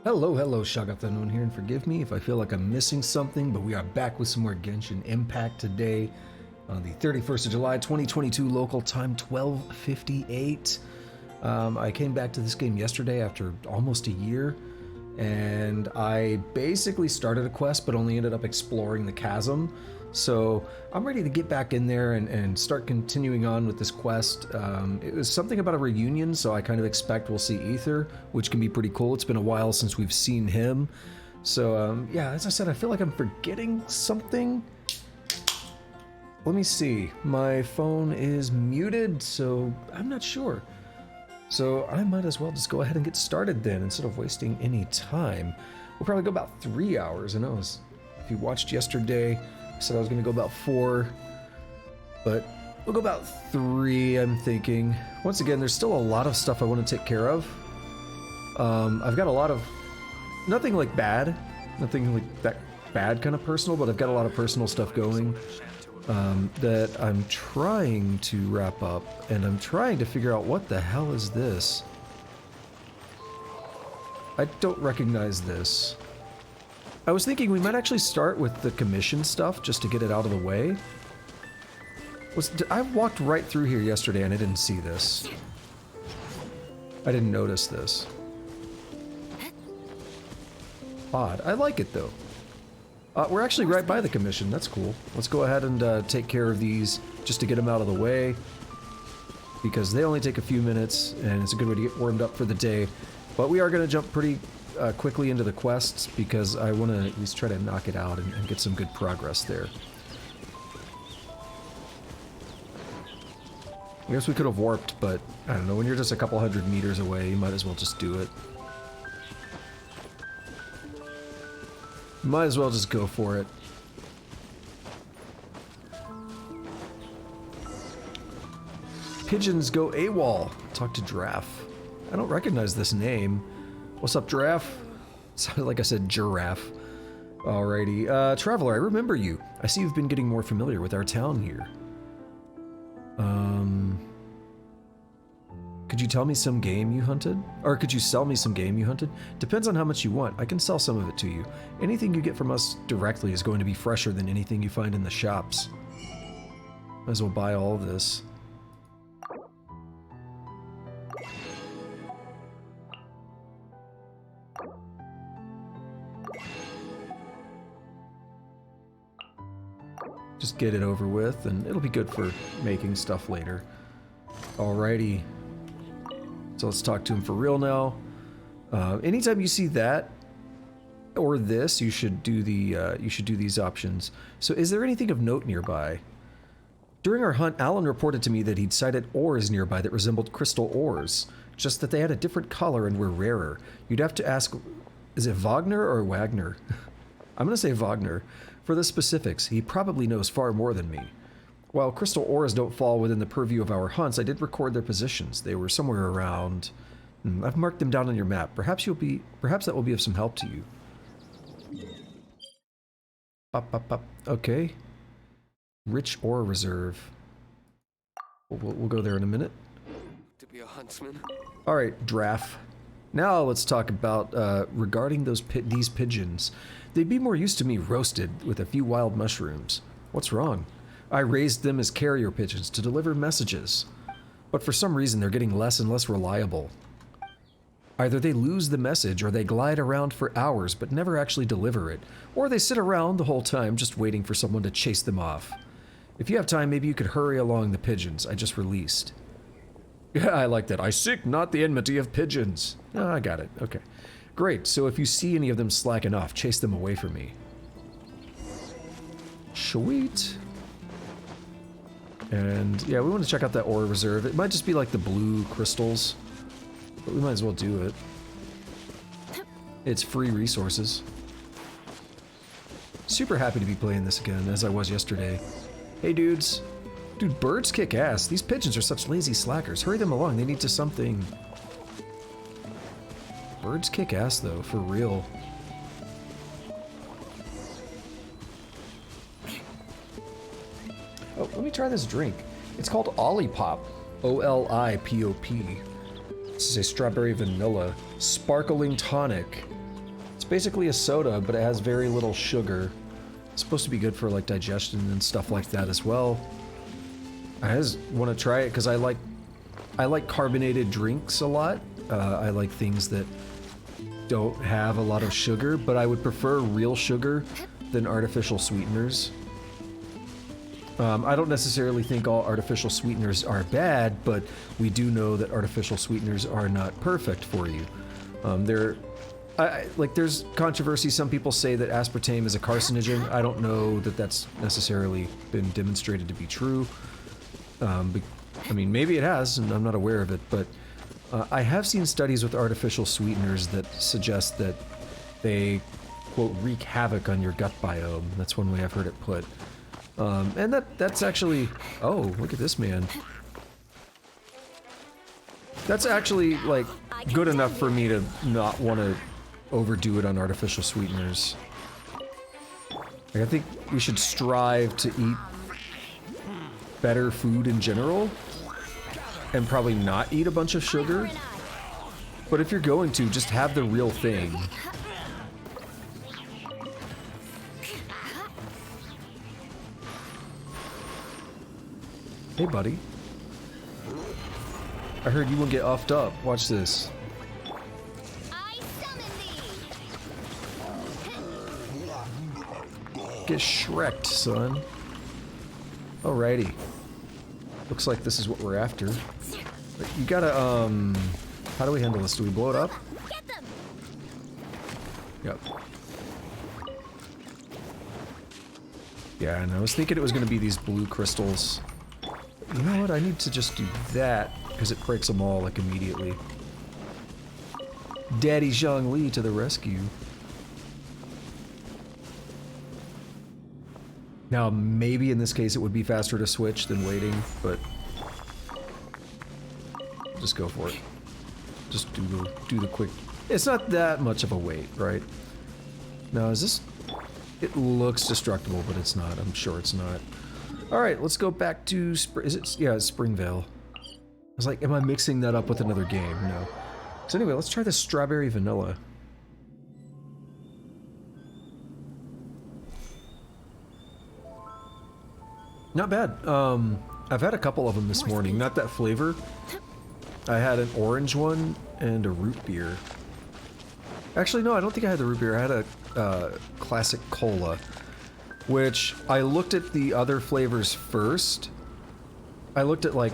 Hello, Shagath Unknown here, and forgive me if I feel like I'm missing something, but we are back with some more Genshin Impact today on the 31st of July, 2022, local time 12:58. I came back to this game yesterday after almost a year, and I basically started a quest, but only ended up exploring the Chasm. So I'm ready to get back in there and start continuing on with this quest. It was something about a reunion, so I kind of expect we'll see Ether, which can be pretty cool. It's been a while since we've seen him. So yeah, as I said, I feel like I'm forgetting something. Let me see. My phone is muted, so I'm not sure. So I might as well just go ahead and get started then, instead of wasting any time. We'll probably go about 3 hours. I know if you watched yesterday, I said I was going to go about 4, but we'll go about 3, I'm thinking. Once again, there's still a lot of stuff I want to take care of. I've got a lot of, nothing like bad, nothing like that bad kind of personal, but I've got a lot of personal stuff going that I'm trying to wrap up, and I'm trying to figure out what the hell is this. I don't recognize this. I was thinking we might actually start with the commission stuff just to get it out of the way. I walked right through here yesterday and I didn't see this. I didn't notice this. Odd. I like it though. We're actually right by the commission. That's cool. Let's go ahead and take care of these just to get them out of the way, because they only take a few minutes and it's a good way to get warmed up for the day. But we are going to jump pretty quickly into the quests, because I want to at least try to knock it out and get some good progress there. I guess we could have warped, but I don't know, when you're just a couple hundred meters away, you might as well just do it. Might as well just go for it. Pigeons go AWOL. Talk to Giraffe. I don't recognize this name. What's up, Giraffe? Sounded like I said giraffe. Alrighty. Traveler, I remember you. I see you've been getting more familiar with our town here. Could you tell me some game you hunted? Or could you sell me some game you hunted? Depends on how much you want. I can sell some of it to you. Anything you get from us directly is going to be fresher than anything you find in the shops. Might as well buy all of this. Just get it over with, and it'll be good for making stuff later. Alrighty. So let's talk to him for real now. Anytime you see that or this, you should do these options. So is there anything of note nearby? During our hunt, Alan reported to me that he'd sighted ores nearby that resembled crystal ores, just that they had a different color and were rarer. You'd have to ask, is it Wagner or Wagner? I'm gonna say Wagner. For the specifics, he probably knows far more than me. While crystal ores don't fall within the purview of our hunts, I did record their positions. They were somewhere around. I've marked them down on your map. Perhaps that will be of some help to you. Up. Okay. Rich ore reserve. We'll go there in a minute. To be a huntsman. All right, Draff. Now let's talk about regarding these pigeons. They'd be more used to me roasted with a few wild mushrooms. What's wrong? I raised them as carrier pigeons to deliver messages, but for some reason they're getting less and less reliable. Either they lose the message or they glide around for hours but never actually deliver it, or they sit around the whole time just waiting for someone to chase them off. If you have time, maybe you could hurry along the pigeons I just released. Yeah, I like that. I seek not the enmity of pigeons. Oh, I got it. Okay. Great. So if you see any of them slacking off, chase them away from me. Sweet. And yeah, we want to check out that ore reserve. It might just be like the blue crystals, but we might as well do it. It's free resources. Super happy to be playing this again, as I was yesterday. Hey dudes. Dude, birds kick ass. These pigeons are such lazy slackers. Hurry them along, they need to something. Birds kick ass though, for real. Oh, let me try this drink. It's called Olipop. O-L-I-P-O-P. This is a strawberry vanilla sparkling tonic. basically a soda, but it has very little sugar. It's supposed to be good for like digestion and stuff like that as well. I just want to try it because I like carbonated drinks a lot. I like things that don't have a lot of sugar, but I would prefer real sugar than artificial sweeteners. I don't necessarily think all artificial sweeteners are bad, but we do know that artificial sweeteners are not perfect for you. There's controversy. Some people say that aspartame is a carcinogen. I don't know that that's necessarily been demonstrated to be true. I mean, maybe it has, and I'm not aware of it, but I have seen studies with artificial sweeteners that suggest that they, quote, wreak havoc on your gut biome. That's one way I've heard it put. And that's actually... Oh, look at this man. That's actually, like, good enough for me to not want to overdo it on artificial sweeteners. Like, I think we should strive to eat better food in general, and probably not eat a bunch of sugar. But if you're going to, just have the real thing. Hey, buddy. I heard you won't get offed up. Watch this. Get Shrek'd, son. Alrighty. Looks like this is what we're after. But you gotta, how do we handle this? Do we blow it up? Yep. Yeah, and I was thinking it was gonna be these blue crystals. You know what? I need to just do that, because it breaks them all, like, immediately. Daddy Zhongli to the rescue. Now, maybe in this case it would be faster to switch than waiting, but... just go for it. Just do the quick... It's not that much of a wait, right? Now, is this... It looks destructible, but it's not. I'm sure it's not. Alright, let's go back to... Is it... Yeah, it's Springvale. I was like, am I mixing that up with another game? No. So anyway, let's try the strawberry vanilla. Not bad. I've had a couple of them this morning. Not that flavor. I had an orange one and a root beer. Actually, no, I don't think I had the root beer. I had a classic cola, which I looked at the other flavors first. I looked at like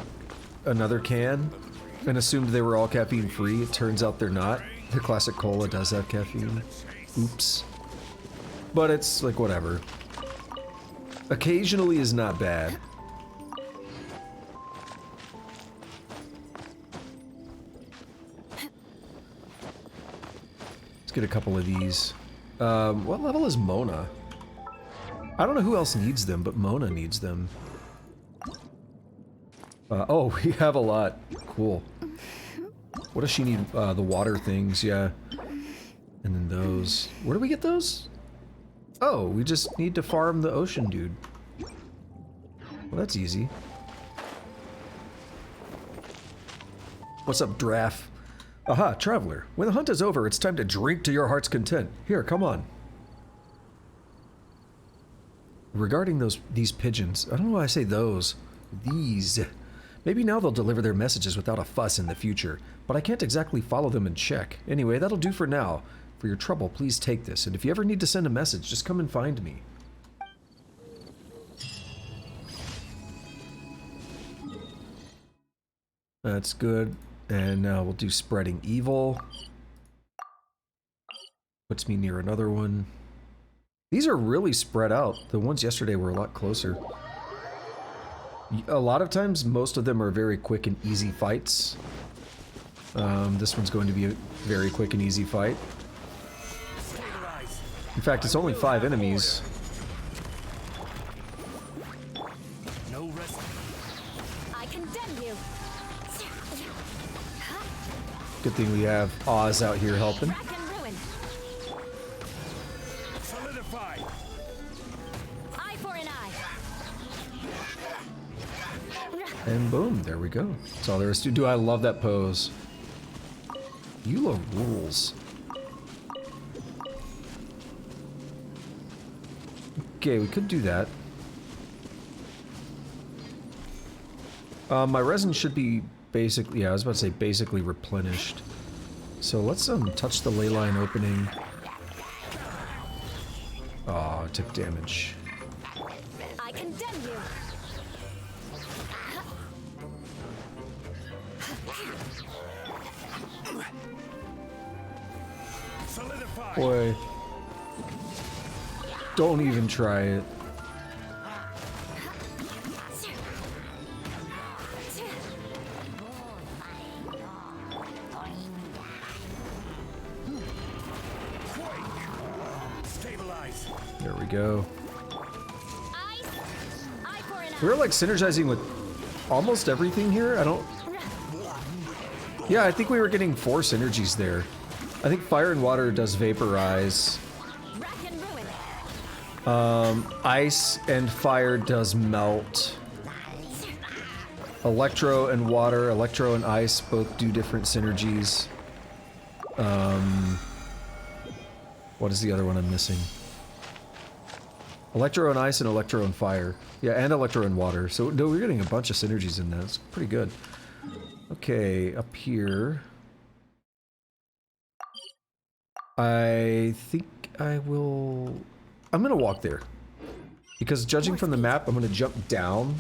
another can and assumed they were all caffeine free. It turns out they're not. The classic cola does have caffeine. Oops. But it's like whatever. Occasionally is not bad. Let's get a couple of these. What level is Mona? I don't know who else needs them, but Mona needs them. Oh, we have a lot. Cool. What does she need? The water things, yeah. And then those. Where do we get those? Oh, we just need to farm the ocean dude. Well, that's easy. What's up, Draff? Aha, traveler. When the hunt is over, it's time to drink to your heart's content. Here, come on. Regarding these pigeons, I don't know why I say those. These. Maybe now they'll deliver their messages without a fuss in the future, but I can't exactly follow them and check. Anyway, that'll do for now. For your trouble, please take this, and if you ever need to send a message, just come and find me. That's good. And now we'll do Spreading Evil. Puts me near another one. These are really spread out. The ones yesterday were a lot closer. A lot of times, most of them are very quick and easy fights. This one's going to be a very quick and easy fight. In fact, it's only 5 enemies. No rest. I condemn you. Good thing we have Oz out here helping. Solidify. Eye for an eye. And boom, there we go. That's all there is to do. I love that pose. Eula rules. Okay, we could do that. My resin should be basically, yeah, I was about to say basically replenished. So let's touch the ley line opening. Oh, it took damage. I condemn you. Solidify. Boy. Don't even try it. Stabilize. There we go. Eye for an eye. We're like synergizing with almost everything here. I don't... Yeah, I think we were getting 4 synergies there. I think fire and water does vaporize. Rack and ruin. Ice and fire does melt. Electro and water, electro and ice both do different synergies. What is the other one I'm missing? Electro and ice and electro and fire. Yeah, and electro and water. So, no, we're getting a bunch of synergies in that. It's pretty good. Okay, up here. I think I will... I'm gonna walk there. Because judging from the map, I'm gonna jump down.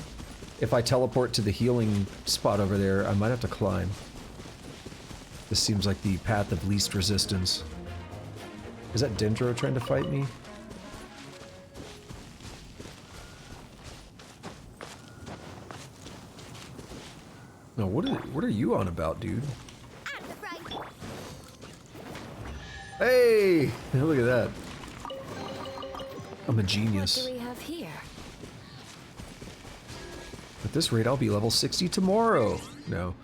If I teleport to the healing spot over there, I might have to climb. This seems like the path of least resistance. Is that Dendro trying to fight me? No, what are you on about, dude? At the front. Hey! Look at that. I'm a What genius. do we have here? At this rate, I'll be level 60 tomorrow. No.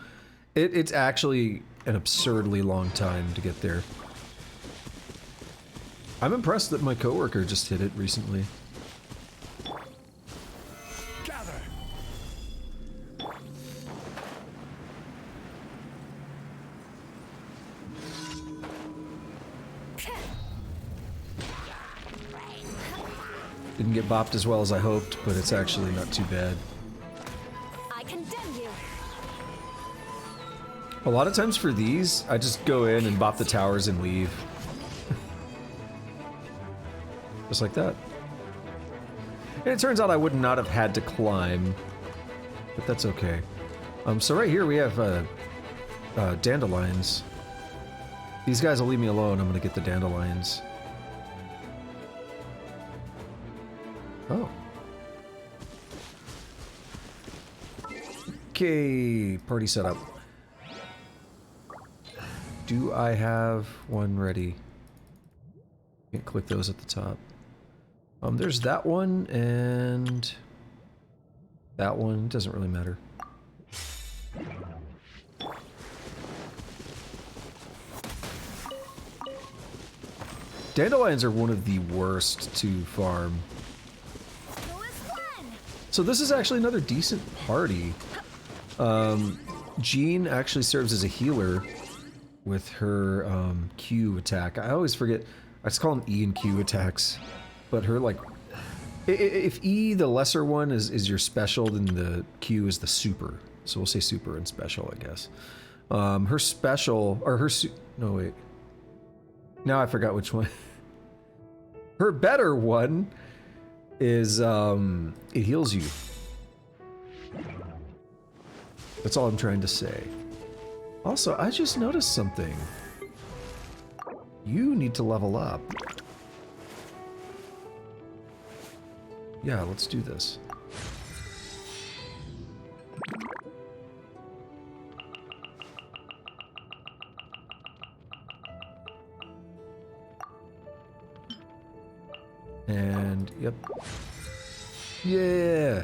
It's actually an absurdly long time to get there. I'm impressed that my coworker just hit it recently. Gather. Didn't get bopped as well as I hoped, but it's actually not too bad. I condemn you. A lot of times for these, I just go in and bop the towers and leave. Just like that. And it turns out I would not have had to climb, but that's okay. So right here we have dandelions. These guys will leave me alone. I'm gonna get the dandelions. Oh. Okay, party setup. Do I have one ready? Can't click those at the top. There's that one and that one. Doesn't really matter. Dandelions are one of the worst to farm. So this is actually another decent party. Jean actually serves as a healer with her Q attack. I always forget. I just call them E and Q attacks. But her, like... If E, the lesser one, is your special, then the Q is the super. So we'll say super and special, I guess. Her special... Or her no, wait. Now I forgot which one. Her better one is, it heals you. That's all I'm trying to say. Also, I just noticed something. You need to level up. Yeah, let's do this. And, yep. Yeah!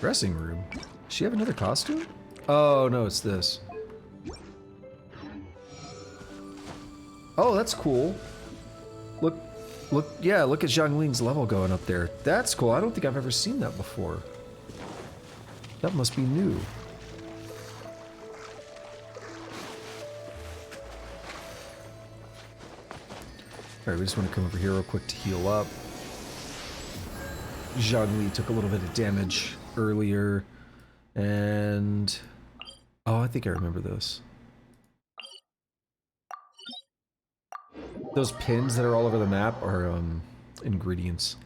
Dressing room. Does she have another costume? Oh, no, it's this. Oh, that's cool. Look, yeah, look at Zhongling's level going up there. That's cool. I don't think I've ever seen that before. That must be new. Alright, we just want to come over here real quick to heal up. Zhongli took a little bit of damage earlier, and oh, I think I remember this. Those pins that are all over the map are ingredients.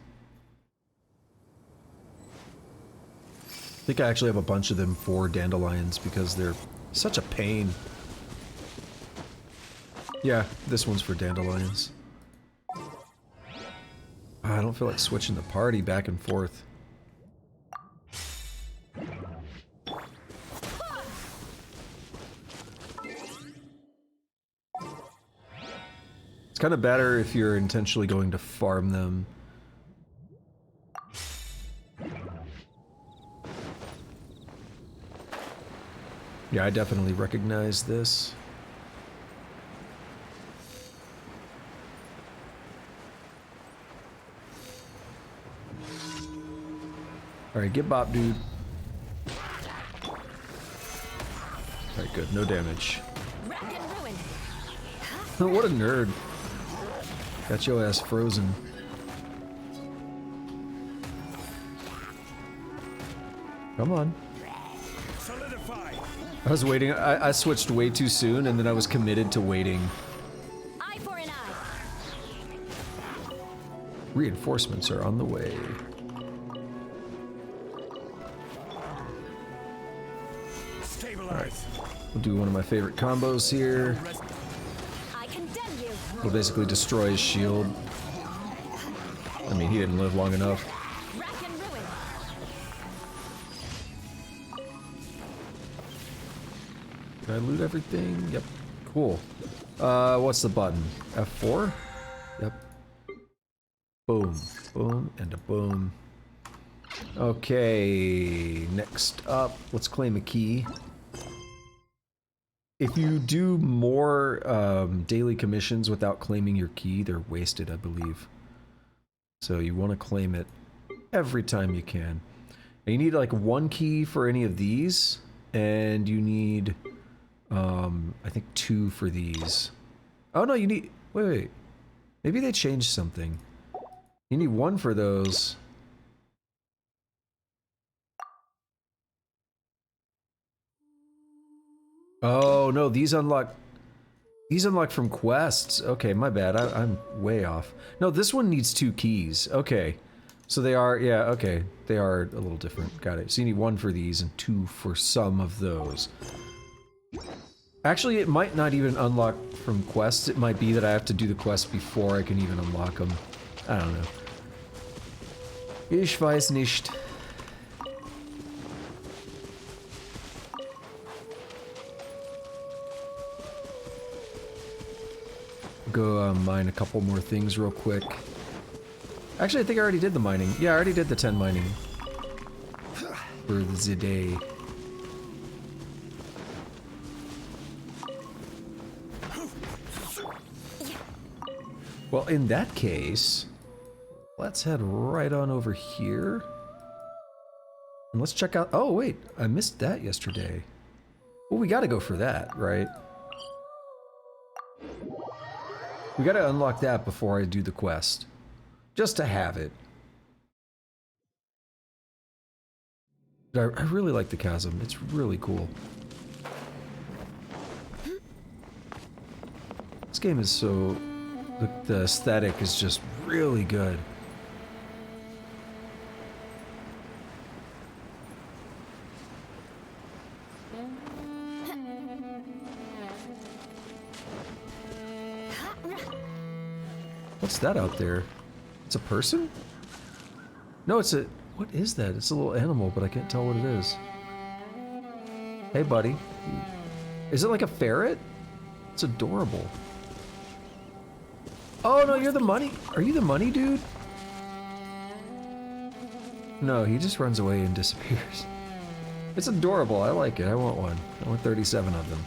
I think I actually have a bunch of them for dandelions because they're such a pain. Yeah, this one's for dandelions. I don't feel like switching the party back and forth. It's kind of better if you're intentionally going to farm them. Yeah, I definitely recognize this. Alright, get bop, dude. Alright, good. No damage. Rack and ruin. Oh, what a nerd. Got your ass frozen. Come on. Solidify. I was waiting. I switched way too soon, and then I was committed to waiting. Eye for an eye. Reinforcements are on the way. Stabilize. We'll do one of my favorite combos here. I condemn you. We'll basically destroy his shield. I mean, he didn't live long enough. Rack and ruin. Did I loot everything? Yep. Cool. What's the button? F4? Yep. Boom. Boom, and a boom. Okay, next up, let's claim a key. If you do more daily commissions without claiming your key, they're wasted, I believe. So you want to claim it every time you can. And you need like one key for any of these, and you need, I think 2 for these. Oh no, you need, wait. Maybe they changed something. You need 1 for those. Oh no, these unlock from quests. Okay, my bad. I'm way off. No, this one needs 2 keys. Okay. So they are, yeah, okay. They are a little different. Got it. So you need 1 for these and 2 for some of those. Actually, it might not even unlock from quests. It might be that I have to do the quest before I can even unlock them. I don't know. Ich weiß nicht. Go mine a couple more things real quick. Actually, I think I already did the mining. Yeah, I already did the 10 mining. For the day. Well, in that case, let's head right on over here. And let's check out... Oh, wait. I missed that yesterday. Well, we gotta go for that, right? We gotta unlock that before I do the quest. Just to have it. I really like the Chasm. It's really cool. This game is so... The aesthetic is just really good. What's that out there? It's a person? No, it's a... What is that? It's a little animal, but I can't tell what it is. Hey, buddy. Is it like a ferret? It's adorable. Oh, no, you're the money... Are you the money dude? No, he just runs away and disappears. It's adorable. I like it. I want one. I want 37 of them.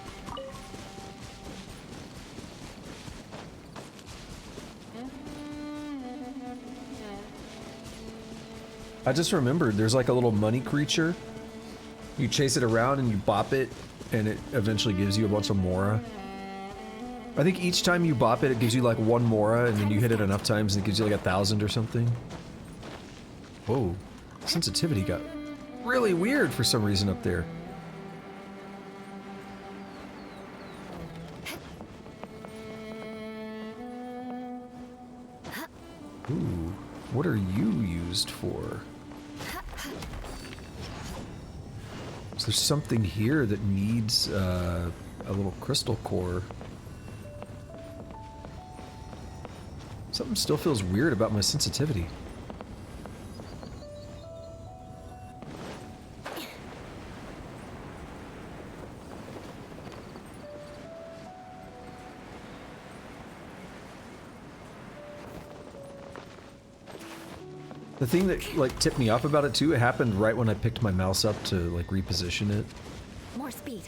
I just remembered there's like a little money creature. You chase it around and you bop it, and it eventually gives you a bunch of Mora. I think each time you bop it, it gives you like 1 Mora, and then you hit it enough times and it gives you like 1,000 or something. Whoa. Sensitivity got really weird for some reason up there. Ooh. What are you used for? So there's something here that needs a little crystal core. Something still feels weird about my sensitivity. The thing that like tipped me off about it too, it happened right when I picked my mouse up to like reposition it. More speed.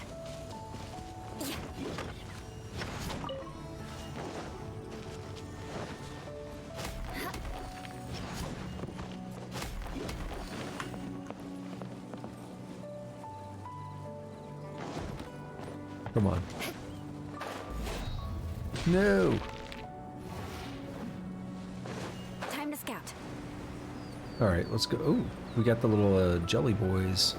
Come on. No. Time to scout. All right, let's go. Oh, we got the little jelly boys.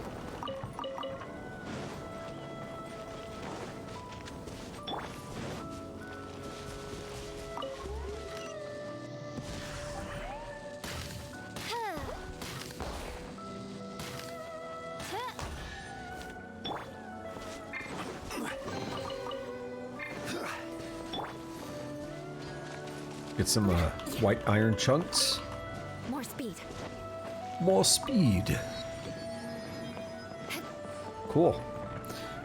Get some white iron chunks. More speed. More speed. Cool.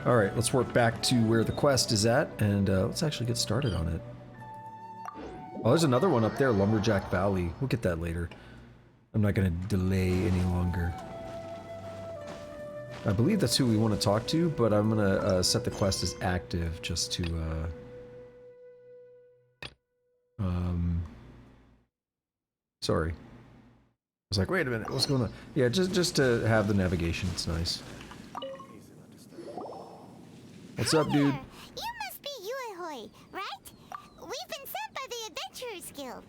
All right, let's work back to where the quest is at, and let's actually get started on it. Oh, there's another one up there, Lumberjack Valley. We'll get that later. I'm not going to delay any longer. I believe that's who we want to talk to, but I'm going to set the quest as active just to... Sorry. I was like, wait a minute, what's going on? Yeah, just to have the navigation, it's nice. What's up, dude? You must be Yuehoi, right? We've been sent by the Adventurers Guild.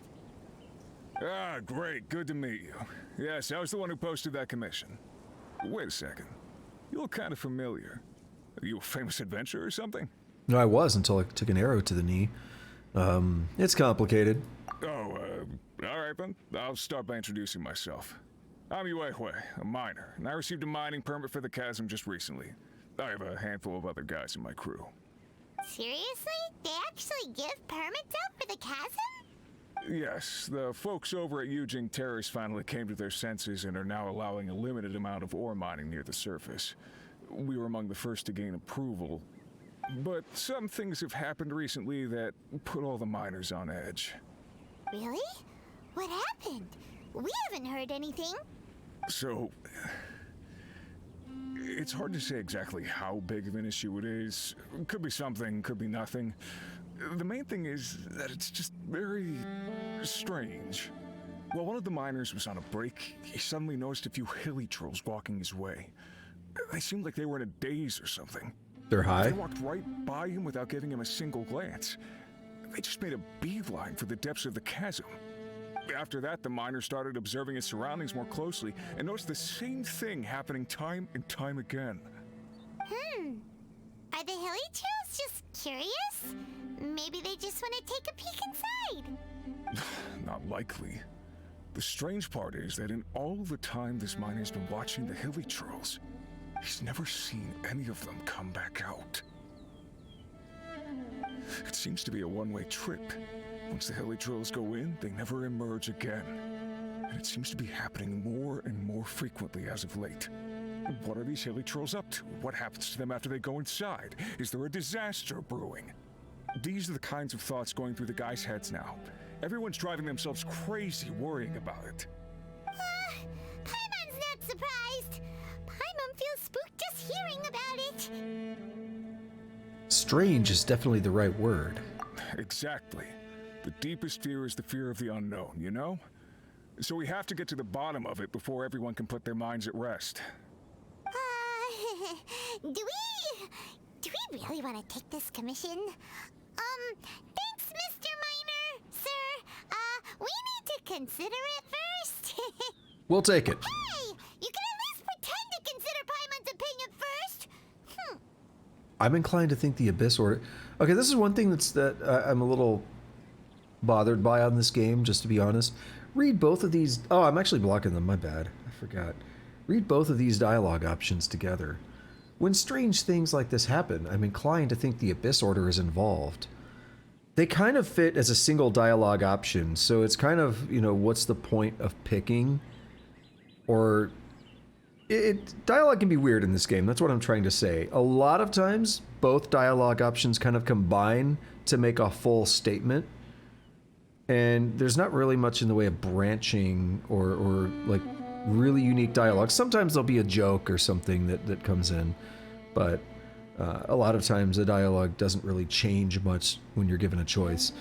Ah, great. Good to meet you. Yes, I was the one who posted that commission. Wait a second. You look kind of familiar. Are you a famous adventurer or something? No, I was until I took an arrow to the knee. It's complicated. Oh, alright then. I'll start by introducing myself. I'm Yuehoi, a miner, and I received a mining permit for the Chasm just recently. I have a handful of other guys in my crew. Seriously? They actually give permits out for the chasm? Yes, the folks over at Yujing Terrace finally came to their senses and are now allowing a limited amount of ore mining near the surface. We were among the first to gain approval, but some things have happened recently that put all the miners on edge. Really? What happened? We haven't heard anything. So, it's hard to say exactly how big of an issue it is. Could be something, could be nothing. The main thing is that it's just very strange. While one of the miners was on a break, he suddenly noticed a few hilly trolls walking his way. They seemed like they were in a daze or something. They're high? They walked right by him without giving him a single glance. They just made a beeline for the depths of the chasm. After that, the miner started observing his surroundings more closely and noticed the same thing happening time and time again. Are the hilly trolls just curious? Maybe they just want to take a peek inside. Not likely. The strange part is that in all the time this miner's been watching the hilly trolls, he's never seen any of them come back out. It seems to be a one-way trip. Once the hilly trolls go in, they never emerge again. And it seems to be happening more and more frequently as of late. What are these hilly trolls up to? What happens to them after they go inside? Is there a disaster brewing? These are the kinds of thoughts going through the guys' heads now. Everyone's driving themselves crazy worrying about it. Paimon's not surprised. Paimon feels spooked just hearing about it. Strange is definitely the right word. Exactly. The deepest fear is the fear of the unknown, you know? So we have to get to the bottom of it before everyone can put their minds at rest. Do we really want to take this commission? Thanks, Mr. Miner, sir. We need to consider it first. We'll take it. Hey, you can at least pretend to consider Paimon's opinion first. I'm inclined to think the Abyss Order... Okay, this is one thing that I'm a little bothered by on this game, just to be honest. Read both of these... Oh, I'm actually blocking them, my bad. I forgot. Read both of these dialogue options together. When strange things like this happen, I'm inclined to think the Abyss Order is involved. They kind of fit as a single dialogue option, so it's kind of, you know, what's the point of picking? Or... dialogue can be weird in this game, that's what I'm trying to say. A lot of times, both dialogue options kind of combine to make a full statement. And there's not really much in the way of branching or like really unique dialogue. Sometimes there'll be a joke or something that comes in, but a lot of times the dialogue doesn't really change much when you're given a choice.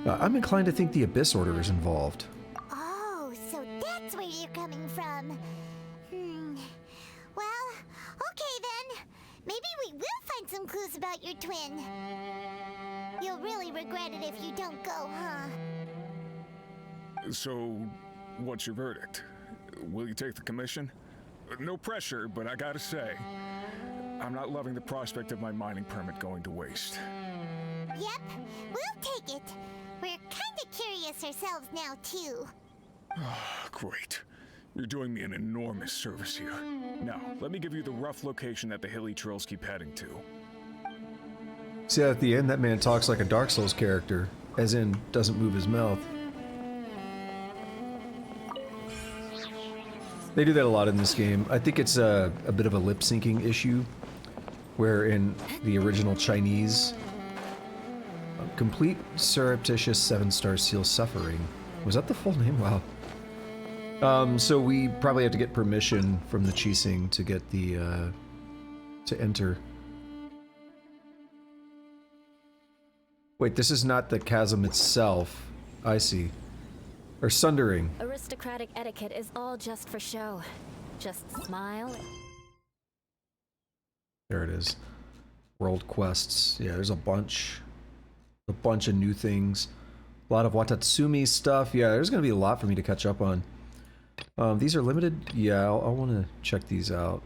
I'm inclined to think the Abyss Order is involved. Oh, so that's where you're coming from. Well, okay then. Maybe we will find some clues about your twin. You'll really regret it if you don't go, huh? So, what's your verdict? Will you take the commission? No pressure, but I gotta say, I'm not loving the prospect of my mining permit going to waste. Yep, we'll take it. We're kinda curious ourselves now, too. Great. You're doing me an enormous service here. Now, let me give you the rough location that the hilly trails keep heading to. See, at the end, that man talks like a Dark Souls character, as in, doesn't move his mouth. They do that a lot in this game. I think it's a bit of a lip-syncing issue, where in the original Chinese, complete surreptitious 7-star seal suffering. Was that the full name? Wow. So we probably have to get permission from the Chasm to get the, to enter. Wait, this is not the chasm itself. I see. Or sundering. Aristocratic etiquette is all just for show. Just smile. There it is. World quests. Yeah, there's a bunch. A bunch of new things. A lot of Watatsumi stuff. Yeah, there's gonna be a lot for me to catch up on. These are limited. Yeah, I'll want to check these out.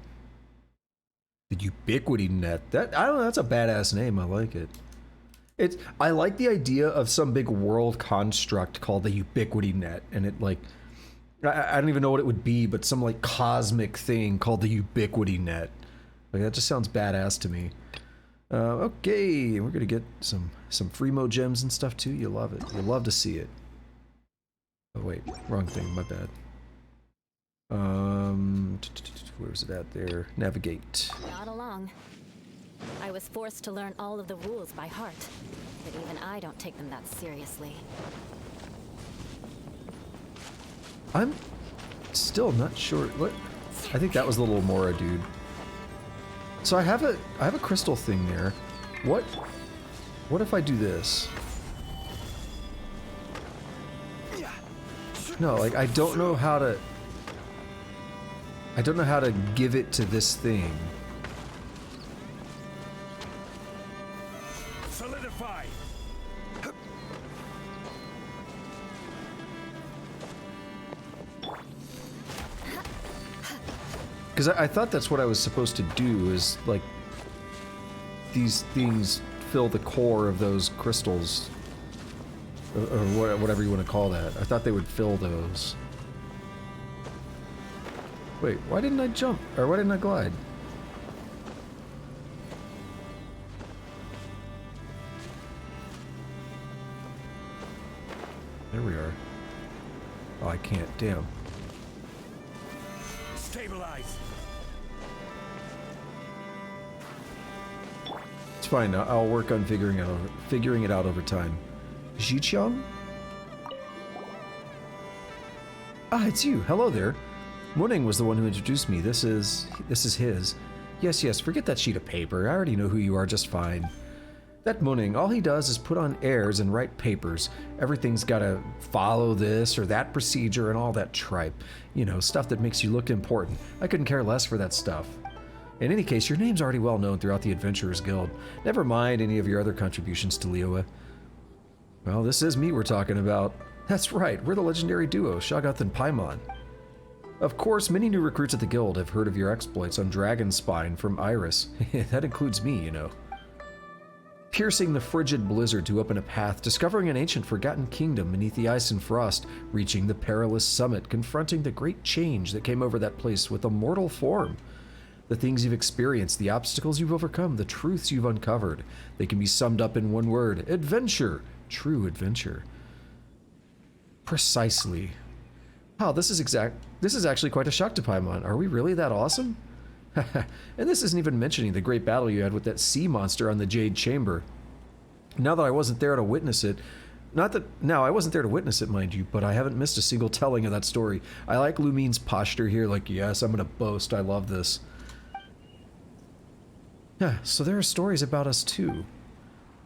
The Ubiquity Net. That, I don't know, that's a badass name. I like it. I like the idea of some big world construct called the Ubiquity Net, and it like, I don't even know what it would be, but some like cosmic thing called the Ubiquity Net. Like that just sounds badass to me. Okay, we're gonna get some Freemo gems and stuff too. You love it. You love to see it. Oh wait, wrong thing. My bad. Where's it at there? Navigate. Not along. I was forced to learn all of the rules by heart, but even I don't take them that seriously. I'm still not sure. What? I think that was the little Mora dude. So I have a crystal thing there. What if I do this? No, like I don't know how to give it to this thing. Solidify. Because I thought that's what I was supposed to do, is like these things fill the core of those crystals, or whatever you want to call that. I thought they would fill those. Wait, why didn't I jump? Or why didn't I glide? There we are. Oh, I can't. Damn. Stabilize. It's fine. I'll work on figuring it out over time. Jiqiang? Ah, it's you. Hello there. Muning was the one who introduced me. This is his. Yes, forget that sheet of paper. I already know who you are just fine. That Muning, all he does is put on airs and write papers. Everything's gotta follow this or that procedure and all that tripe. You know, stuff that makes you look important. I couldn't care less for that stuff. In any case, your name's already well known throughout the Adventurers Guild. Never mind any of your other contributions to Liyue. Well, this is me we're talking about. That's right, we're the legendary duo, Shoggoth and Paimon. Of course, many new recruits at the guild have heard of your exploits on Dragonspine from Iris. That includes me, you know. Piercing the frigid blizzard to open a path, discovering an ancient forgotten kingdom beneath the ice and frost, reaching the perilous summit, confronting the great change that came over that place with a mortal form. The things you've experienced, the obstacles you've overcome, the truths you've uncovered. They can be summed up in one word: adventure. True adventure. Precisely. Wow, this is actually quite a shock to Paimon. Are we really that awesome? And this isn't even mentioning the great battle you had with that sea monster on the Jade Chamber. Now that I wasn't there to witness it, I wasn't there to witness it, mind you, but I haven't missed a single telling of that story. I like Lumine's posture here, like, yes, I'm gonna boast, I love this. Yeah, so there are stories about us too.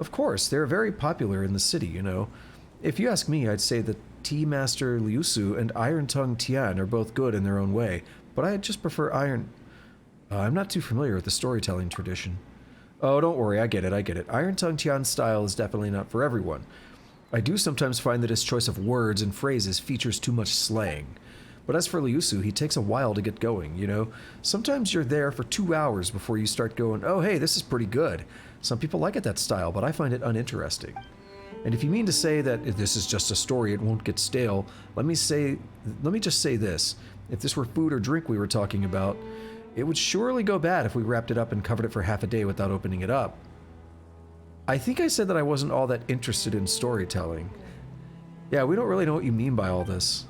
Of course, they're very popular in the city, you know. If you ask me, I'd say that Tea Master Liusu and Iron Tongue Tian are both good in their own way, but I just prefer I'm not too familiar with the storytelling tradition. Oh, don't worry, I get it. Iron Tongue Tian's style is definitely not for everyone. I do sometimes find that his choice of words and phrases features too much slang. But as for Liusu, he takes a while to get going, you know? Sometimes you're there for 2 hours before you start going, oh hey, this is pretty good. Some people like it that style, but I find it uninteresting. And if you mean to say that if this is just a story, it won't get stale, let me just say this. If this were food or drink we were talking about, it would surely go bad if we wrapped it up and covered it for half a day without opening it up. I think I said that I wasn't all that interested in storytelling. Yeah, we don't really know what you mean by all this.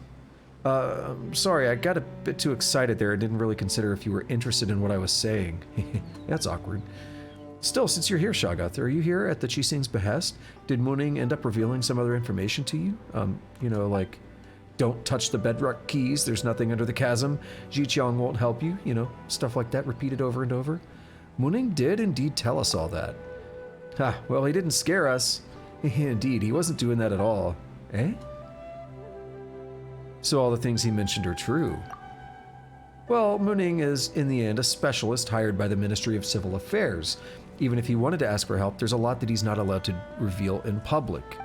Sorry, I got a bit too excited there and didn't really consider if you were interested in what I was saying. That's awkward. Still, since you're here, Shagath, are you here at the Chising's behest? Did Mooning end up revealing some other information to you? You know, like, don't touch the bedrock keys, there's nothing under the chasm, Jiqiang won't help you, you know, stuff like that repeated over and over. Mooning did indeed tell us all that. Ha, well, he didn't scare us. Indeed, he wasn't doing that at all. Eh? So all the things he mentioned are true. Well, Mooning is, in the end, a specialist hired by the Ministry of Civil Affairs. Even if he wanted to ask for help, there's a lot that he's not allowed to reveal in public.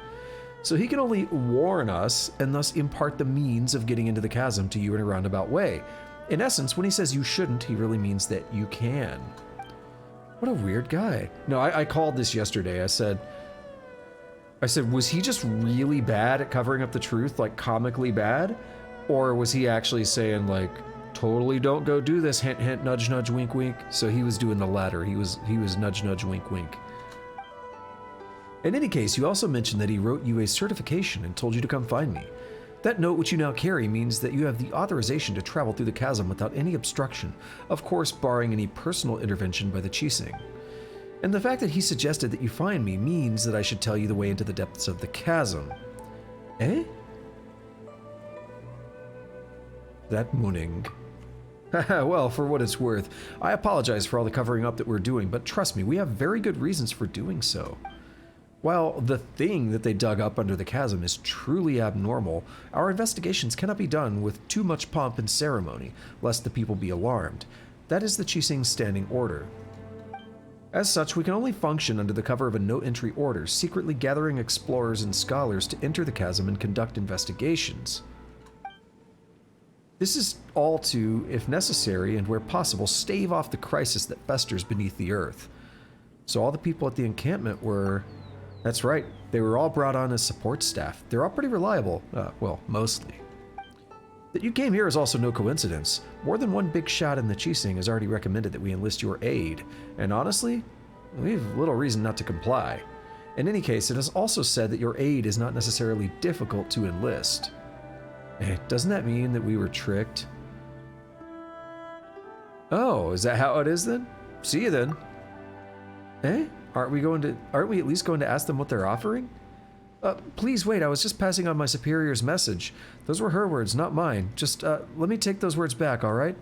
So he can only warn us and thus impart the means of getting into the chasm to you in a roundabout way. In essence, when he says you shouldn't, he really means that you can. What a weird guy. No, I called this yesterday. I said, was he just really bad at covering up the truth, like comically bad? Or was he actually saying, like, totally don't go do this, hint, hint, nudge, nudge, wink, wink? So he was doing the latter. He was nudge, nudge, wink, wink. In any case, you also mentioned that he wrote you a certification and told you to come find me. That note, which you now carry, means that you have the authorization to travel through the chasm without any obstruction, of course barring any personal intervention by the Chising. And the fact that he suggested that you find me means that I should tell you the way into the depths of the chasm. Eh? That Mooning. Well, for what it's worth, I apologize for all the covering up that we're doing, but trust me, we have very good reasons for doing so. While the thing that they dug up under the chasm is truly abnormal, our investigations cannot be done with too much pomp and ceremony, lest the people be alarmed. That is the Chising's standing order. As such, we can only function under the cover of a no-entry order, secretly gathering explorers and scholars to enter the chasm and conduct investigations. This is all to, if necessary and where possible, stave off the crisis that festers beneath the earth. So all the people at the encampment were... That's right, they were all brought on as support staff. They're all pretty reliable, well, mostly. That you came here is also no coincidence. More than one big shot in the Chising has already recommended that we enlist your aid, and honestly, we have little reason not to comply. In any case, it has also said that your aid is not necessarily difficult to enlist. Doesn't that mean that we were tricked? Oh, is that how it is then? See you then. Aren't we at least going to ask them what they're offering? Please wait, I was just passing on my superior's message. Those were her words, not mine. Just, let me take those words back, alright?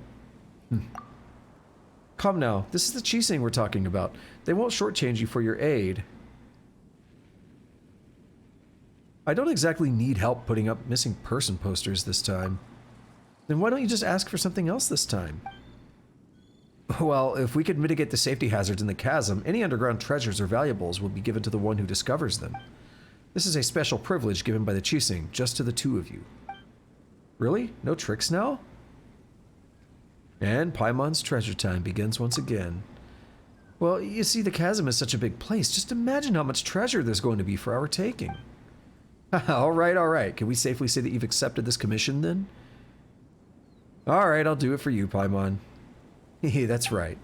Come now, this is the Chising we're talking about. They won't shortchange you for your aid. I don't exactly need help putting up missing person posters this time. Then why don't you just ask for something else this time? Well, if we could mitigate the safety hazards in the chasm, any underground treasures or valuables will be given to the one who discovers them. This is a special privilege given by the Chising, just to the two of you. Really? No tricks now? And Paimon's treasure time begins once again. Well, you see, the chasm is such a big place. Just imagine how much treasure there's going to be for our taking. Alright, alright. Can we safely say that you've accepted this commission, then? Alright, I'll do it for you, Paimon. Hehe, that's right.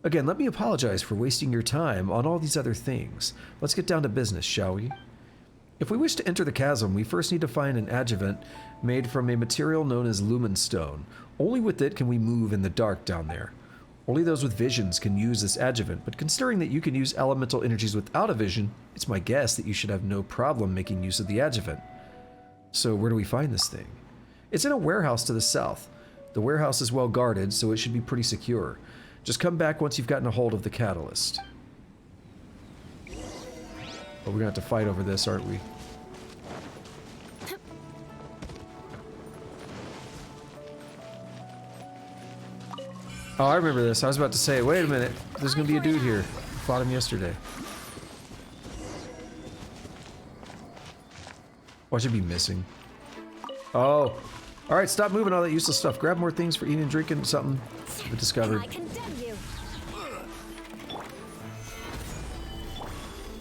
Again, let me apologize for wasting your time on all these other things. Let's get down to business, shall we? If we wish to enter the chasm, we first need to find an adjuvant made from a material known as lumen stone. Only with it can we move in the dark down there. Only those with visions can use this adjuvant, but considering that you can use elemental energies without a vision, it's my guess that you should have no problem making use of the adjuvant. So where do we find this thing? It's in a warehouse to the south. The warehouse is well guarded, so it should be pretty secure. Just come back once you've gotten a hold of the catalyst. Oh, we're gonna have to fight over this, aren't we? Oh, I remember this. I was about to say, wait a minute. There's gonna be a dude here. I fought him yesterday. What should be missing? Oh. Alright, stop moving all that useless stuff. Grab more things for eating and drinking something we discovered. I condemn you.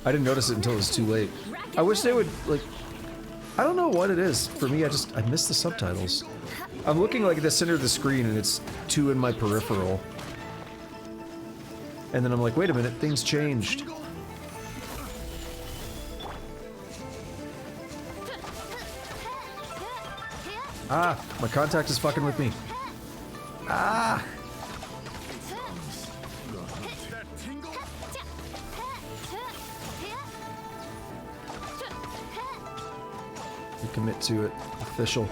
I didn't notice it until it was too late. I wish they would, like... I don't know what it is. For me, I miss the subtitles. I'm looking like at the center of the screen and it's 2 in my peripheral. And then I'm like, wait a minute, things changed. Ah, my contact is fucking with me. Ah! You commit to it. Official.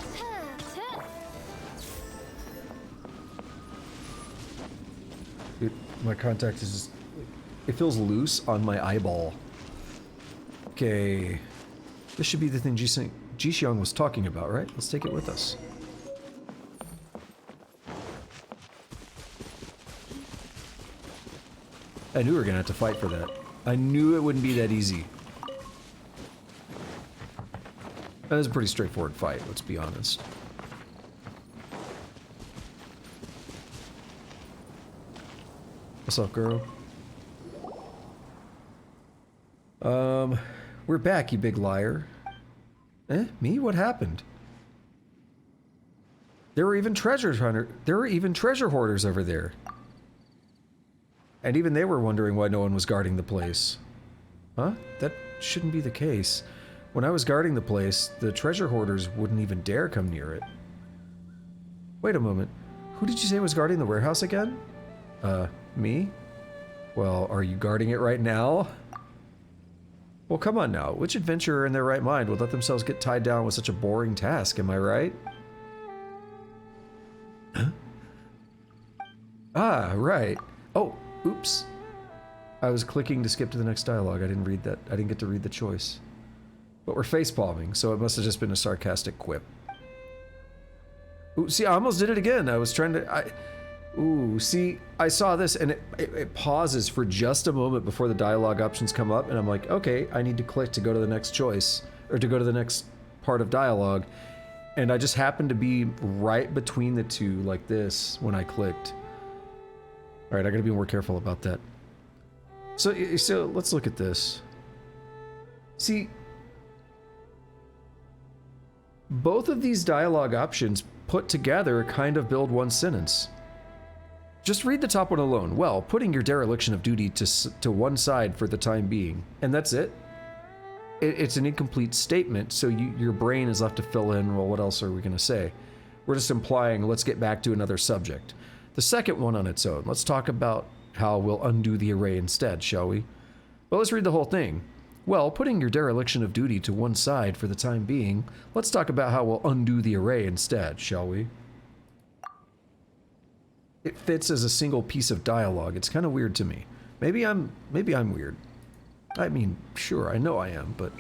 Dude, my contact is just... It feels loose on my eyeball. Okay. This should be the thing Jixiang was talking about, right? Let's take it with us. I knew we were gonna have to fight for that. I knew it wouldn't be that easy. That was a pretty straightforward fight, let's be honest. What's up, girl? We're back, you big liar. Eh? Me? What happened? There were even treasure hoarders over there. And even they were wondering why no one was guarding the place. Huh? That shouldn't be the case. When I was guarding the place, the treasure hoarders wouldn't even dare come near it. Wait a moment. Who did you say was guarding the warehouse again? Me? Well, are you guarding it right now? Well, come on now. Which adventurer in their right mind would let themselves get tied down with such a boring task, am I right? Huh? Ah, right. Oh, oops. I was clicking to skip to the next dialogue. I didn't read that. I didn't get to read the choice. But we're face-palming, so it must have just been a sarcastic quip. Ooh, see, I almost did it again. I was trying to... Ooh, see, I saw this and it pauses for just a moment before the dialogue options come up, and I'm like, okay, I need to click to go to the next choice, or to go to the next part of dialogue, and I just happened to be right between the two, like this, when I clicked. Alright, I gotta be more careful about that. So let's look at this. See, both of these dialogue options put together kind of build one sentence. Just read the top one alone. Well, putting your dereliction of duty to one side for the time being. And that's it. It's an incomplete statement, so your brain is left to fill in, well, what else are we going to say? We're just implying, let's get back to another subject. The second one on its own, let's talk about how we'll undo the array instead, shall we? Well, let's read the whole thing. Well, putting your dereliction of duty to one side for the time being, let's talk about how we'll undo the array instead, shall we? It fits as a single piece of dialogue. It's kind of weird to me. Maybe I'm weird. I mean, sure, I know I am, but...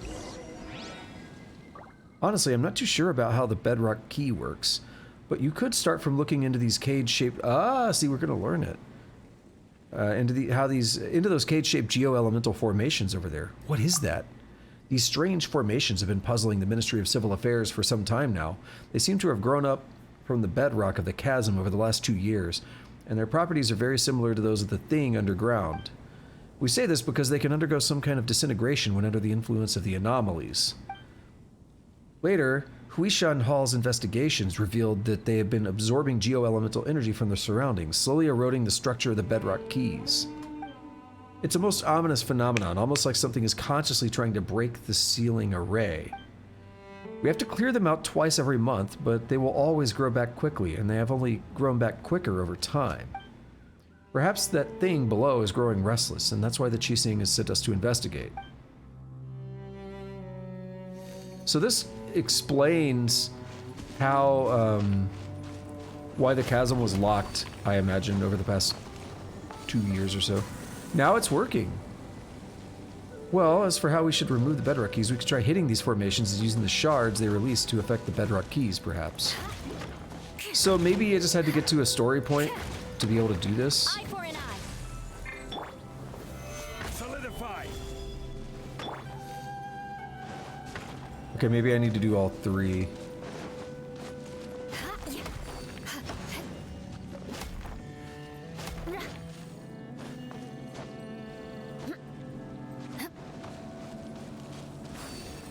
Honestly, I'm not too sure about how the bedrock key works, but you could start from looking into these cage-shaped... Ah, see, we're gonna learn it. Into those cage-shaped geo-elemental formations over there. What is that? These strange formations have been puzzling the Ministry of Civil Affairs for some time now. They seem to have grown up from the bedrock of the chasm over the last 2 years, and their properties are very similar to those of the thing underground. We say this because they can undergo some kind of disintegration when under the influence of the anomalies. Later, Huishan Hall's investigations revealed that they have been absorbing geo-elemental energy from their surroundings, slowly eroding the structure of the bedrock keys. It's a most ominous phenomenon, almost like something is consciously trying to break the sealing array. We have to clear them out twice every month, but they will always grow back quickly, and they have only grown back quicker over time. Perhaps that thing below is growing restless, and that's why the Qixing has sent us to investigate. So this explains how, why the chasm was locked, I imagine, over the past 2 years or so. Now it's working. Well, as for how we should remove the bedrock keys, we could try hitting these formations and using the shards they release to affect the bedrock keys, perhaps. So maybe I just had to get to a story point to be able to do this. Eye for an eye. Solidify. Okay, maybe I need to do all 3.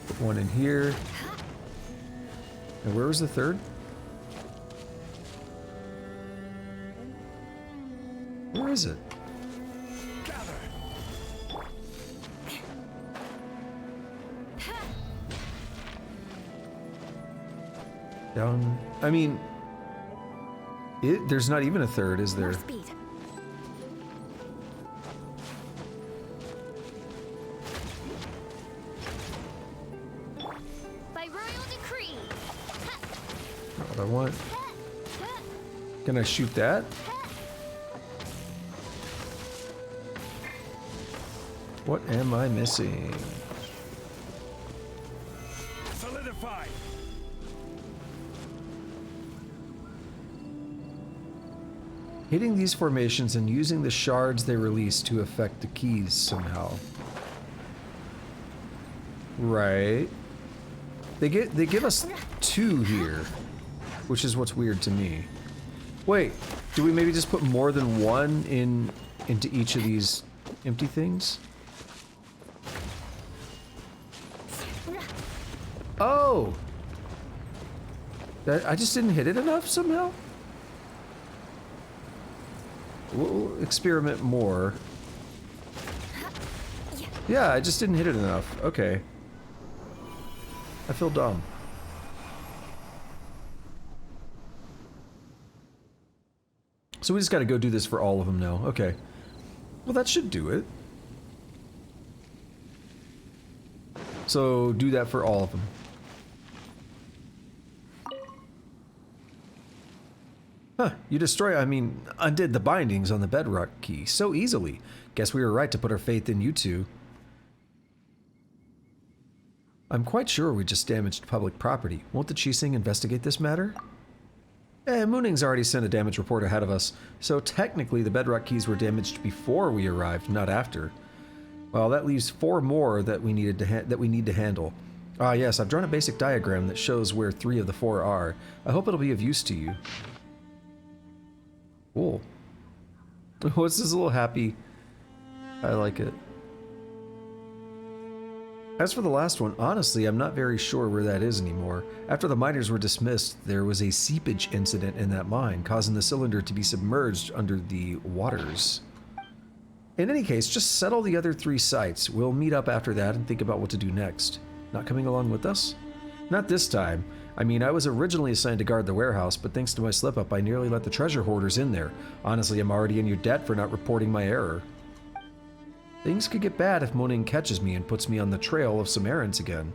Put one in here. And where was the third? Where is it? Down. I mean, there's not even a third, is there? More speed. By royal decree. Not what I want. Can I shoot that? What am I missing? Solidify. Hitting these formations and using the shards they release to affect the keys somehow. Right. They give us 2 here, which is what's weird to me. Wait, do we maybe just put more than 1 into each of these empty things? Oh! I just didn't hit it enough somehow? We'll experiment more. Yeah, I just didn't hit it enough. Okay. I feel dumb. So we just gotta go do this for all of them now. Okay. Well, that should do it. So do that for all of them. Huh, you undid the bindings on the bedrock key so easily. Guess we were right to put our faith in you two. I'm quite sure we just damaged public property. Won't the Qixing investigate this matter? Mooning's already sent a damage report ahead of us, so technically the bedrock keys were damaged before we arrived, not after. Well, that leaves 4 more that we need to handle. Ah yes, I've drawn a basic diagram that shows where 3 of the 4 are. I hope it'll be of use to you. Cool. What's this little happy? I like it. As for the last one, honestly, I'm not very sure where that is anymore. After the miners were dismissed, there was a seepage incident in that mine, causing the cylinder to be submerged under the waters. In any case, just settle the other 3 sites. We'll meet up after that and think about what to do next. Not coming along with us? Not this time. I mean, I was originally assigned to guard the warehouse, but thanks to my slip-up, I nearly let the treasure hoarders in there. Honestly, I'm already in your debt for not reporting my error. Things could get bad if Moning catches me and puts me on the trail of some errands again,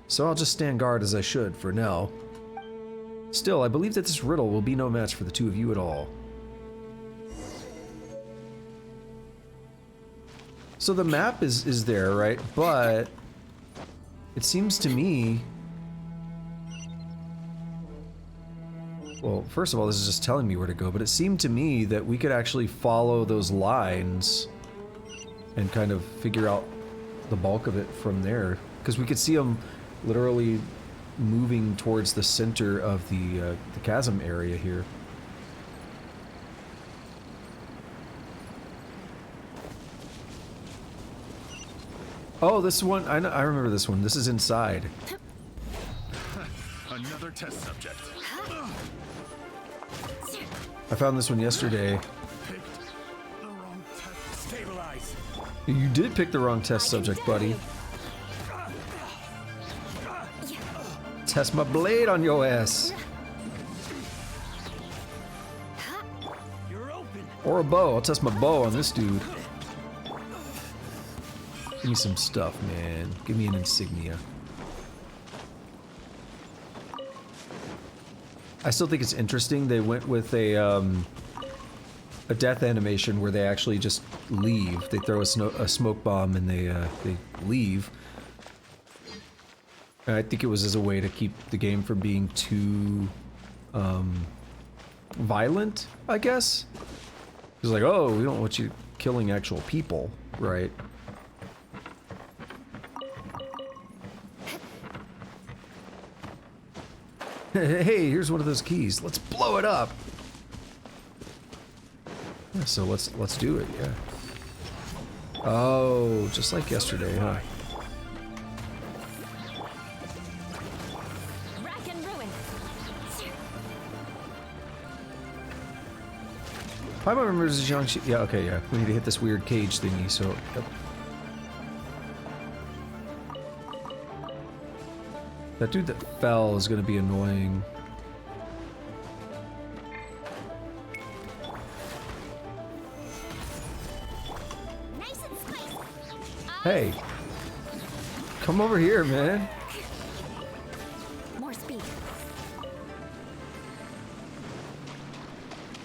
so I'll just stand guard as I should for now. Still, I believe that this riddle will be no match for the 2 of you at all. So the map is there, right? But it seems to me... Well, first of all, this is just telling me where to go, but it seemed to me that we could actually follow those lines and kind of figure out the bulk of it from there. Because we could see them literally moving towards the center of the chasm area here. Oh, this one, I remember this one. This is inside. Another test subject. I found this one yesterday. Picked the wrong test. Stabilize. You did pick the wrong test subject, buddy. Test my blade on your ass. You're open. Or a bow. I'll test my bow on this dude. Give me some stuff, man. Give me an insignia. I still think it's interesting they went with a death animation where they actually just leave. They throw a smoke bomb and they leave. And I think it was as a way to keep the game from being too violent, I guess. It's like, oh, we don't want you killing actual people, right? Hey, here's one of those keys. Let's blow it up. Yeah, so let's do it. Yeah. Oh, just like yesterday, huh? Rack and ruin. Paimon remembers Zhangxi. Yeah, okay, yeah. We need to hit this weird cage thingy, so. Yep. That dude that fell is gonna be annoying. Nice and spicy. Hey! Come over here, man. More speed.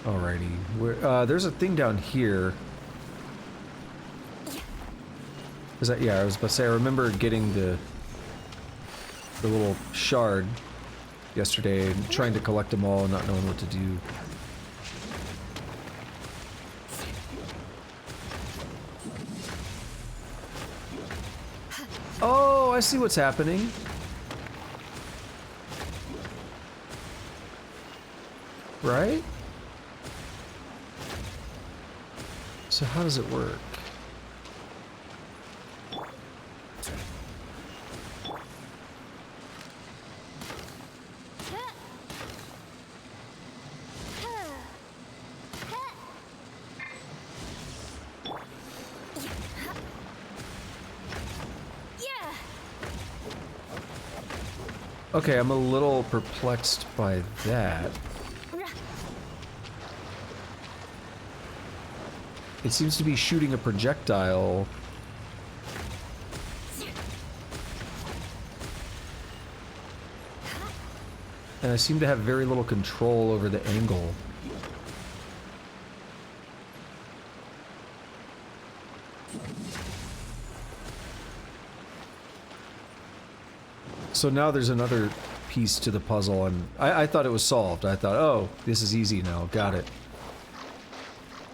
Alrighty. There's a thing down here. Is that, yeah, I was about to say, I remember getting the little shard yesterday and trying to collect them all and not knowing what to do. Oh, I see what's happening. Right? So how does it work? Okay, I'm a little perplexed by that. It seems to be shooting a projectile. And I seem to have very little control over the angle. So now there's another piece to the puzzle, and I thought it was solved. I thought, oh, this is easy now. Got it.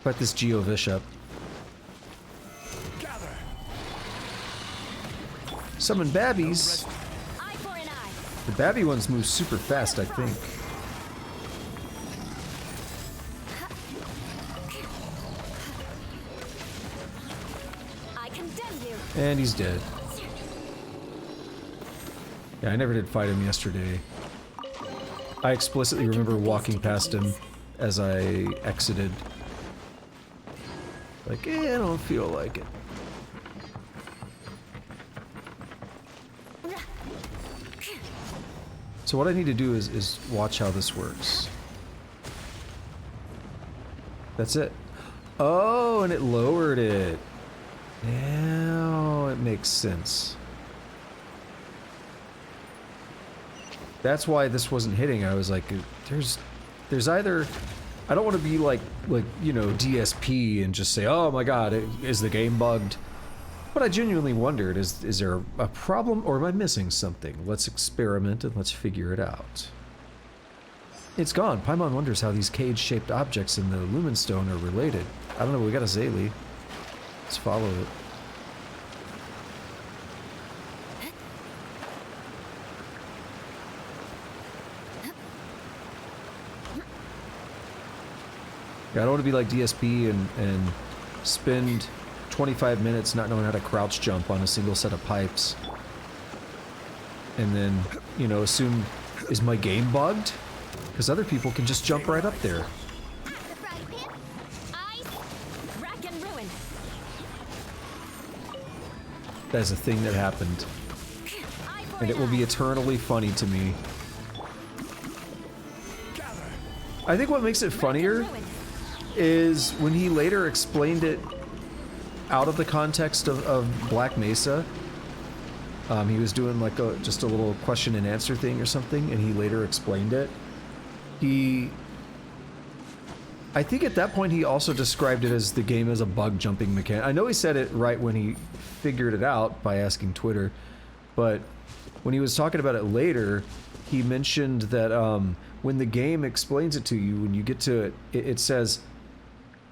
But this Geovish up. Gather. Summon babbies. Eye for an eye. The babby ones move super fast, I think. I condemn you. And he's dead. Yeah, I never did fight him yesterday. I explicitly remember walking past him as I exited. Like, I don't feel like it. So what I need to do is watch how this works. That's it. Oh, and it lowered it. Now it makes sense. That's why this wasn't hitting. I was like, there's either, I don't want to be like, you know, DSP and just say, oh my god, is the game bugged? But I genuinely wondered, is there a problem or am I missing something? Let's experiment and let's figure it out. It's gone. Paimon wonders how these cage-shaped objects in the Lumen Stone are related. I don't know, but we got a Zaylee. Let's follow it. Yeah, I don't want to be like DSP and spend 25 minutes not knowing how to crouch jump on a single set of pipes. And then, you know, assume, is my game bugged? Because other people can just jump right up there. The frying pan. Ice. Rack and ruin. That is a thing that happened. Eye for And it will be eternally funny to me. I think what makes it funnier is when he later explained it out of the context of Black Mesa. He was doing like just a little question and answer thing or something, and he later explained it. I think at that point he also described it as the game as a bug jumping mechanic. I know he said it right when he figured it out by asking Twitter, but when he was talking about it later, he mentioned that when the game explains it to you, when you get to it, it says,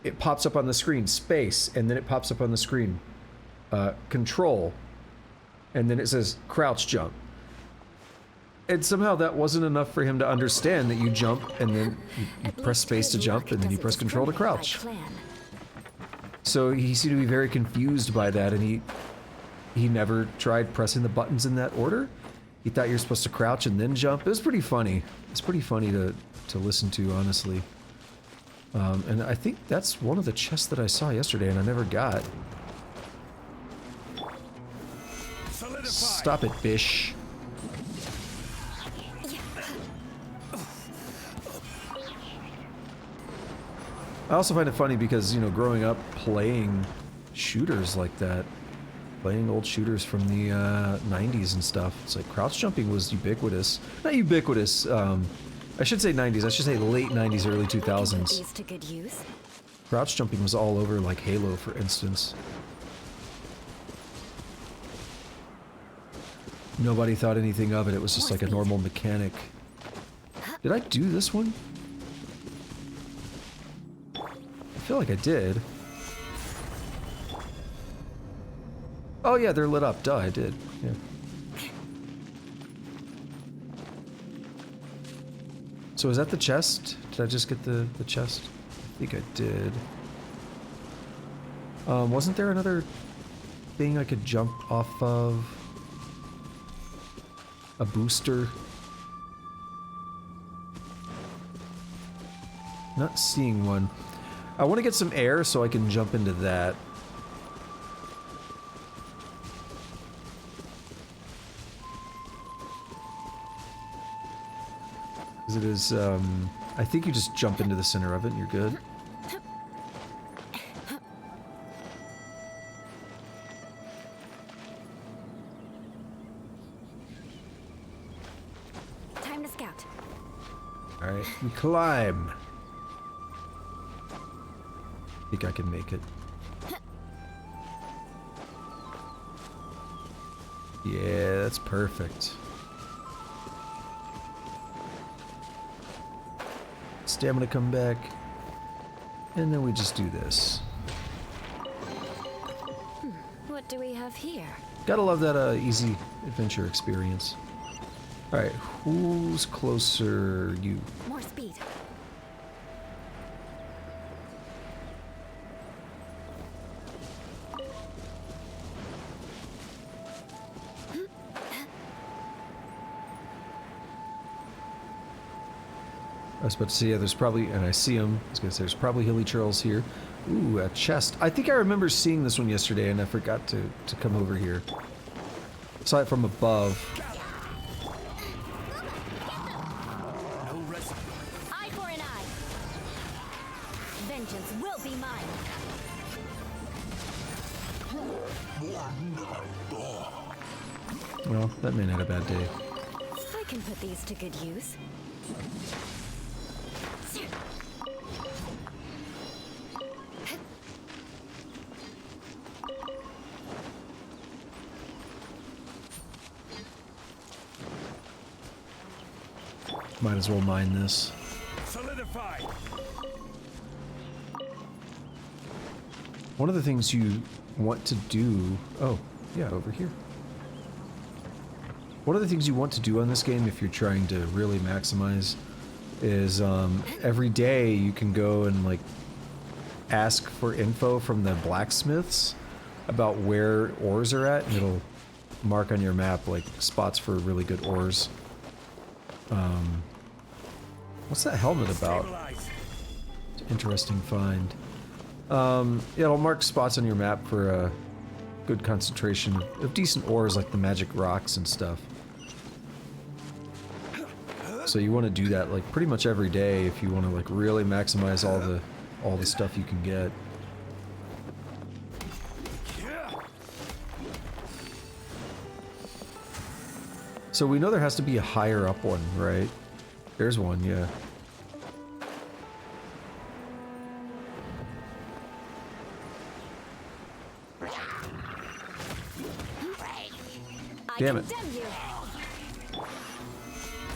it pops up on the screen, space, and then it pops up on the screen, control, and then it says crouch jump. And somehow that wasn't enough for him to understand that you jump and then you press space to jump and then you press control to crouch. So he seemed to be very confused by that, and he never tried pressing the buttons in that order. He thought you were supposed to crouch and then jump. It was pretty funny. It's pretty funny to listen to, honestly. And I think that's one of the chests that I saw yesterday and I never got. Solidify. Stop it, bish. I also find it funny because, you know, growing up playing shooters like that, playing old shooters from the 90s and stuff, it's like crouch jumping was ubiquitous. Not ubiquitous, I should say 90s, I should say late 90s, early 2000s. These to good use. Crouch jumping was all over, like Halo, for instance. Nobody thought anything of it, it was just like a normal mechanic. Did I do this one? I feel like I did. Oh yeah, they're lit up. Duh, I did. Yeah. So is that the chest? Did I just get the chest? I think I did. Wasn't there another thing I could jump off of? A booster? Not seeing one. I want to get some air so I can jump into that. Because it is, I think you just jump into the center of it and you're good. Time to scout. Alright, we climb. I think I can make it. Yeah, that's perfect. Stamina come back. And then we just do this. What do we have here? Gotta love that easy adventure experience. Alright, who's closer? You. More speed. I was about to say, yeah, there's probably, and I see him, I was gonna say, there's probably hilly trails here. Ooh, a chest. I think I remember seeing this one yesterday and I forgot to come over here. Saw it from above. No rest. Eye for an eye. Vengeance will be mine. Well, that man had a bad day. I can put these to good use. Might as well mine this. Solidify. One of the things you want to do... Oh, yeah, over here. One of the things you want to do on this game, if you're trying to really maximize, is every day you can go and, like, ask for info from the blacksmiths about where ores are at, and it'll mark on your map like spots for really good ores. What's that helmet about? It's an interesting find. Yeah, it'll mark spots on your map for a good concentration of decent ores like the magic rocks and stuff. So you want to do that like pretty much every day if you want to like really maximize all the stuff you can get. So we know there has to be a higher up one, right? There's one, yeah. Damn it.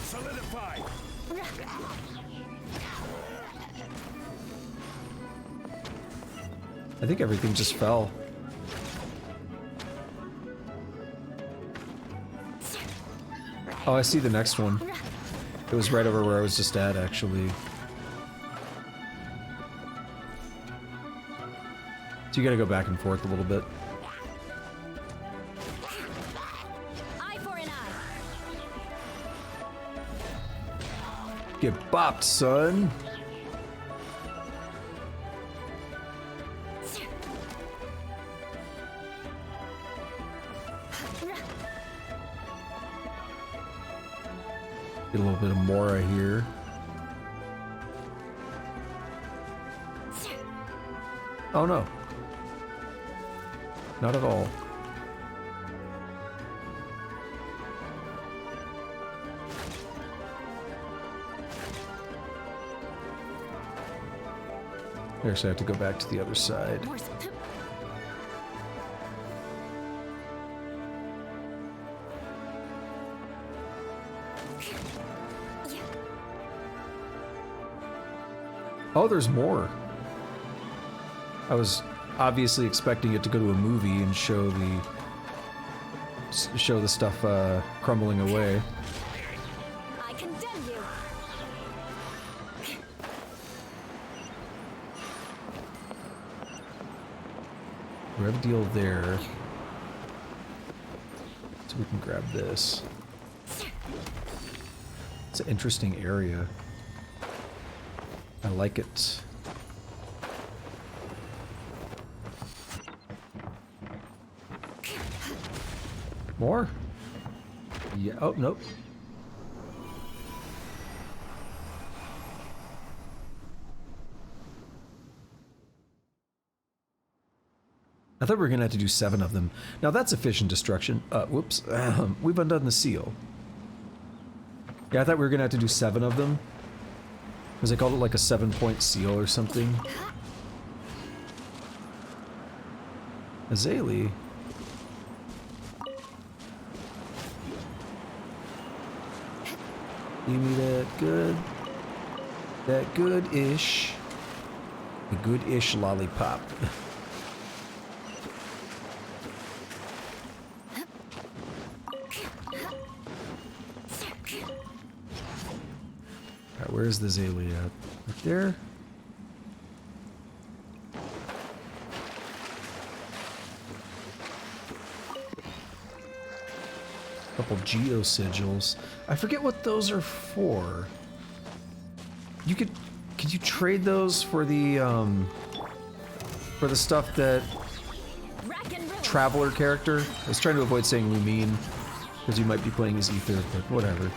Solidify. I think everything just fell. Oh, I see the next one. It was right over where I was just at, actually. So you gotta go back and forth a little bit. Eye for an eye. Get bopped, son! Get a little bit of Mora here. Oh no. Not at all. There's I have to go back to the other side. Oh, there's more. I was obviously expecting it to go to a movie and show the stuff crumbling away. I condemn you. Rev deal there. So we can grab this. It's an interesting area. I like it. More? Yeah. Oh, nope. I thought we were going to have to do 7 of them. Now that's efficient destruction. Whoops. We've undone the seal. Yeah, I thought we were going to have to do 7 of them. Because they called it like a 7-point seal or something. Azalea. Give me that good-ish. The good-ish lollipop. Alright, where's the Azalea? Right there? Couple geo sigils. I forget what those are for. You could you trade those for the stuff that Traveler character? I was trying to avoid saying Lumine because you might be playing as Ether, but whatever.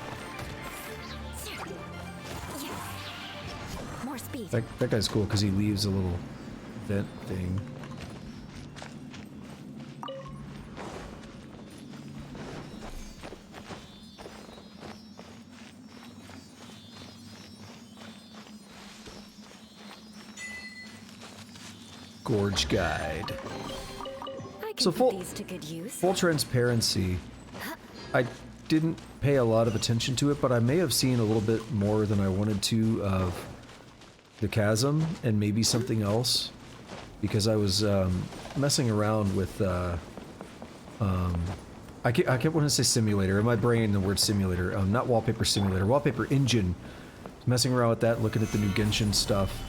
More speed. That guy's cool because he leaves a little vent thing. Gorge guide. I can So put full- these to good use. Full transparency. I didn't pay a lot of attention to it, but I may have seen a little bit more than I wanted to of the Chasm and maybe something else, because I was messing around with I kept wanting to say simulator. In my brain, the word simulator, not wallpaper simulator, wallpaper engine. Messing around with that, looking at the new Genshin stuff.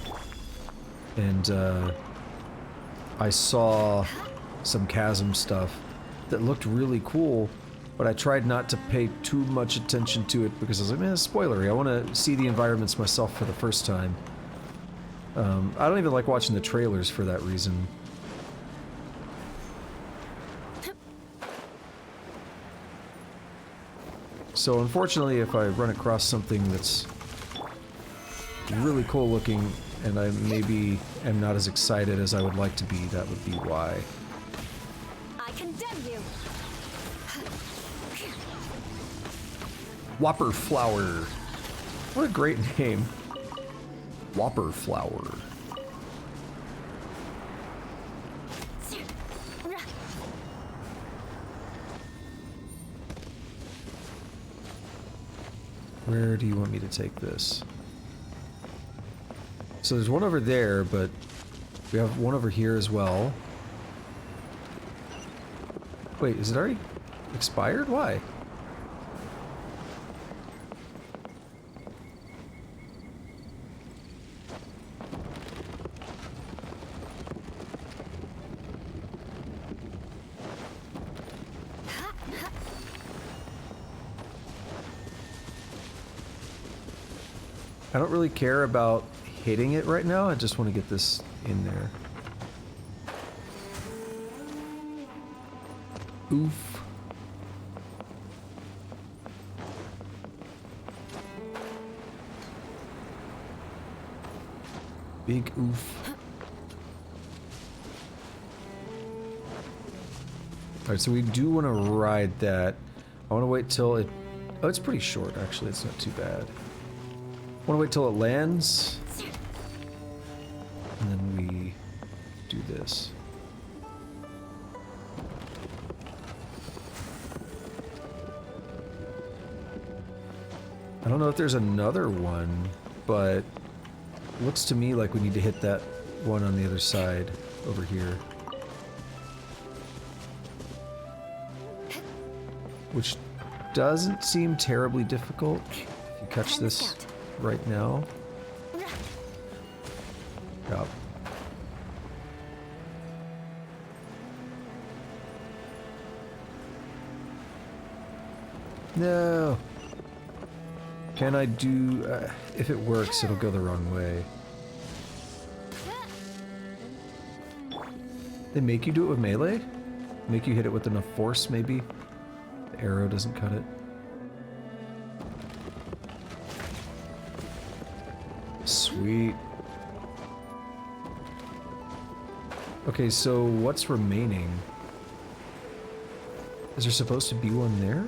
and I saw some Chasm stuff that looked really cool, but I tried not to pay too much attention to it because I was like, man, it's spoilery. I want to see the environments myself for the first time. I don't even like watching the trailers for that reason. So unfortunately, if I run across something that's really cool looking and I maybe am not as excited as I would like to be, that would be why. I condemn you. Whopper Flower. What a great name. Whopper Flower. Where do you want me to take this? So there's one over there, but we have one over here as well. Wait, is it already expired? Why? I don't really care about hitting it right now, I just want to get this in there. Oof. Big oof. Alright, so we do want to ride that. I want to wait till it... Oh, it's pretty short, actually. It's not too bad. I want to wait till it lands. And then we do this. I don't know if there's another one, but it looks to me like we need to hit that one on the other side over here. Which doesn't seem terribly difficult if you catch this right now. Yep. No. Can I do... if it works, it'll go the wrong way. They make you do it with melee? Make you hit it with enough force, maybe? The arrow doesn't cut it. Sweet. Okay, so what's remaining? Is there supposed to be one there?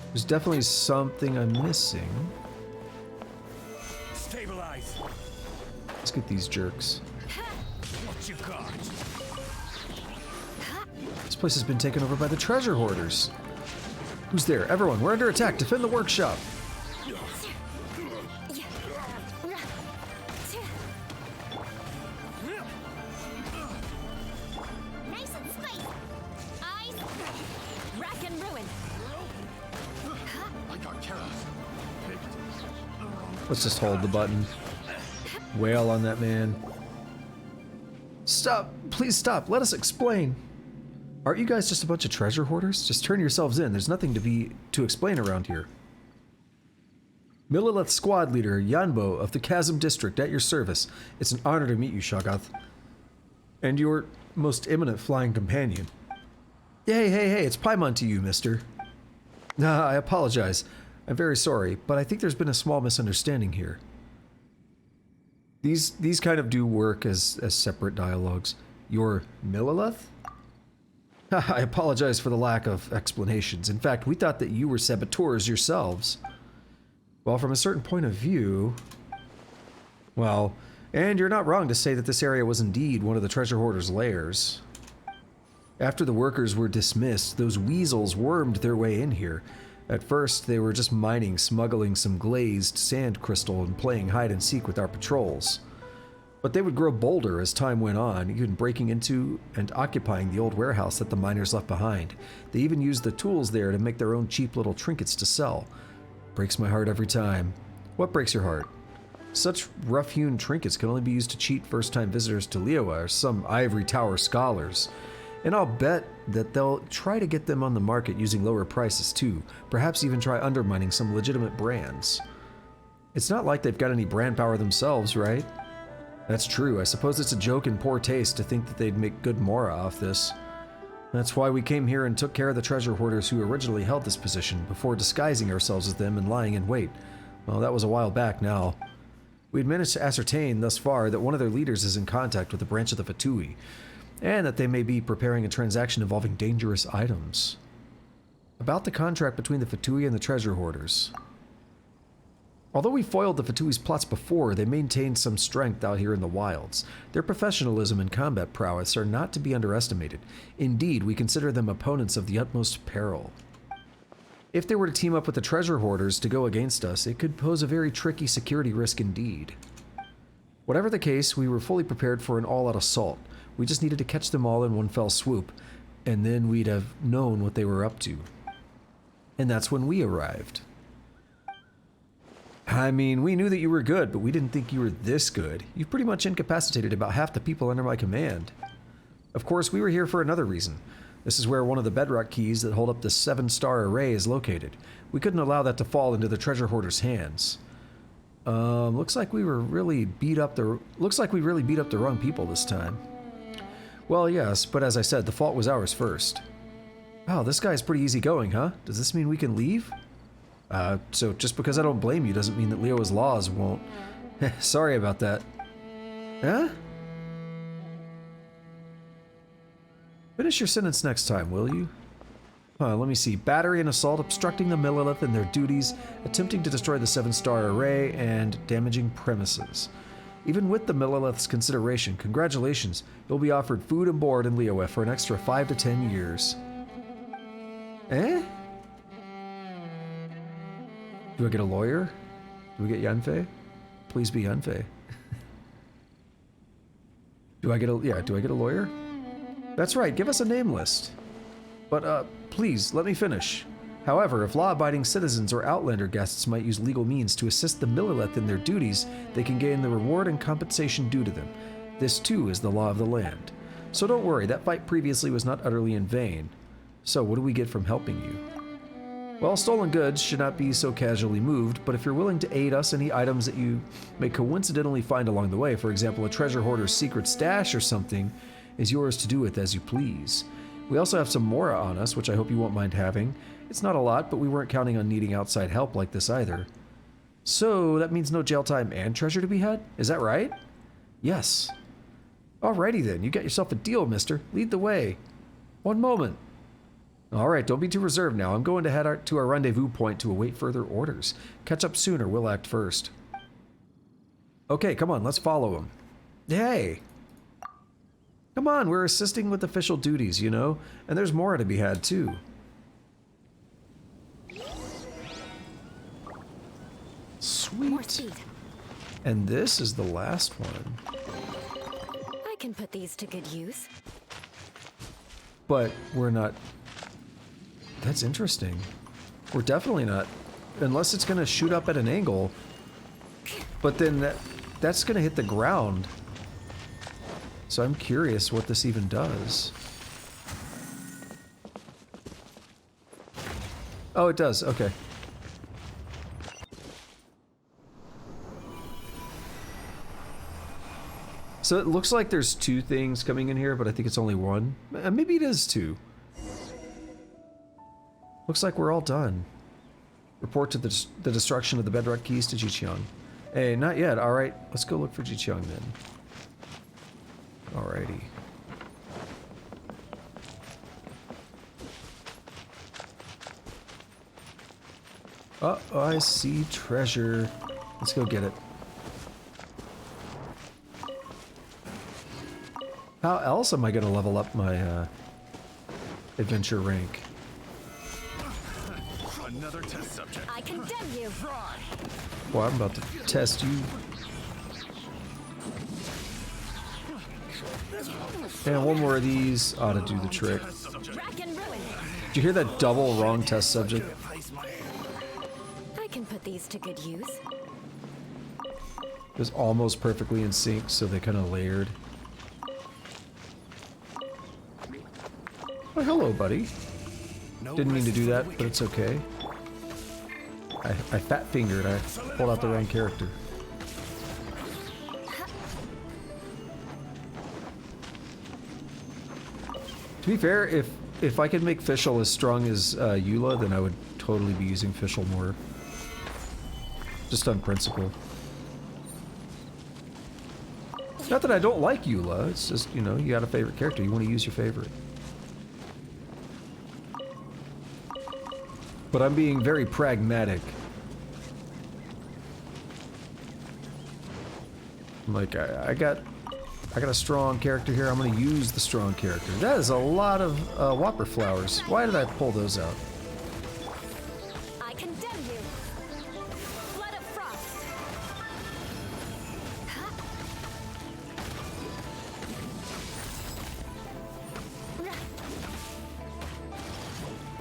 There's definitely something I'm missing. Stabilize. Let's get these jerks. What you got? This place has been taken over by the treasure hoarders. Who's there? Everyone, we're under attack. Defend the workshop. Nice and spicy. Eyes. Rack and ruin. I got chaos. Let's just hold the button. Wail on that man. Stop! Please stop! Let us explain! Aren't you guys just a bunch of treasure hoarders? Just turn yourselves in. There's nothing to explain around here. Millilith Squad Leader Yanbo of the Chasm District at your service. It's an honor to meet you, Shoggoth. And your most eminent flying companion. Hey, it's Paimon to you, mister. I apologize. I'm very sorry, but I think there's been a small misunderstanding here. These kind of do work as separate dialogues. You're Millilith? I apologize for the lack of explanations. In fact, we thought that you were saboteurs yourselves. Well, from a certain point of view... Well, and you're not wrong to say that this area was indeed one of the treasure hoarders' lairs. After the workers were dismissed, those weasels wormed their way in here. At first, they were just mining, smuggling some glazed sand crystal, and playing hide and seek with our patrols. But they would grow bolder as time went on, even breaking into and occupying the old warehouse that the miners left behind. They even used the tools there to make their own cheap little trinkets to sell. Breaks my heart every time. What breaks your heart? Such rough-hewn trinkets can only be used to cheat first-time visitors to Liyue or some ivory tower scholars. And I'll bet that they'll try to get them on the market using lower prices too, perhaps even try undermining some legitimate brands. It's not like they've got any brand power themselves, right? That's true. I suppose it's a joke in poor taste to think that they'd make good mora off this. That's why we came here and took care of the treasure hoarders who originally held this position, before disguising ourselves as them and lying in wait. Well, that was a while back now. We'd managed to ascertain thus far that one of their leaders is in contact with a branch of the Fatui, and that they may be preparing a transaction involving dangerous items. About the contract between the Fatui and the treasure hoarders. Although we foiled the Fatui's plots before, they maintained some strength out here in the wilds. Their professionalism and combat prowess are not to be underestimated. Indeed, we consider them opponents of the utmost peril. If they were to team up with the treasure hoarders to go against us, it could pose a very tricky security risk indeed. Whatever the case, we were fully prepared for an all-out assault. We just needed to catch them all in one fell swoop, and then we'd have known what they were up to. And that's when we arrived. I mean, we knew that you were good, but we didn't think you were this good. You've pretty much incapacitated about half the people under my command. Of course, we were here for another reason. This is where one of the bedrock keys that hold up the 7-star array is located. We couldn't allow that to fall into the treasure hoarder's hands. Looks like we really beat up the wrong people this time. Well, yes, but as I said, the fault was ours first. Wow, this guy's pretty easygoing, huh? Does this mean we can leave? So just because I don't blame you doesn't mean that Liyue's laws won't. Sorry about that. Huh? Finish your sentence next time, will you? Let me see. Battery and assault, obstructing the Millilith in their duties, attempting to destroy the 7-star array, and damaging premises. Even with the Millilith's consideration, congratulations, you'll be offered food and board in Liyue for an extra 5 to 10 years. Eh? Do I get a lawyer? Do we get Yanfei? Please be Yanfei. Do I get a lawyer? That's right, give us a name list. But, please, let me finish. However, if law-abiding citizens or Outlander guests might use legal means to assist the Millilith in their duties, they can gain the reward and compensation due to them. This, too, is the law of the land. So don't worry, that fight previously was not utterly in vain. So, what do we get from helping you? Well, stolen goods should not be so casually moved, but if you're willing to aid us, any items that you may coincidentally find along the way, for example, a treasure hoarder's secret stash or something, is yours to do with as you please. We also have some mora on us, which I hope you won't mind having. It's not a lot, but we weren't counting on needing outside help like this either. So, that means no jail time and treasure to be had? Is that right? Yes. Alrighty then, you got yourself a deal, mister. Lead the way. One moment. Alright, don't be too reserved now. I'm going to head to our rendezvous point to await further orders. Catch up soon or we'll act first. Okay, come on, let's follow him. Hey! Come on, we're assisting with official duties, you know? And there's more to be had, too. More Sweet. speed. And this is the last one. I can put these to good use. But we're not... That's interesting. We're definitely not. Unless it's going to shoot up at an angle. But then that's going to hit the ground. So I'm curious what this even does. Oh, it does. Okay. So it looks like there's 2 things coming in here, but I think it's only 1. Maybe it is 2. Looks like we're all done. Report to the destruction of the bedrock keys to Jiqiang. Hey, not yet. Alright, let's go look for Jiqiang then. Alrighty. Oh, I see treasure. Let's go get it. How else am I going to level up my adventure rank? Another test subject. I condemn you. Well, I'm about to test you. And one more of these ought to do the trick. Rack and ruin. Did you hear that double wrong test subject? I can put these to good use. It was almost perfectly in sync, so they kind of layered. Oh, hello, buddy. Didn't mean to do that, but it's okay. I fat-fingered. I pulled out the wrong character. To be fair, if I could make Fischl as strong as Eula, then I would totally be using Fischl more. Just on principle. Not that I don't like Eula, it's just, you know, you got a favorite character, you want to use your favorite. But I'm being very pragmatic. Like, I got a strong character here, I'm gonna use the strong character. That is a lot of whopper flowers. Why did I pull those out? I condemn you. Blood of frost.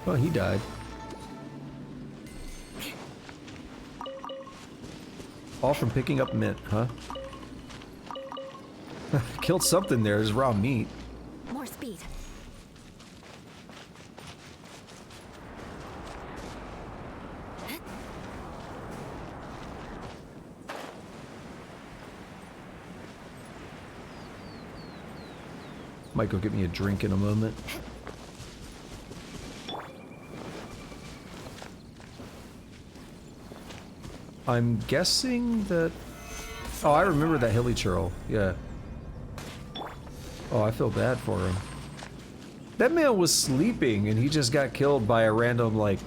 Oh, he died. All from picking up mint, huh? Killed something there, there's raw meat. More speed. Might go get me a drink in a moment. I'm guessing that... Oh, I remember that hilly churl. Yeah. Oh, I feel bad for him. That man was sleeping and he just got killed by a random, like,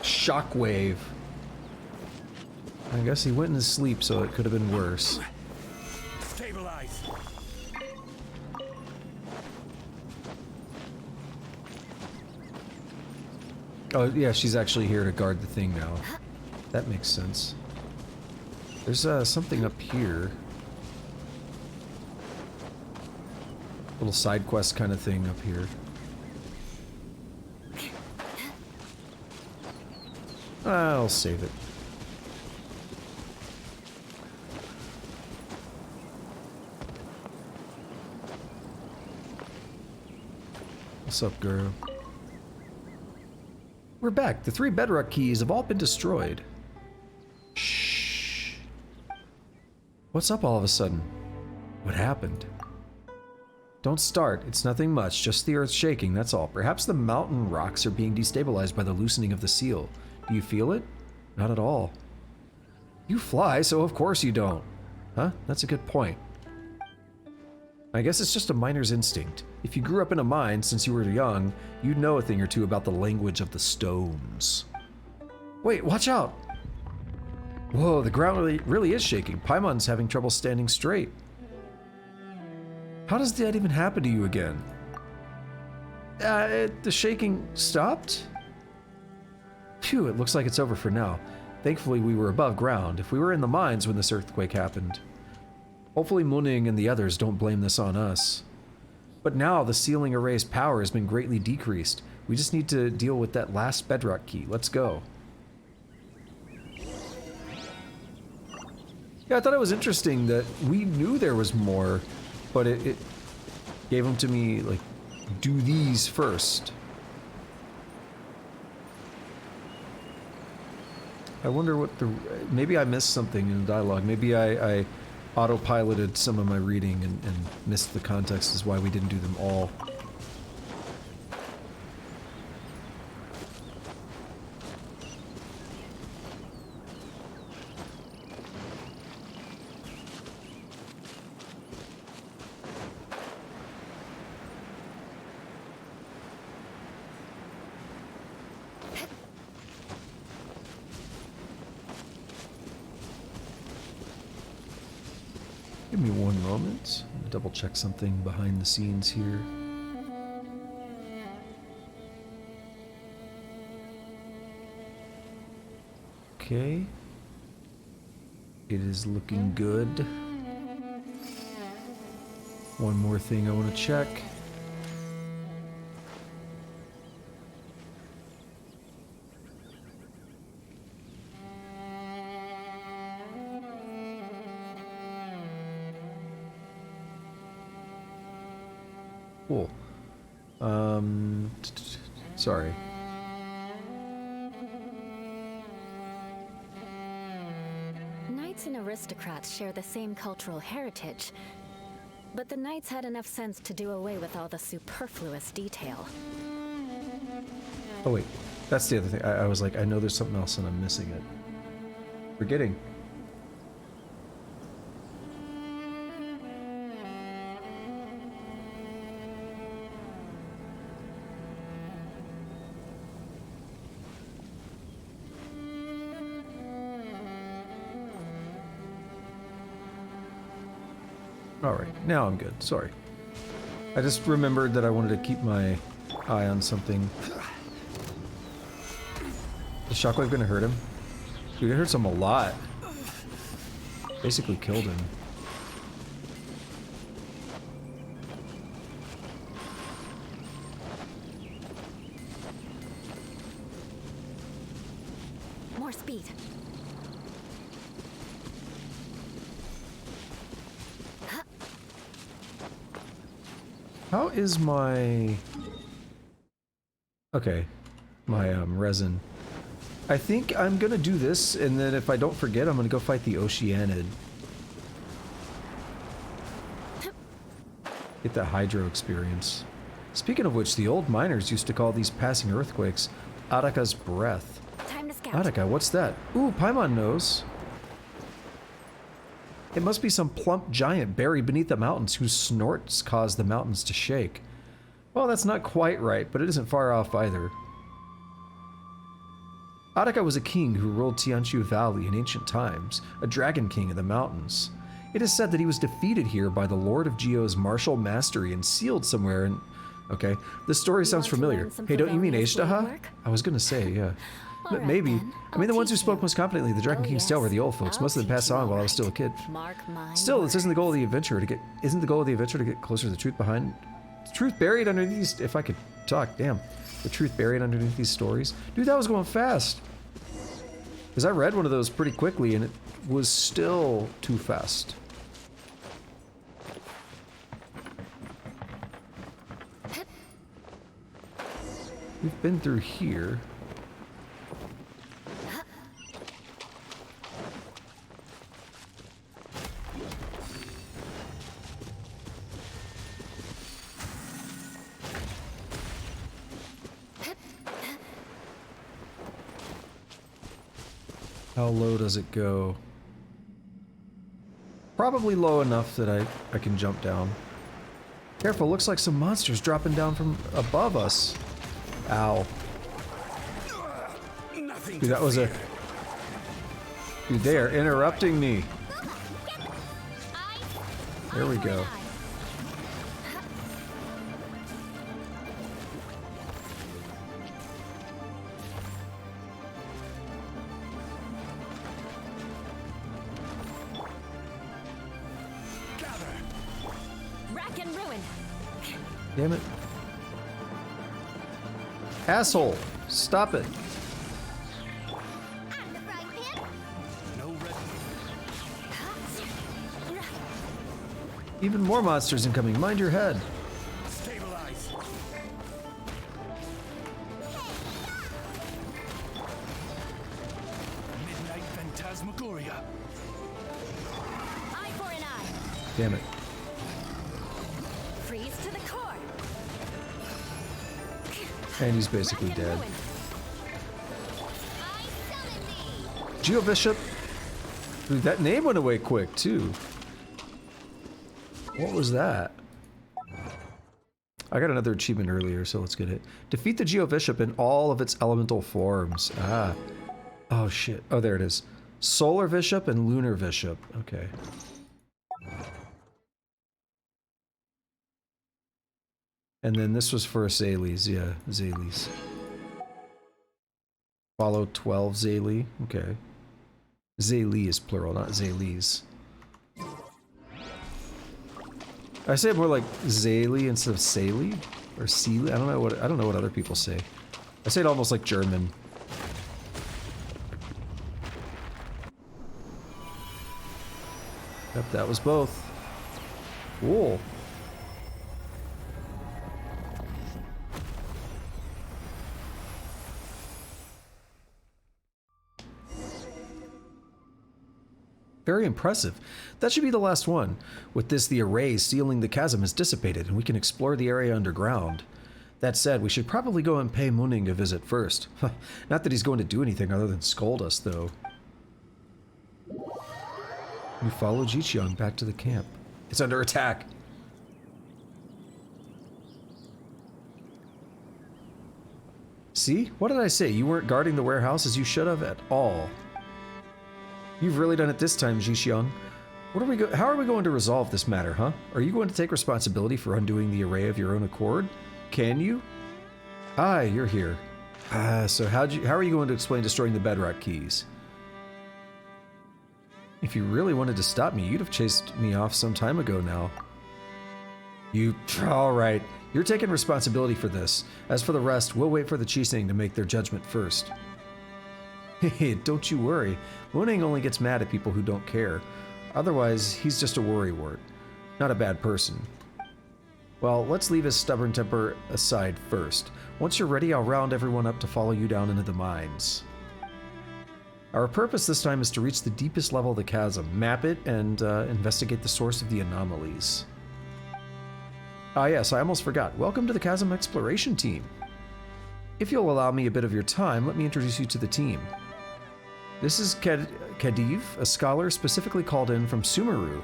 shockwave. I guess he went in his sleep, so it could have been worse. Stabilize. Oh, yeah, she's actually here to guard the thing now. That makes sense. There's something up here. Little side quest kind of thing up here. I'll save it. What's up, girl? We're back. The 3 bedrock keys have all been destroyed. Shh. What's up all of a sudden? What happened? Don't start. It's nothing much. Just the earth shaking, that's all. Perhaps the mountain rocks are being destabilized by the loosening of the seal. Do you feel it? Not at all. You fly, so of course you don't. Huh? That's a good point. I guess it's just a miner's instinct. If you grew up in a mine since you were young, you'd know a thing or two about the language of the stones. Wait, watch out! Whoa, the ground really is shaking. Paimon's having trouble standing straight. How does that even happen to you again? The shaking stopped? Phew, it looks like it's over for now. Thankfully, we were above ground. If we were in the mines when this earthquake happened. Hopefully Muning and the others don't blame this on us. But now the ceiling array's power has been greatly decreased. We just need to deal with that last bedrock key. Let's go. Yeah, I thought it was interesting that we knew there was more, but it gave them to me, like, do these first. I wonder what the... Maybe I missed something in the dialogue. Maybe I autopiloted some of my reading and missed the context as why we didn't do them all. Give me one moment. I'm gonna double check something behind the scenes here. Okay. It is looking good. One more thing I want to check. Cool. Sorry. Knights and aristocrats share the same cultural heritage, but the knights had enough sense to do away with all the superfluous detail. Oh wait, that's the other thing. I was like, I know there's something else and I'm missing it. Forgetting. Alright, now I'm good. Sorry. I just remembered that I wanted to keep my eye on something. Is Shockwave gonna hurt him? Dude, it hurts him a lot. Basically killed him. More speed. How is my... Okay. My, resin. I think I'm gonna do this, and then if I don't forget, I'm gonna go fight the Oceanid. Get that hydro experience. Speaking of which, the old miners used to call these passing earthquakes Ataka's breath. Time to scout. Ataka, what's that? Ooh, Paimon knows. It must be some plump giant buried beneath the mountains whose snorts cause the mountains to shake. Well, that's not quite right, but it isn't far off either. Ataka was a king who ruled Tianqiu Valley in ancient times, a dragon king of the mountains. It is said that he was defeated here by the Lord of Geo's martial mastery and sealed somewhere in... Okay, this story sounds want to familiar. learn some Hey, don't you mean Favonius blade Ashtaha? work? I was gonna say, yeah. Alright Maybe. then, I mean, the I'll ones who teach spoke you. most confidently, the Dragon Oh, King's tale were yes. the old folks. I'll Most of them teach passed you on while I all was still a right. kid. Mark my Still, this isn't the goal of the words. adventure to get... Isn't the goal of the adventure to get closer to the truth behind... The truth buried underneath these... If I could talk, damn. The truth buried underneath these stories. Dude, that was going fast. Because I read one of those pretty quickly and it was still too fast. We've been through here. How low does it go? Probably low enough that I can jump down. Careful, looks like some monsters dropping down from above us. Ow. Nothing Dude, to that was a... fear. Dude, they are interrupting me. There we go. Gather. Rack and ruin. Damn it. Asshole! Stop it. I'm the frying pan. No red. Even more monsters incoming. Mind your head. Stabilize. Midnight Phantasmagoria. Eye for an eye. Damn it. Freeze to the core. And he's basically Rack and dead. ruin. I summon thee. Geo Bishop. Dude, that name went away quick, too. What was that? I got another achievement earlier, so let's get it. Defeat the Geo Bishop in all of its elemental forms. Ah. Oh, shit. Oh, there it is. Solar Bishop and Lunar Bishop. Okay. And then this was for Zaylees. Yeah, Zaylees. Follow 12 Zaylee. Okay. Zaylee is plural, not Zaylees. I say it more like Zaylee instead of Saley or Sealy. I don't know what other people say. I say it almost like German. Yep, that was both. Cool. Very impressive. That should be the last one. With this, the array sealing the chasm has dissipated, and we can explore the area underground. That said, we should probably go and pay Mooning a visit first. Not that he's going to do anything other than scold us, though. We follow Jiqiang back to the camp. It's under attack. See? What did I say? You weren't guarding the warehouse as you should have at all. You've really done it this time, Jiqiang. How are we going to resolve this matter, huh? Are you going to take responsibility for undoing the array of your own accord? Can you? Ah, you're here. So how are you going to explain destroying the bedrock keys? If you really wanted to stop me, you'd have chased me off some time ago now. Alright. You're taking responsibility for this. As for the rest, we'll wait for the Chisang to make their judgment first. Hey, don't you worry. Mooning only gets mad at people who don't care. Otherwise, he's just a worrywart. Not a bad person. Well, let's leave his stubborn temper aside first. Once you're ready, I'll round everyone up to follow you down into the mines. Our purpose this time is to reach the deepest level of the chasm, map it, and investigate the source of the anomalies. Ah yes, I almost forgot. Welcome to the Chasm Exploration Team. If you'll allow me a bit of your time, let me introduce you to the team. This is Khedive, a scholar specifically called in from Sumeru.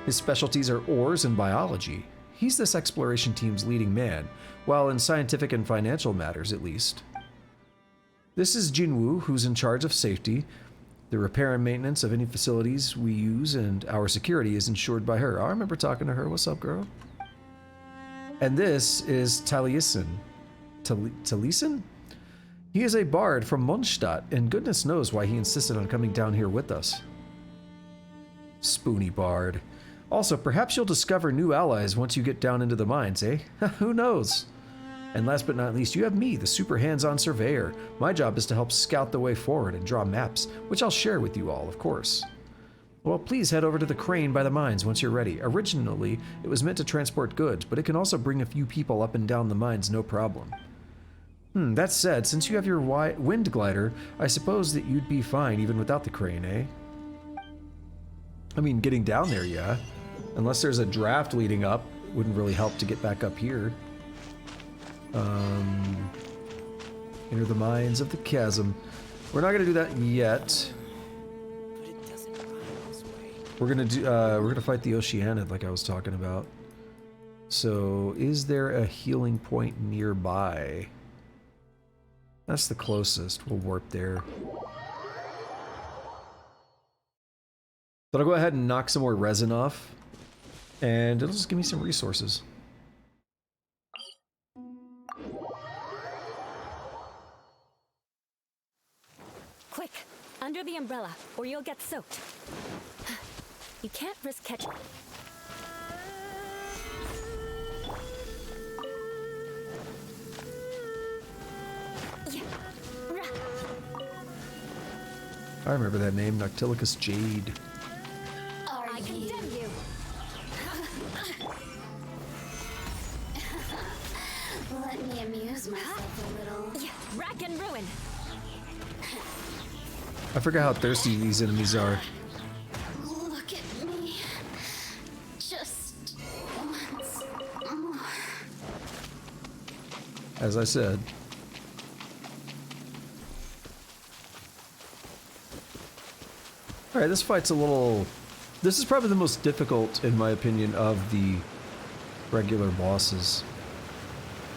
His specialties are ores and biology. He's this exploration team's leading man, while in scientific and financial matters at least. This is Jinwoo, who's in charge of safety. The repair and maintenance of any facilities we use, and our security is ensured by her. I remember talking to her. What's up, girl? And this is Taliesin. Taliesin? He is a bard from Mondstadt, and goodness knows why he insisted on coming down here with us. Spoony bard. Also, perhaps you'll discover new allies once you get down into the mines, eh? Who knows? And last but not least, you have me, the super hands-on surveyor. My job is to help scout the way forward and draw maps, which I'll share with you all, of course. Well, please head over to the crane by the mines once you're ready. Originally, it was meant to transport goods, but it can also bring a few people up and down the mines no problem. That said, since you have your wind glider, I suppose that you'd be fine even without the crane, eh? I mean, getting down there, yeah. Unless there's a draft leading up, wouldn't really help to get back up here. Enter the mines of the chasm. We're not gonna do that yet. But it doesn't run this way. We're gonna fight the Oceanid like I was talking about. So, is there a healing point nearby? That's the closest. We'll warp there. But I'll go ahead and knock some more resin off, and it'll just give me some resources. Quick, under the umbrella, or you'll get soaked. You can't risk catching. I remember that name, Noctilicus Jade. I condemn you. Let me amuse myself a little. Yeah, rack and ruin. I forgot how thirsty these enemies are. Look at me. Just once more. As I said. Alright, this fight's a little... This is probably the most difficult, in my opinion, of the regular bosses.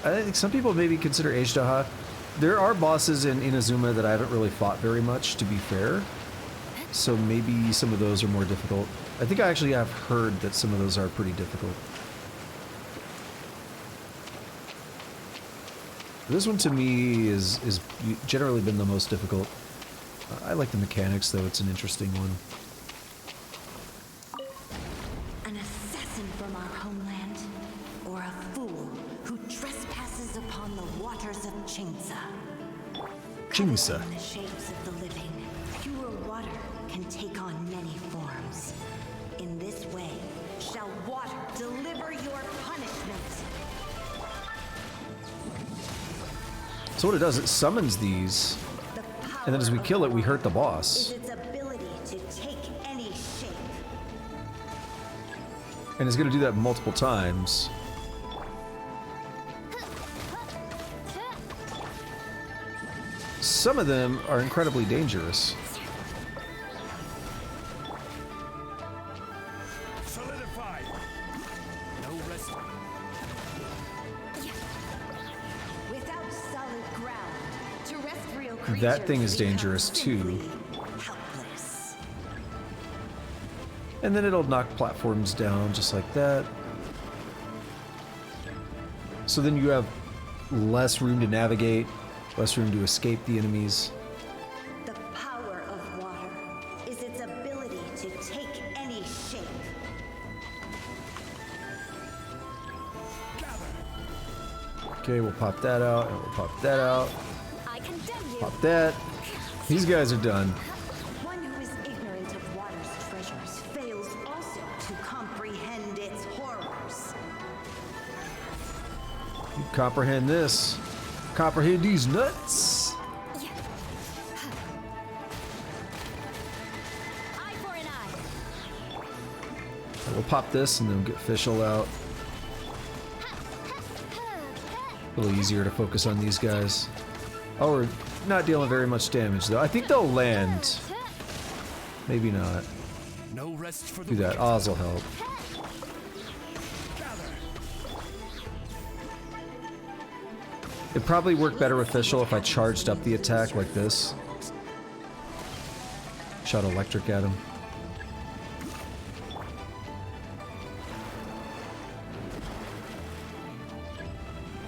I think some people maybe consider Ajdaha. There are bosses in Inazuma that I haven't really fought very much, to be fair. So maybe some of those are more difficult. I think I actually have heard that some of those are pretty difficult. This one to me is generally been the most difficult. I like the mechanics though, it's an interesting one. An assassin from our homeland. waters of Chingsa. Chingsa. In the shapes of the living, pure water can take on many forms. In this way, shall water deliver your punishment. So what it does, it summons these, The power and then as we of kill it, we hurt the water boss. is its ability to take any shape. And it's going to do that multiple times. Some of them are incredibly dangerous. Solidify. No rest. Without solid ground, terrestrial creatures That thing is become dangerous too. simply helpless. And then it'll knock platforms down just like that. So then you have less room to navigate, less room to escape the enemies. The power of water is its ability to take any shape. Okay, we'll pop that out, and we'll pop that out. I condemn you. Pop that. These guys are done. One who is ignorant of water's treasures fails also to comprehend its horrors. You comprehend this. Comprehend these nuts. Eye for an eye. We'll pop this and then get Fischl out. A little easier to focus on these guys. Oh, we're not dealing very much damage though. I think they'll land. Maybe not. No rest for the Do that. wicked. Oz will help. Gather. It'd probably work better with Fischl if I charged up the attack like this. Shot electric at him.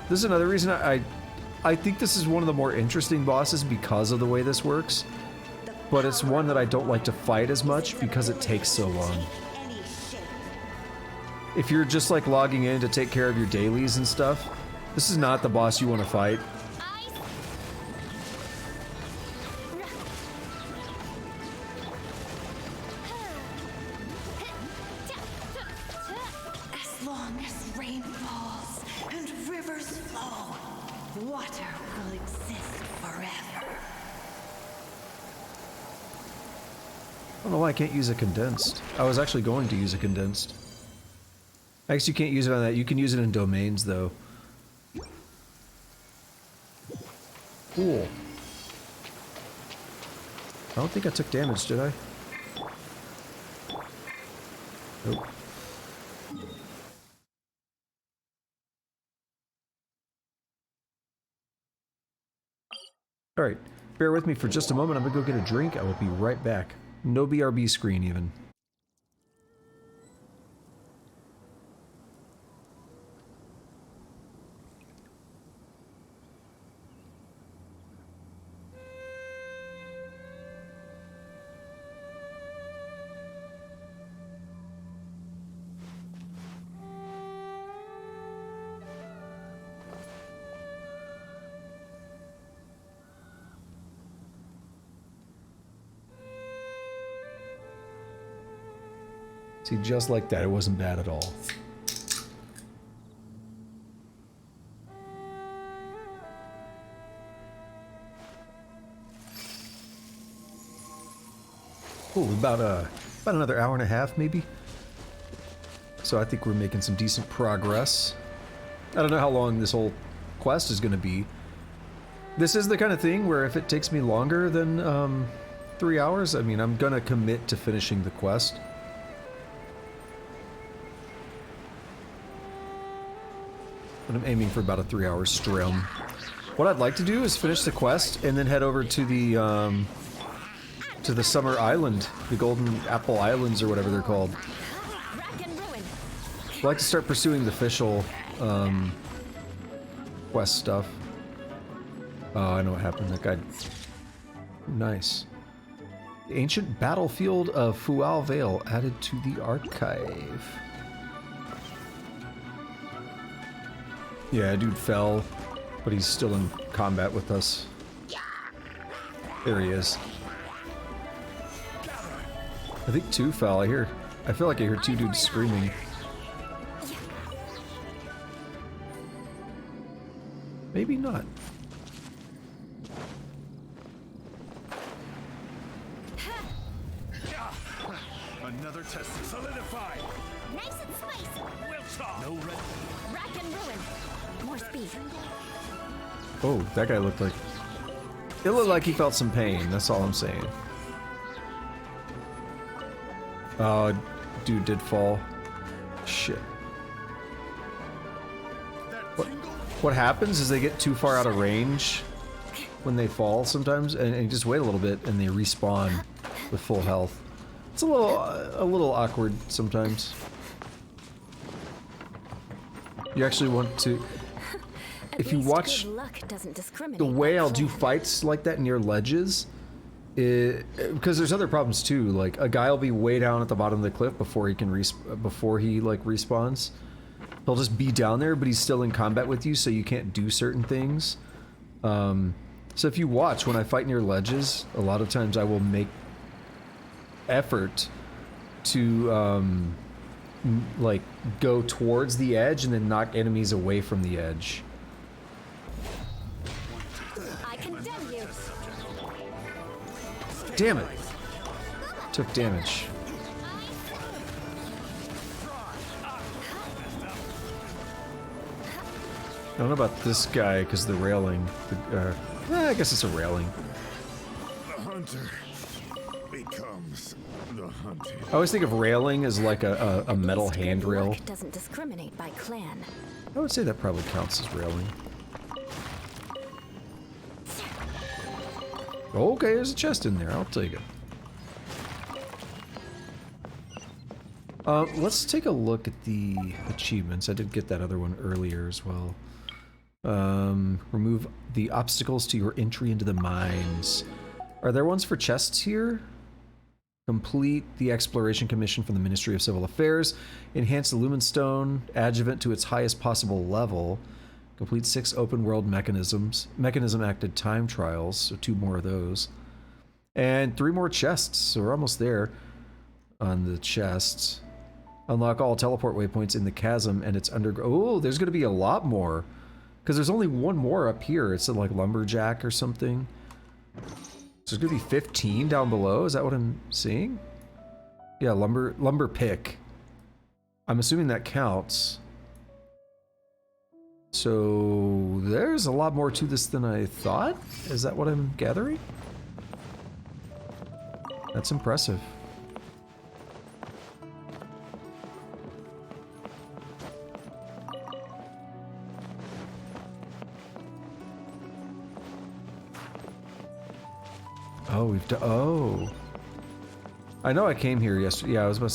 This is another reason I think this is one of the more interesting bosses because of the way this works. But it's one that I don't like to fight as much because it takes so long. Any shape. If you're just like logging in to take care of your dailies and stuff, this is not the boss you want to fight. As long as rain falls and rivers flow, water will exist forever. I don't know why I can't use a condensed. I was actually going to use a condensed. I guess you can't use it on that. You can use it in domains, though. Cool. I don't think I took damage, did I? Nope. Alright, bear with me for just a moment. I'm gonna go get a drink. I will be right back. No BRB screen, even. See, just like that, it wasn't bad at all. Ooh, about another hour and a half, maybe. So I think we're making some decent progress. I don't know how long this whole quest is going to be. This is the kind of thing where if it takes me longer than 3 hours, I mean, I'm gonna commit to finishing the quest. But I'm aiming for about a 3-hour strim. What I'd like to do is finish the quest and then head over to the Summer Island, the Golden Apple Islands or whatever they're called. Rack and ruin. I'd like to start pursuing the official quest stuff. Oh, I know what happened. That guy. Nice. The ancient battlefield of Fual Vale added to the archive. Yeah, dude fell But he's still in combat with us. There he is. I think 2 fell. I feel like I hear 2 dudes screaming. Maybe not. Another test solidified. Nice and spicy. We'll talk. No red. Rack and ruin. More speed. Oh, that guy looked like... It looked like he felt some pain, that's all I'm saying. Dude did fall. Shit. What happens is they get too far out of range when they fall sometimes, and you just wait a little bit and they respawn with full health. It's a little awkward sometimes. You actually want to... If you watch the way I'll do fights like that near ledges, because there's other problems too. Like a guy will be way down at the bottom of the cliff before he can respawns. He'll just be down there, but he's still in combat with you, so you can't do certain things. So if you watch when I fight near ledges, a lot of times I will make effort to like go towards the edge and then knock enemies away from the edge. I condemn you. Damn it! Took damage. I don't know about this guy because the railing. I guess it's a railing. The hunter becomes the hunted. I always think of railing as like a metal handrail. Luck doesn't discriminate by clan. I would say that probably counts as railing. Okay, there's a chest in there. I'll take it. Let's take a look at the achievements. I did get that other one earlier as well. Remove the obstacles to your entry into the mines. Are there ones for chests here? Complete the exploration commission from the Ministry of Civil Affairs. Enhance the Lumenstone adjuvant to its highest possible level. Complete 6 open world mechanism acted time trials, so 2 more of those. And 3 more chests, so we're almost there on the chests. Unlock all teleport waypoints in the chasm and its oh, there's going to be a lot more. Because there's only 1 more up here. It's like lumberjack or something. So there's going to be 15 down below. Is that what I'm seeing? Yeah, lumber pick. I'm assuming that counts. So there's a lot more to this than I thought. Is that what I'm gathering? That's impressive. Oh, we've done. Oh, I know I came here yesterday. Yeah, I was about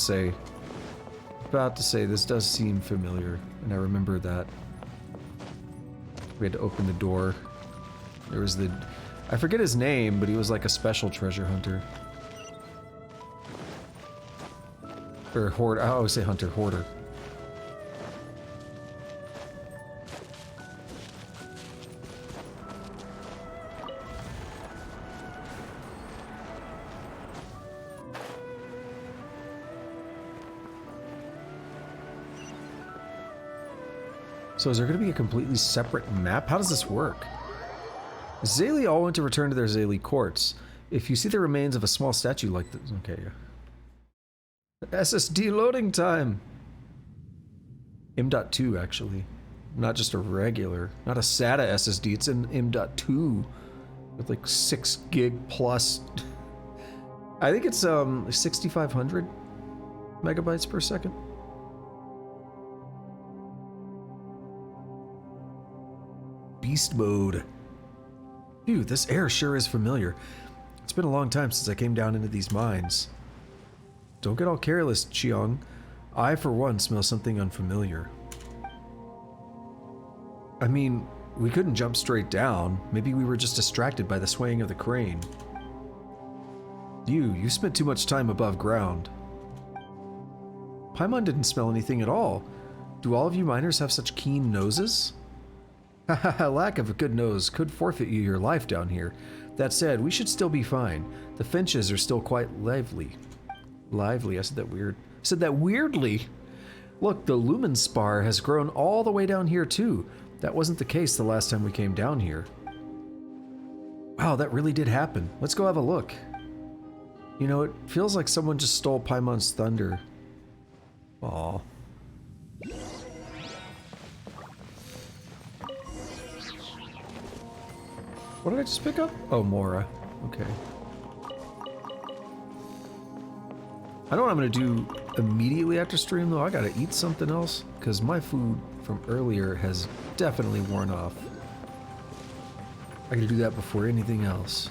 to say this does seem familiar, and I remember that we had to open the door. There was I forget his name, but he was like a special treasure hunter. Or hoarder. I always say hunter, hoarder. So is there going to be a completely separate map? How does this work? Zayli all went to return to their Zayli courts. If you see the remains of a small statue like this... Okay, yeah. SSD loading time! M.2, actually. Not just a regular. Not a SATA SSD, it's an M.2. With like 6 gig plus... I think it's 6,500 megabytes per second. Beast mode. Phew, this air sure is familiar. It's been a long time since I came down into these mines. Don't get all careless, Chiong. I, for one, smell something unfamiliar. I mean, we couldn't jump straight down. Maybe we were just distracted by the swaying of the crane. You spent too much time above ground. Paimon didn't smell anything at all. Do all of you miners have such keen noses? Lack of a good nose could forfeit you your life down here. That said, we should still be fine. The finches are still quite lively. Lively, I said that weird. I said that weirdly. Look, the lumen spar has grown all the way down here too. That wasn't the case the last time we came down here. Wow, that really did happen. Let's go have a look. You know, it feels like someone just stole Paimon's thunder. Aw. What did I just pick up? Oh, Mora. Okay. I know what I'm gonna do immediately after stream though. I gotta eat something else because my food from earlier has definitely worn off. I gotta do that before anything else.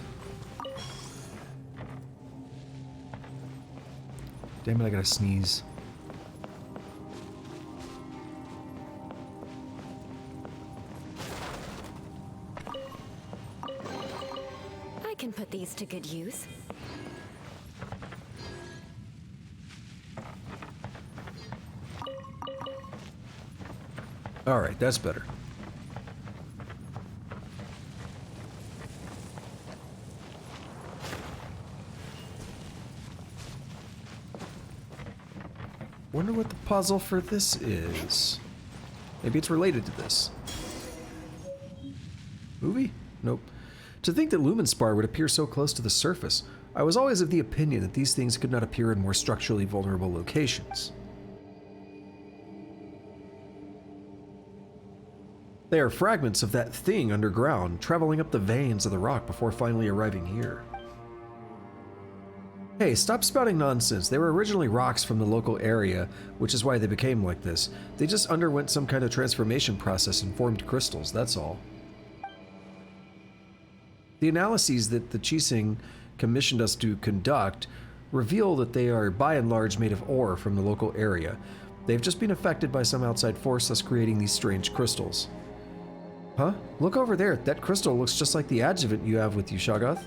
Damn it, I gotta sneeze. I can put these to good use. Alright, that's better. Wonder what the puzzle for this is. Maybe it's related to this. Movie? Nope. To think that Lumenspar would appear so close to the surface, I was always of the opinion that these things could not appear in more structurally vulnerable locations. They are fragments of that thing underground, traveling up the veins of the rock before finally arriving here. Hey, stop spouting nonsense. They were originally rocks from the local area, which is why they became like this. They just underwent some kind of transformation process and formed crystals, that's all. The analyses that the Chasm commissioned us to conduct reveal that they are by and large made of ore from the local area. They've just been affected by some outside force, thus creating these strange crystals. Huh? Look over there. That crystal looks just like the adjuvant you have with you, Shoggoth.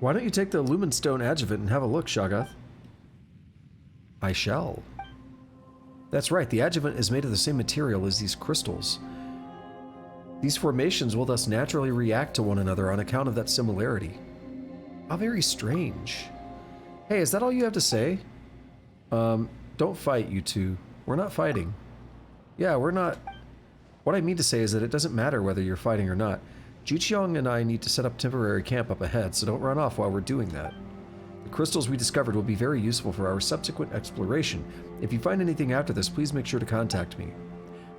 Why don't you take the Lumenstone adjuvant and have a look, Shoggoth? I shall. That's right, the adjuvant is made of the same material as these crystals. These formations will thus naturally react to one another on account of that similarity. How very strange. Hey, is that all you have to say? Don't fight, you two. We're not fighting. Yeah, we're not... What I mean to say is that it doesn't matter whether you're fighting or not. Jiqiang and I need to set up temporary camp up ahead, so don't run off while we're doing that. The crystals we discovered will be very useful for our subsequent exploration. If you find anything after this, please make sure to contact me.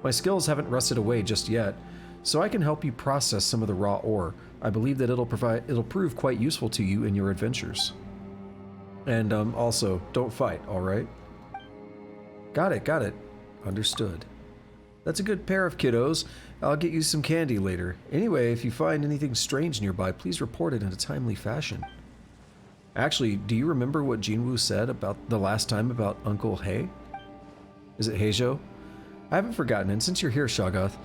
My skills haven't rusted away just yet, so I can help you process some of the raw ore. I believe that it'll prove quite useful to you in your adventures. And also, don't fight, alright? Got it. Understood. That's a good pair of kiddos. I'll get you some candy later. Anyway, if you find anything strange nearby, please report it in a timely fashion. Actually, do you remember what Jinwoo said about the last time about Uncle Hei? Is it Heijo? I haven't forgotten, and since you're here, Shoggoth,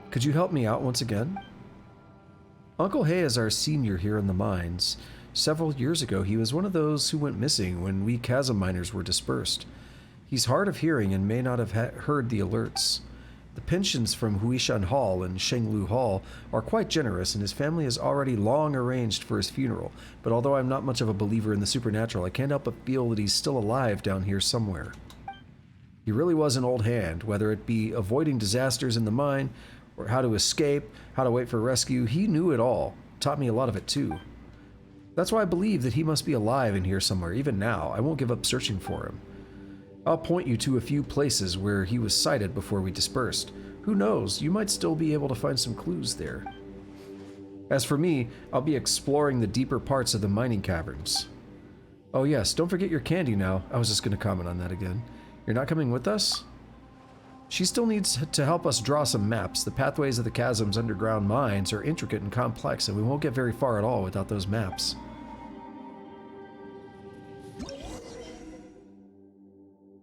could you help me out once again? Uncle Hei is our senior here in the mines. Several years ago, he was one of those who went missing when we Chasm miners were dispersed. He's hard of hearing and may not have heard the alerts. The pensions from Huishan Hall and Shenglu Hall are quite generous, and his family has already long arranged for his funeral. But although I'm not much of a believer in the supernatural, I can't help but feel that he's still alive down here somewhere. He really was an old hand, whether it be avoiding disasters in the mine, or how to escape, how to wait for rescue. He knew it all, taught me a lot of it too. That's why I believe that he must be alive in here somewhere, even now. I won't give up searching for him. I'll point you to a few places where he was sighted before we dispersed. Who knows, you might still be able to find some clues there. As for me, I'll be exploring the deeper parts of the mining caverns. Oh yes, don't forget your candy now. I was just going to comment on that again. You're not coming with us? She still needs to help us draw some maps. The pathways of the chasm's underground mines are intricate and complex, and we won't get very far at all without those maps.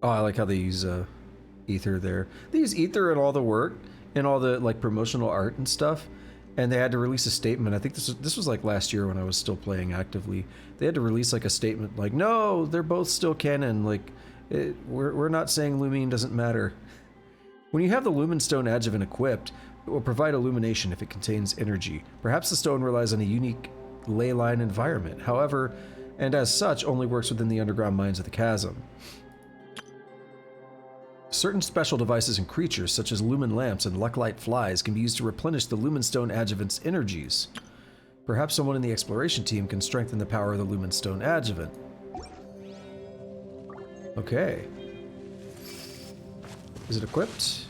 Oh, I like how they use ether there. They use ether in all the work and all the like promotional art and stuff, and they had to release a statement. I think this was like last year when I was still playing actively. They had to release like a statement like, no, they're both still canon. Like, we're not saying Lumine doesn't matter. When you have the Lumenstone adjuvant equipped, will provide illumination if it contains energy. Perhaps the stone relies on a unique ley line environment. However, and as such, only works within the underground mines of the chasm. Certain special devices and creatures, such as lumen lamps and lucklight flies, can be used to replenish the lumen stone adjuvant's energies. Perhaps someone in the exploration team can strengthen the power of the lumen stone adjuvant. Okay. Is it equipped?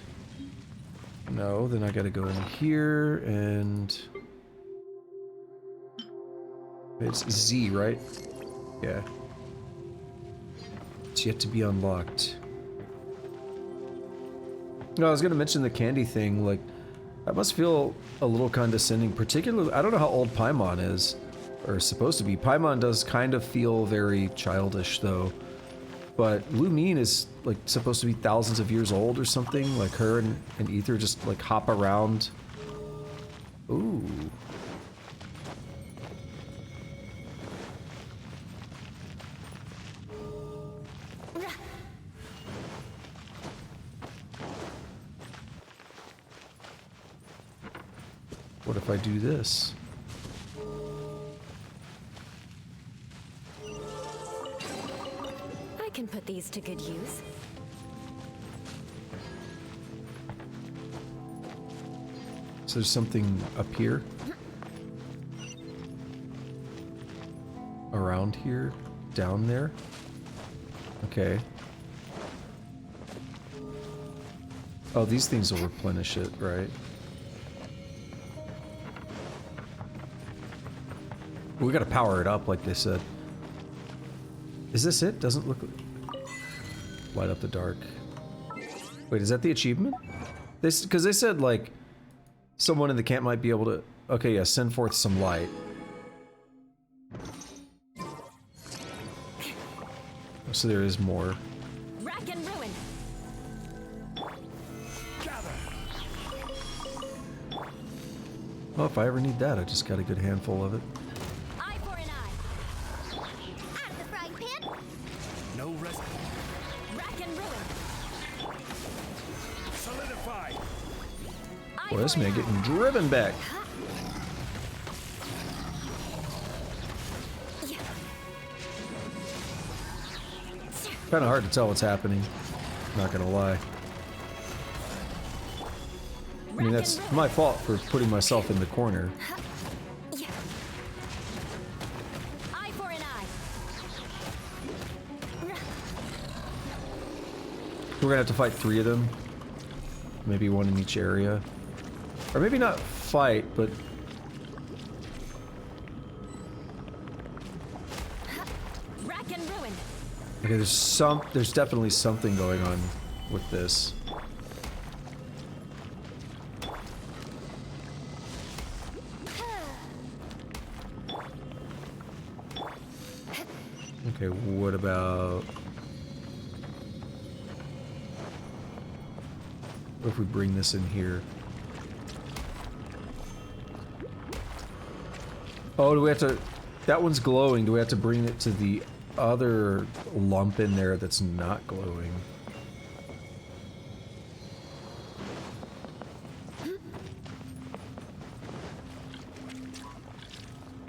No, then I gotta go in here and... It's Z, right? Yeah. It's yet to be unlocked. No, I was gonna mention the candy thing, like, that must feel a little condescending, particularly, I don't know how old Paimon is, or is supposed to be. Paimon does kind of feel very childish, though. But Lumine is, like, supposed to be thousands of years old or something, like her and Ether just, like, hop around. Ooh. What if I do this? I can put these to good use. So there's something up here? Around here? Down there? Okay. Oh, these things will replenish it, right? We gotta power it up, like they said. Is this it? Doesn't look... Light up the dark. Wait, is that the achievement? Because they said, like, someone in the camp might be able to... Okay, yeah, send forth some light. So there is more. Rack and ruin. Well, if I ever need that, I just got a good handful of it. Eye for an eye. Out of the frying pan. No rest. Rack and ruin. Solidify. Eye Boy, this for an man eye. getting driven back. Kind of hard to tell what's happening. Not gonna lie. I mean, that's my fault for putting myself in the corner. Eye for an eye. We're gonna have to fight 3 of them. Maybe one in each area. Or maybe not fight, but... Rack and ruin. Okay, there's definitely something going on with this. Okay, what about... What if we bring this in here? Oh, do we have to... That one's glowing. Do we have to bring it to the other lump in there that's not glowing?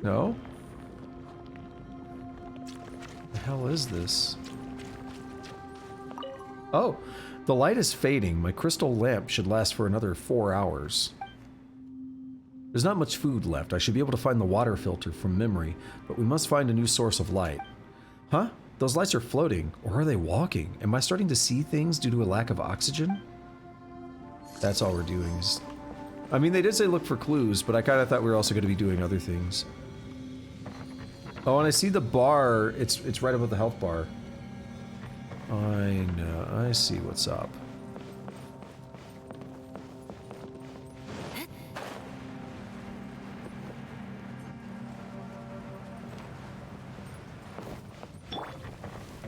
No? The hell is this? Oh, the light is fading. My crystal lamp should last for another 4 hours. There's not much food left. I should be able to find the water filter from memory, but we must find a new source of light. Huh? Those lights are floating, or are they walking? Am I starting to see things due to a lack of oxygen? That's all we're doing is... I mean, they did say look for clues, but I kind of thought we were also going to be doing other things. Oh, and I see the bar. It's right above the health bar. I know. I see what's up.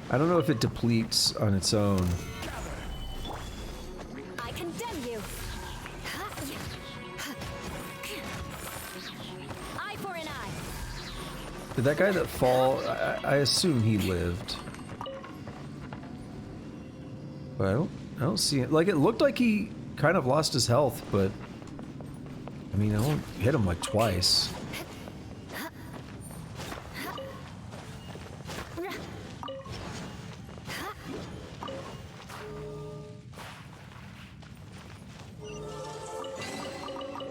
I don't know if it depletes on its own. I condemn you. Eye for an eye. Did that guy that fall? I assume he lived. But I don't see it. Like, it looked like he kind of lost his health, but I mean, I won't hit him like twice.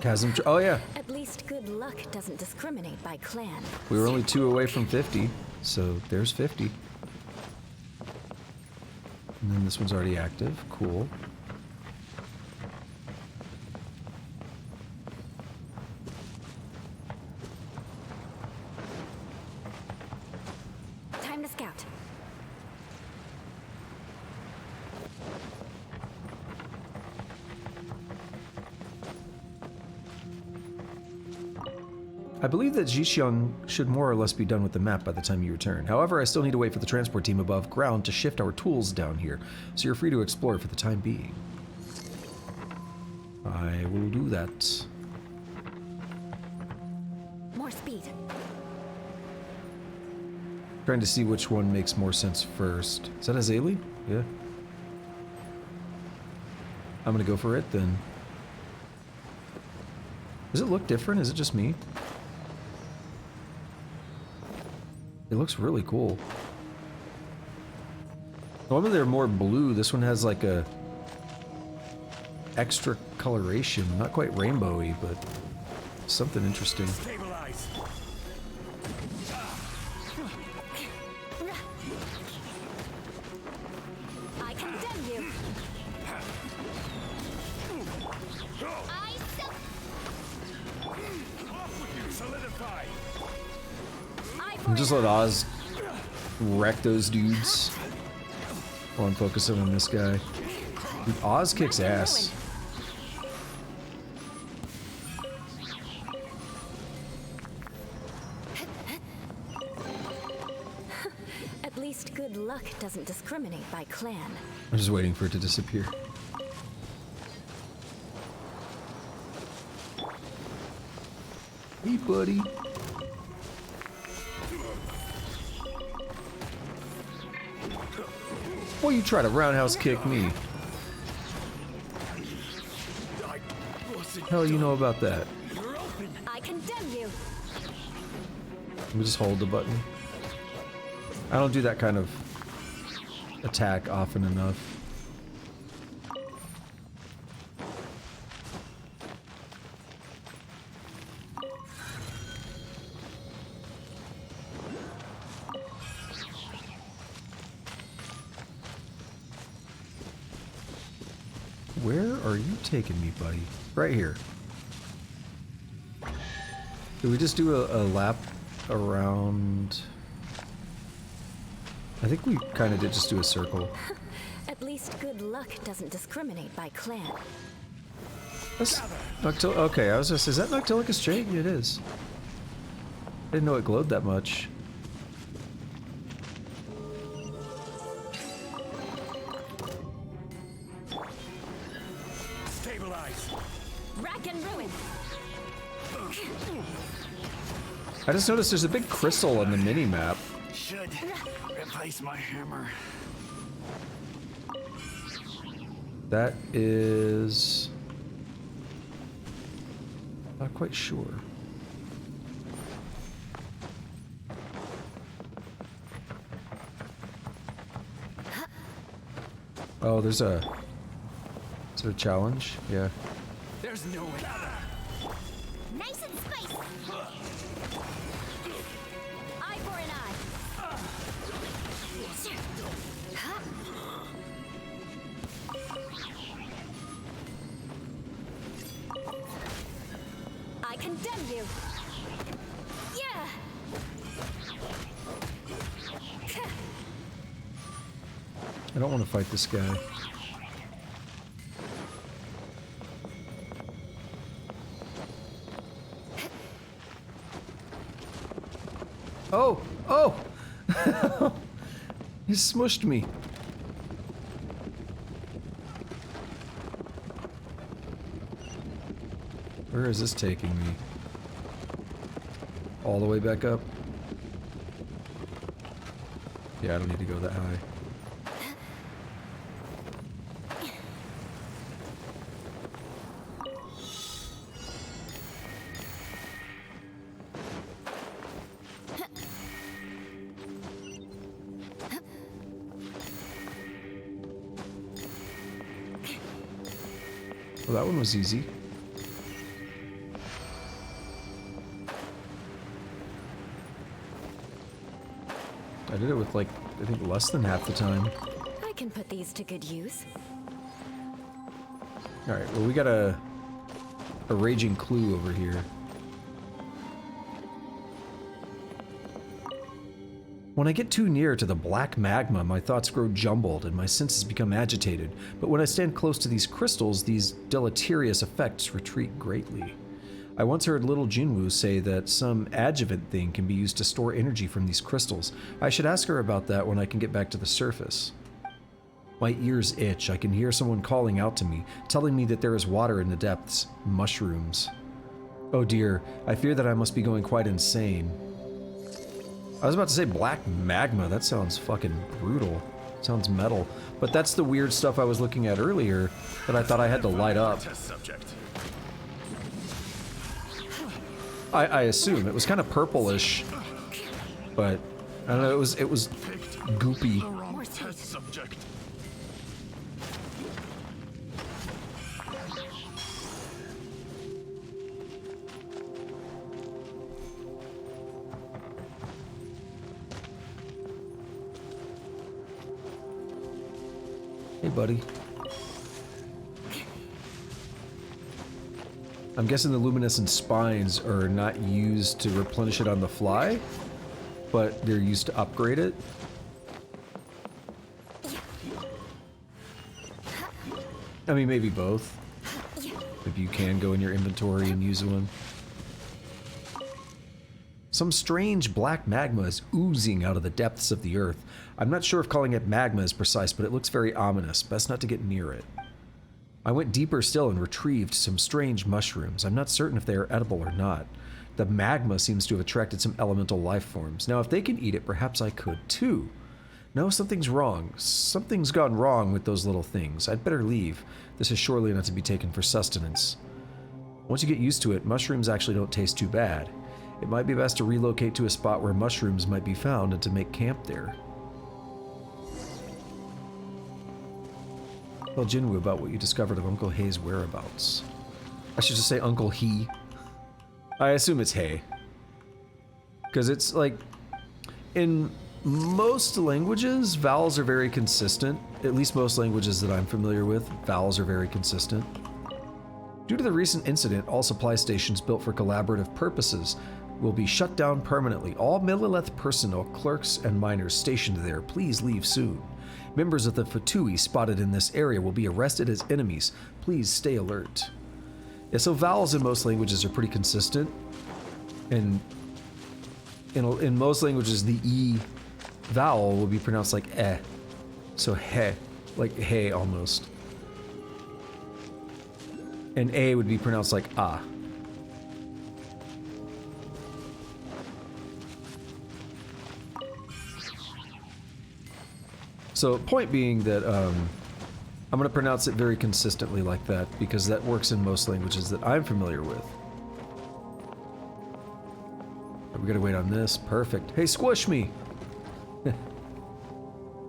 Chasm. Oh yeah, At least good luck doesn't discriminate by clan. we were only 2 away from 50, so there's 50. And then this one's already active. Cool. Time to scout. I believe that Jixiang should more or less be done with the map by the time you return. However, I still need to wait for the transport team above ground to shift our tools down here, so you're free to explore for the time being. I will do that. More speed. Trying to see which one makes more sense first. Is that Azalea? Yeah. I'm gonna go for it then. Does it look different? Is it just me? It looks really cool. Normally they're more blue. This one has like a extra coloration. Not quite rainbowy, but something interesting. Stabilize. I condemn you. Off with you. Solidify. And just let Oz wreck those dudes while I'm focusing on this guy. Dude, Oz kicks ass. At least good luck doesn't discriminate by clan. I'm just waiting for it to disappear. Hey, buddy. Boy, you try to roundhouse kick me. Hell, you know about that? I condemn you. Let me just hold the button. I don't do that kind of attack often enough. Where are you taking me, buddy? Right here. Did we just do a lap around? I think we kind of did just do a circle. At least good luck doesn't discriminate by clan. That's okay, I was just, is that Noctilicus Jade? Yeah, it is. I didn't know it glowed that much. Stabilize. Rack and ruin. I just noticed there's a big crystal on the mini-map. Should replace my hammer. That is... not quite sure. Oh, there's a... is there a challenge? Yeah. There's no way. Nice and spicy. Eye for an eye. I condemn you. Yeah. I don't want to fight this guy. Oh! Oh! He smushed me. Where is this taking me? All the way back up? Yeah, I don't need to go that high. that one was easy. I did it with like, I think less than half the time. I can put these to good use. Alright, well we got a raging clue over here. When I get too near to the black magma, my thoughts grow jumbled and my senses become agitated. But when I stand close to these crystals, these deleterious effects retreat greatly. I once heard little Jinwoo say that some adjuvant thing can be used to store energy from these crystals. I should ask her about that when I can get back to the surface. My ears itch. I can hear someone calling out to me, telling me that there is water in the depths. Mushrooms. Oh dear, I fear that I must be going quite insane. I was about to say black magma. That sounds fucking brutal. Sounds metal. But that's the weird stuff I was looking at earlier that I thought I had to light up. I assume. It was kind of purplish. But, I don't know, it was goopy. Hey, buddy. I'm guessing the luminescent spines are not used to replenish it on the fly, but they're used to upgrade it. I mean, maybe both. If you can go in your inventory and use one. Some strange black magma is oozing out of the depths of the earth. I'm not sure if calling it magma is precise, but it looks very ominous. Best not to get near it. I went deeper still and retrieved some strange mushrooms. I'm not certain if they are edible or not. The magma seems to have attracted some elemental life forms. Now, if they can eat it, perhaps I could too. No, something's wrong. Something's gone wrong with those little things. I'd better leave. This is surely not to be taken for sustenance. Once you get used to it, mushrooms actually don't taste too bad. It might be best to relocate to a spot where mushrooms might be found and to make camp there. Tell Jinwoo about what you discovered of Uncle Hei's whereabouts. I should just say Uncle He. I assume it's Hei. Because it's like, in most languages, vowels are very consistent. At least most languages that I'm familiar with, vowels are very consistent. Due to the recent incident, all supply stations built for collaborative purposes will be shut down permanently. All Millilith personnel, clerks, and miners stationed there, please leave soon. Members of the Fatui spotted in this area will be arrested as enemies. Please stay alert. Yeah, so vowels in most languages are pretty consistent. And in most languages, the E vowel will be pronounced like eh. So he, like hey almost. And A would be pronounced like ah. So, point being that I'm going to pronounce it very consistently like that, because that works in most languages that I'm familiar with. We gotta wait on this. Perfect. Hey, squish me!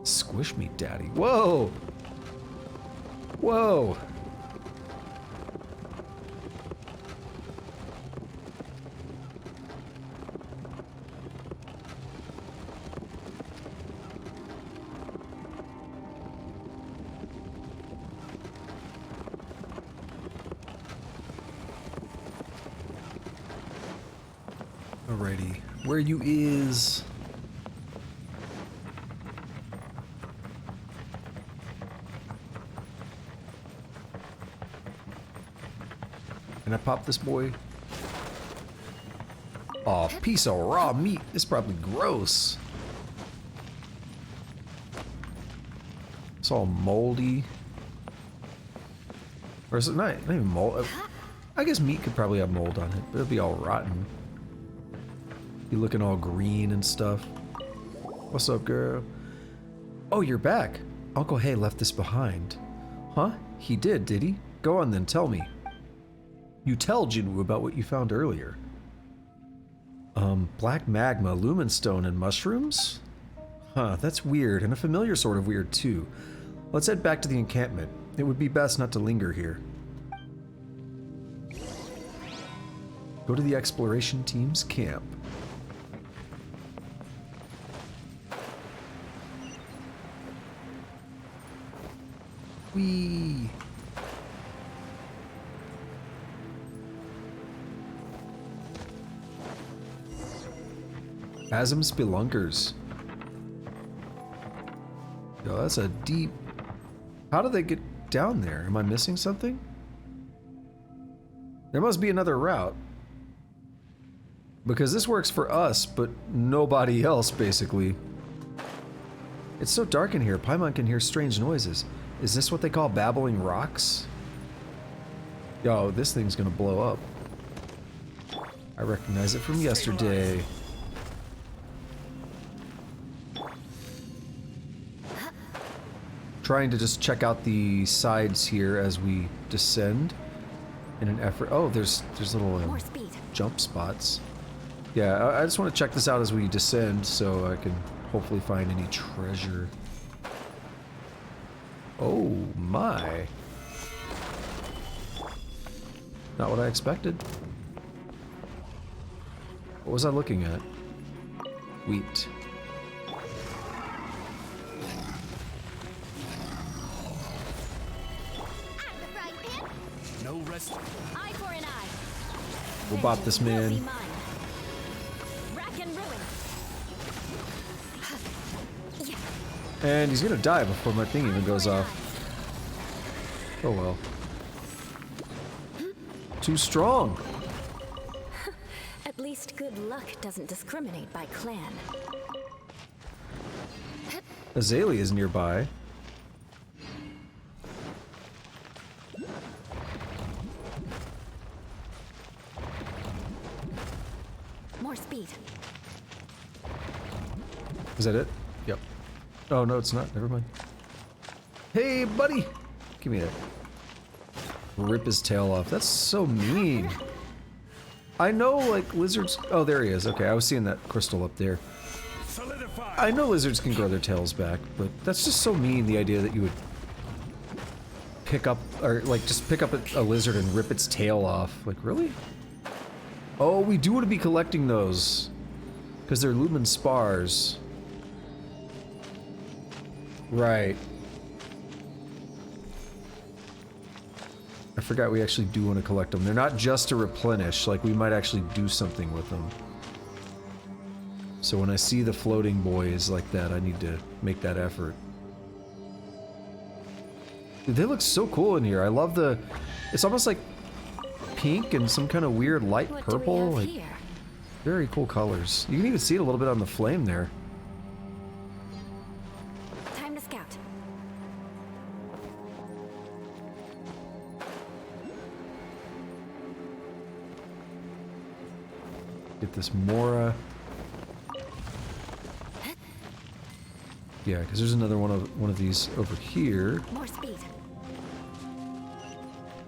Squish me, daddy. Whoa! Whoa! Alrighty, where you is? Can I pop this boy? Aw, piece of raw meat. It's probably gross. It's all moldy. Or is it not even mold? I guess meat could probably have mold on it, but it'll be all rotten. Be looking all green and stuff. What's up, girl? Oh, you're back. Uncle Hei left this behind. Huh? He did he? Go on then, tell me. You tell Jinwoo about what you found earlier. Black magma, lumen stone, and mushrooms? Huh, that's weird, and a familiar sort of weird too. Let's head back to the encampment. It would be best not to linger here. Go to the exploration team's camp. Whee! Chasm Spelunkers. Yo, that's a deep... How do they get down there? Am I missing something? There must be another route. Because this works for us, but nobody else, basically. It's so dark in here, Paimon can hear strange noises. Is this what they call babbling rocks? Yo, this thing's gonna blow up. I recognize it from yesterday. Trying to just check out the sides here as we descend in an effort. Oh, there's little jump spots. Yeah, I just want to check this out as we descend so I can hopefully find any treasure. Oh my. Not what I expected. What was I looking at? Wheat. No rest. Eye for an eye. We'll bop this man. Rack and ruin. And he's gonna die before my thing even goes off. Oh well. Too strong. At least good luck doesn't discriminate by clan. Azalea is nearby. More speed. Is that it? Yep. Oh no, it's not. Never mind. Hey, buddy! Give me that. Rip his tail off. That's so mean. I know, like, lizards... Oh, there he is. Okay, I was seeing that crystal up there. Solidify. I know lizards can grow their tails back, but that's just so mean, the idea that you would pick up, or, like, just pick up a lizard and rip its tail off. Like, really? Oh, we do want to be collecting those. Because they're lumen spars. Right. I forgot we actually do want to collect them. They're not just to replenish, like we might actually do something with them. So when I see the floating boys like that, I need to make that effort. Dude, they look so cool in here. I love the... It's almost like pink and some kind of weird light What purple. do we have Like, here? very cool colors. You can even see it a little bit on the flame there. Time to scout. Get this Mora. Yeah, because there's another one of these over here. More speed.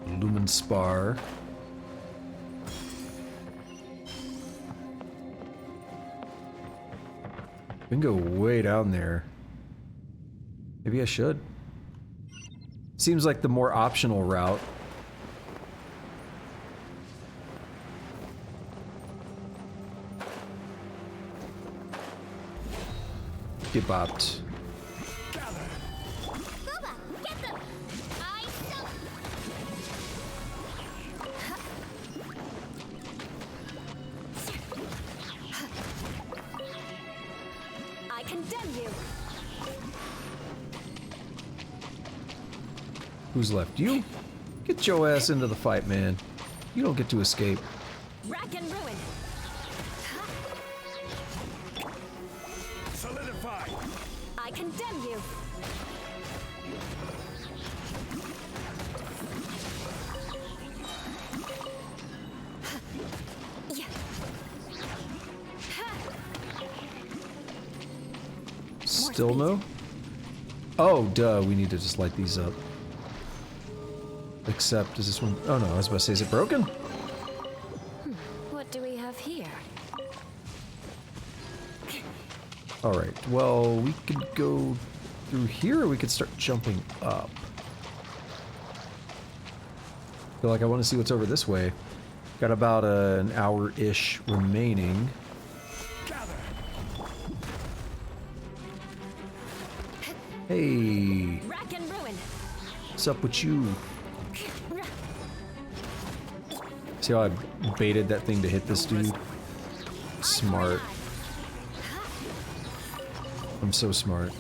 Lumen Spar. We can go way down there. Maybe I should. Seems like the more optional route. Get bopped. Booba, get them! I so... I condemn you. Who's left? You? Get your ass into the fight, man. You don't get to escape. Rack and ruin. Solidify. I condemn you. Still no? Oh, duh. We need to just light these up. Except, is this one... Oh no, I was about to say, is it broken? What do we have here? Alright, well, we could go through here, or we could start jumping up. Feel like I want to see what's over this way. Got about an hour-ish remaining. Hey, Rack and ruin. what's up with you? See how I baited that thing to hit this dude? Smart. I'm so smart.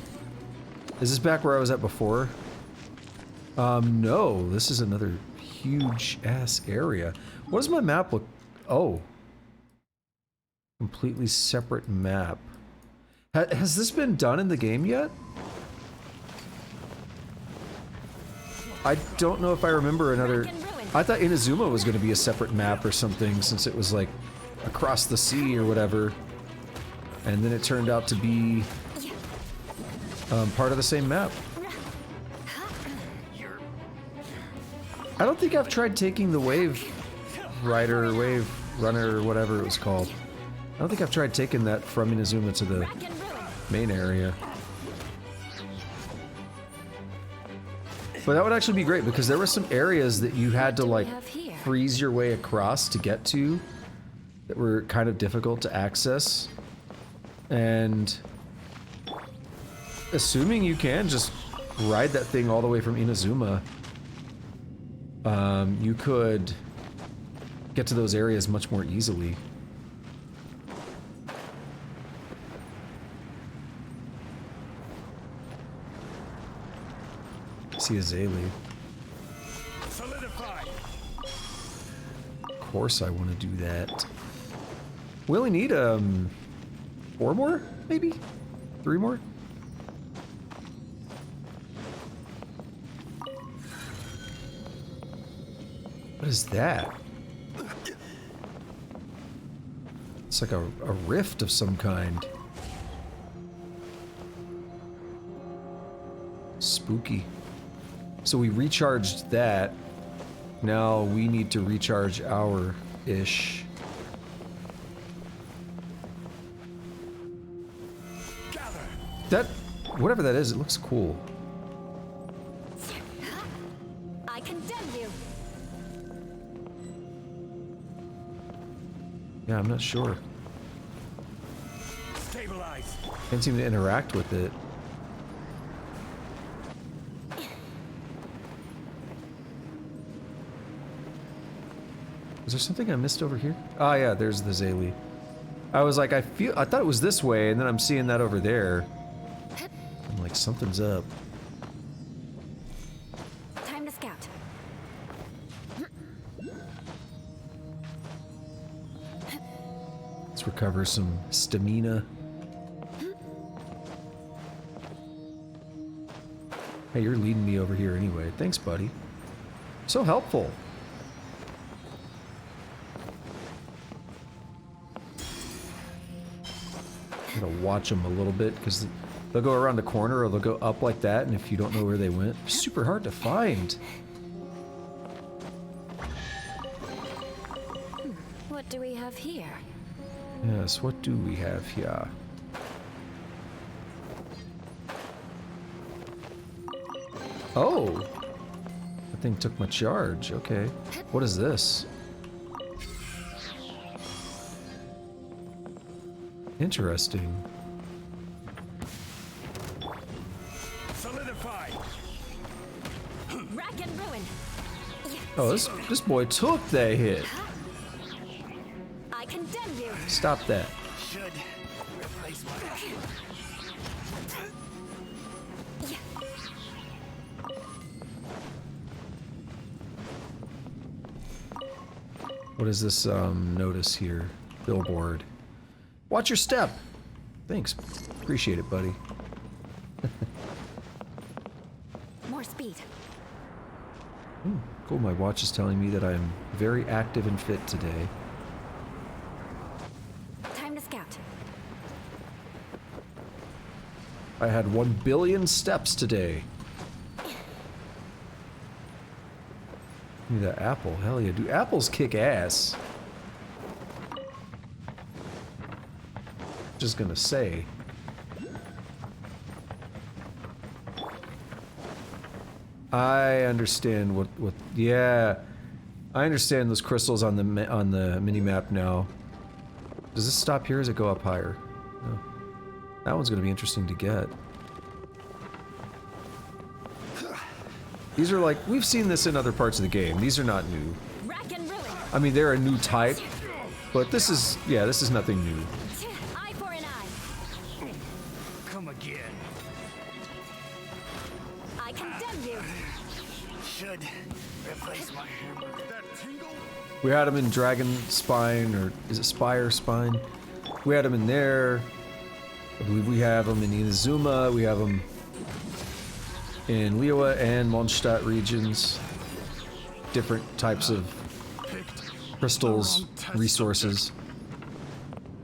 Is this back where I was at before? No, this is another huge-ass area. What does my map look... Oh. Completely separate map. Has this been done in the game yet? I don't know if I remember another... I thought Inazuma was going to be a separate map or something, since it was, like, across the sea or whatever. And then it turned out to be... part of the same map. I don't think I've tried taking the Wave Rider, or Wave Runner, or whatever it was called. I don't think I've tried taking that from Inazuma to the main area. But that would actually be great, because there were some areas that you had to, like, freeze your way across to get to that were kind of difficult to access. And assuming you can just ride that thing all the way from Inazuma, you could get to those areas much more easily. See a Zaylee. Solidify. Of course I want to do that. We only need, 4 more? Maybe? 3 more? What is that? It's like a rift of some kind. Spooky. So we recharged that. Now we need to recharge our ish. That, whatever that is, it looks cool. I condemn you. Yeah, I'm not sure. Stabilize. Can't seem to interact with it. Is there something I missed over here? Oh yeah, there's the Zaylee. I was like, I thought it was this way, and then I'm seeing that over there. I'm like, something's up. Time to scout. Let's recover some stamina. Hey, you're leading me over here anyway. Thanks, buddy. So helpful. I'm gonna watch them a little bit, because they'll go around the corner or they'll go up like that, and if you don't know where they went, super hard to find. What do we have here? Yes, what do we have here? Oh! That thing took my charge, okay. What is this? Interesting. Solidify. Rack and ruin. Oh, this boy took that hit. I condemn you. Stop that. Should replace my. What is this notice here? Billboard. Watch your step! Thanks. Appreciate it, buddy. More speed. Cool, my watch is telling me that I'm very active and fit today. Time to scout. I had 1 billion steps today. Give me that apple. Hell yeah, do apples kick ass? Just gonna say. I understand what, yeah. I understand those crystals on the mini map now. Does this stop here or does it go up higher? No. That one's gonna be interesting to get. These are like, we've seen this in other parts of the game. These are not new. Rack and ruin. I mean, they're a new type, but this is, yeah, this is nothing new. Eye for an eye. Come again. I condemn you. Should replace my hammer. That tingle? We had them in Dragon Spine, or is it Spire Spine? We had them in there. I believe we have them in Inazuma. We have them in Liyue and Mondstadt regions. Different types of crystals, resources.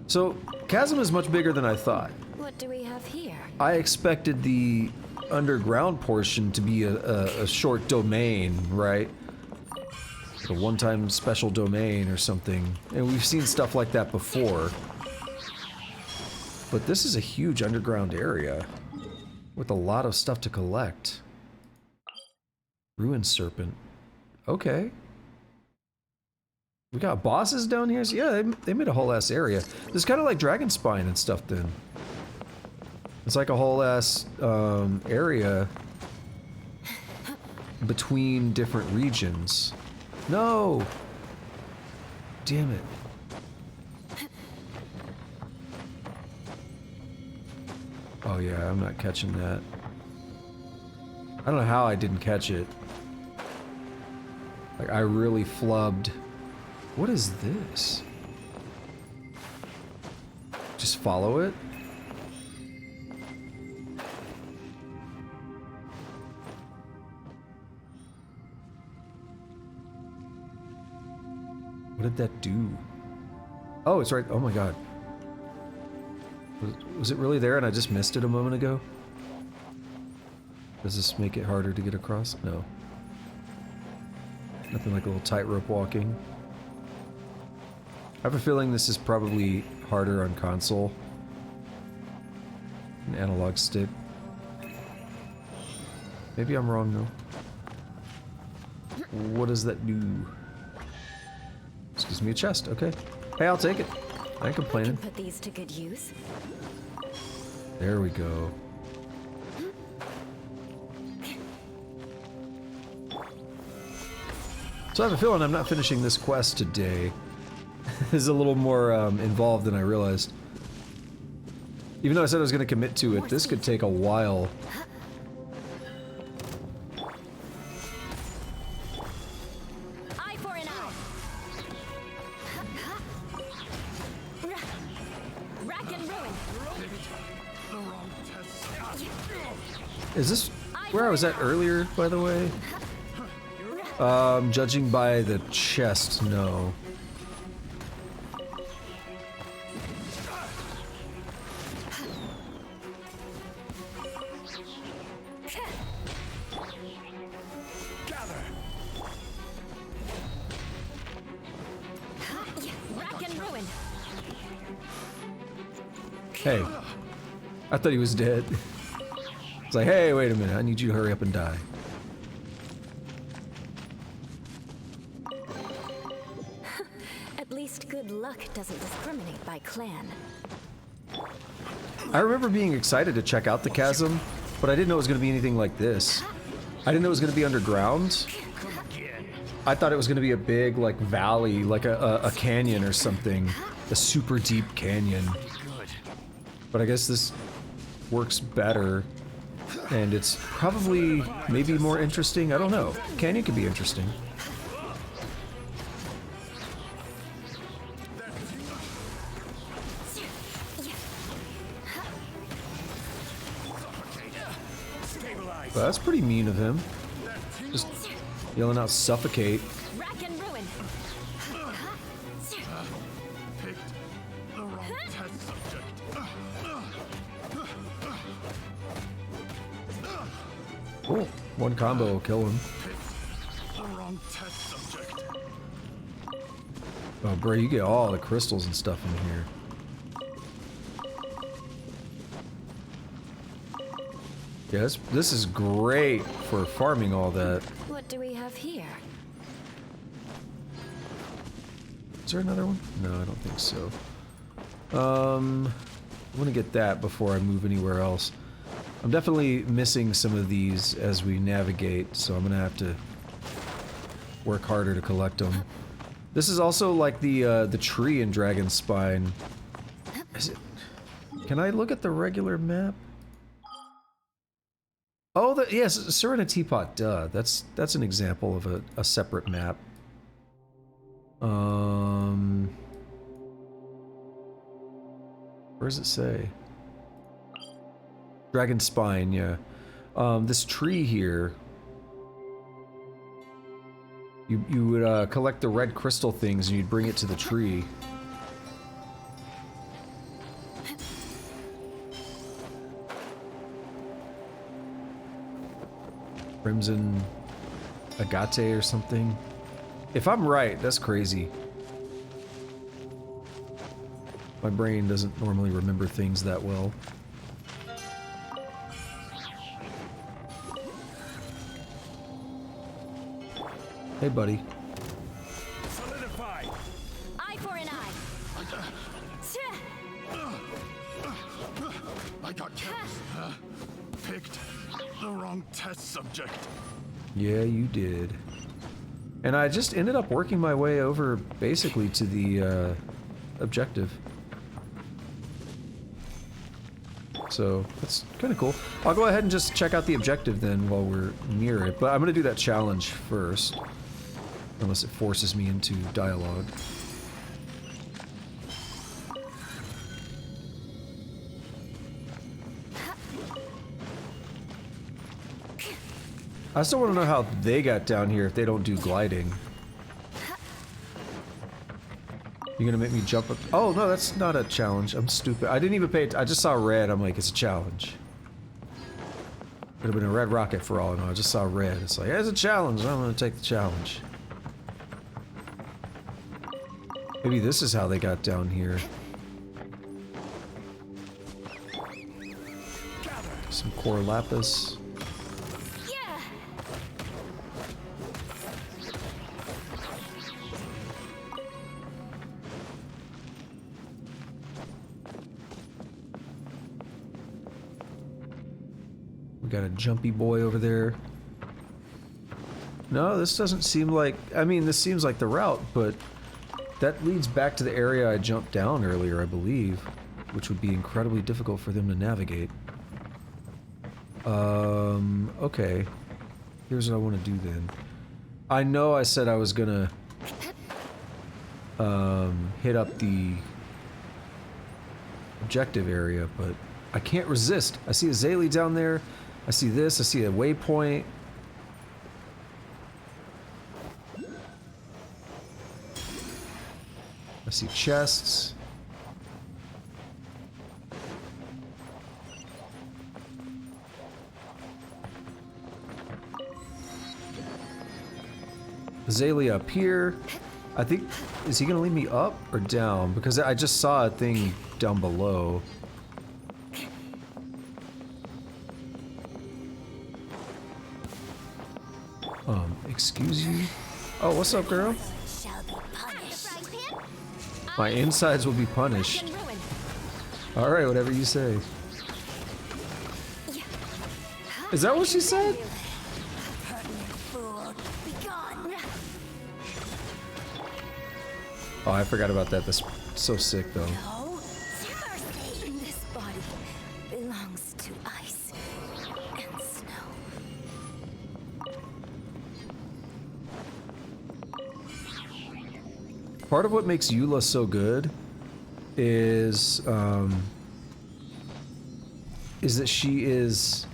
So, Chasm is much bigger than I thought. What do we have here? I expected the underground portion to be a short domain, right? Like a one-time special domain or something. And we've seen stuff like that before. But this is a huge underground area with a lot of stuff to collect. Ruin Serpent. Okay. We got bosses down here? So yeah, they made a whole ass area. This is kind of like Dragon Spine and stuff then. It's like a whole ass area between different regions. No! Damn it. Oh yeah, I'm not catching that. I don't know how I didn't catch it. Like, I really flubbed. What is this? Just follow it? What did that do? Oh, it's right. Oh my god. Was it really there and I just missed it a moment ago? Does this make it harder to get across? No. Nothing like a little tightrope walking. I have a feeling this is probably harder on console. An analog stick. Maybe I'm wrong though. What does that do? This gives me a chest, okay. Hey, I'll take it. I ain't complaining. Put these to good use. There we go. So I have a feeling I'm not finishing this quest today. It's a little more involved than I realized. Even though I said I was going to commit to it, this could take a while. Eye for an eye. Rack and ruin. Is this where I was at earlier, by the way? Judging by the chest, no. Rack and ruin. Hey. I thought he was dead. It's like, hey, wait a minute, I need you to hurry up and die. At least good luck doesn't discriminate by clan. I remember being excited to check out the chasm, but I didn't know it was going to be anything like this. I didn't know it was going to be underground. I thought it was going to be a big, like, valley, like a canyon or something. A super deep canyon. But I guess this works better. And it's probably maybe more interesting. I don't know. Canyon could be interesting. Well, that's pretty mean of him. Just yelling out suffocate. Rack and ruin. Picked the wrong test subject. Oh, one combo will kill him. The wrong test subject. Oh, bro, you get all the crystals and stuff in here. Yeah, this is great for farming all that. What do we have here? Is there another one? No, I don't think so. I want to get that before I move anywhere else. I'm definitely missing some of these as we navigate, so I'm gonna have to work harder to collect them. This is also like the tree in Dragon Spine. Is it? Can I look at the regular map? Oh, yes, Serena Teapot. Duh, that's an example of a separate map. Where does it say? Dragon Spine, yeah. This tree here. You would collect the red crystal things and you'd bring it to the tree. Crimson Agate or something. If I'm right, that's crazy. My brain doesn't normally remember things that well. Hey, buddy. Solidify. Eye for an eye. I got picked the wrong test subject. Yeah, you did. And I just ended up working my way over basically to the objective. So that's kind of cool. I'll go ahead and just check out the objective then while we're near it. But I'm going to do that challenge first. Unless it forces me into dialogue. I still want to know how they got down here if they don't do gliding. You're gonna make me jump up? Oh no, that's not a challenge. I'm stupid. I didn't even pay it. I just saw red. I'm like, it's a challenge. Could have been a red rocket for all I know. I just saw red. It's like, it's a challenge. I'm gonna take the challenge. Maybe this is how they got down here. Some core lapis. We got a jumpy boy over there. No, this doesn't seem like... I mean, this seems like the route, but that leads back to the area I jumped down earlier, I believe, which would be incredibly difficult for them to navigate. Okay. Here's what I want to do then. I know I said I was gonna hit up the objective area, but I can't resist. I see a Zaylee down there. I see this. I see a waypoint. I see chests. Azalea up here. I think, is he gonna lead me up or down? Because I just saw a thing down below. Excuse you? Oh, what's up, girl? My insides will be punished. Alright, whatever you say. Is that what she said? Oh, I forgot about that. That's so sick, though. This body belongs to ice and snow. Part of what makes Eula so good is that she is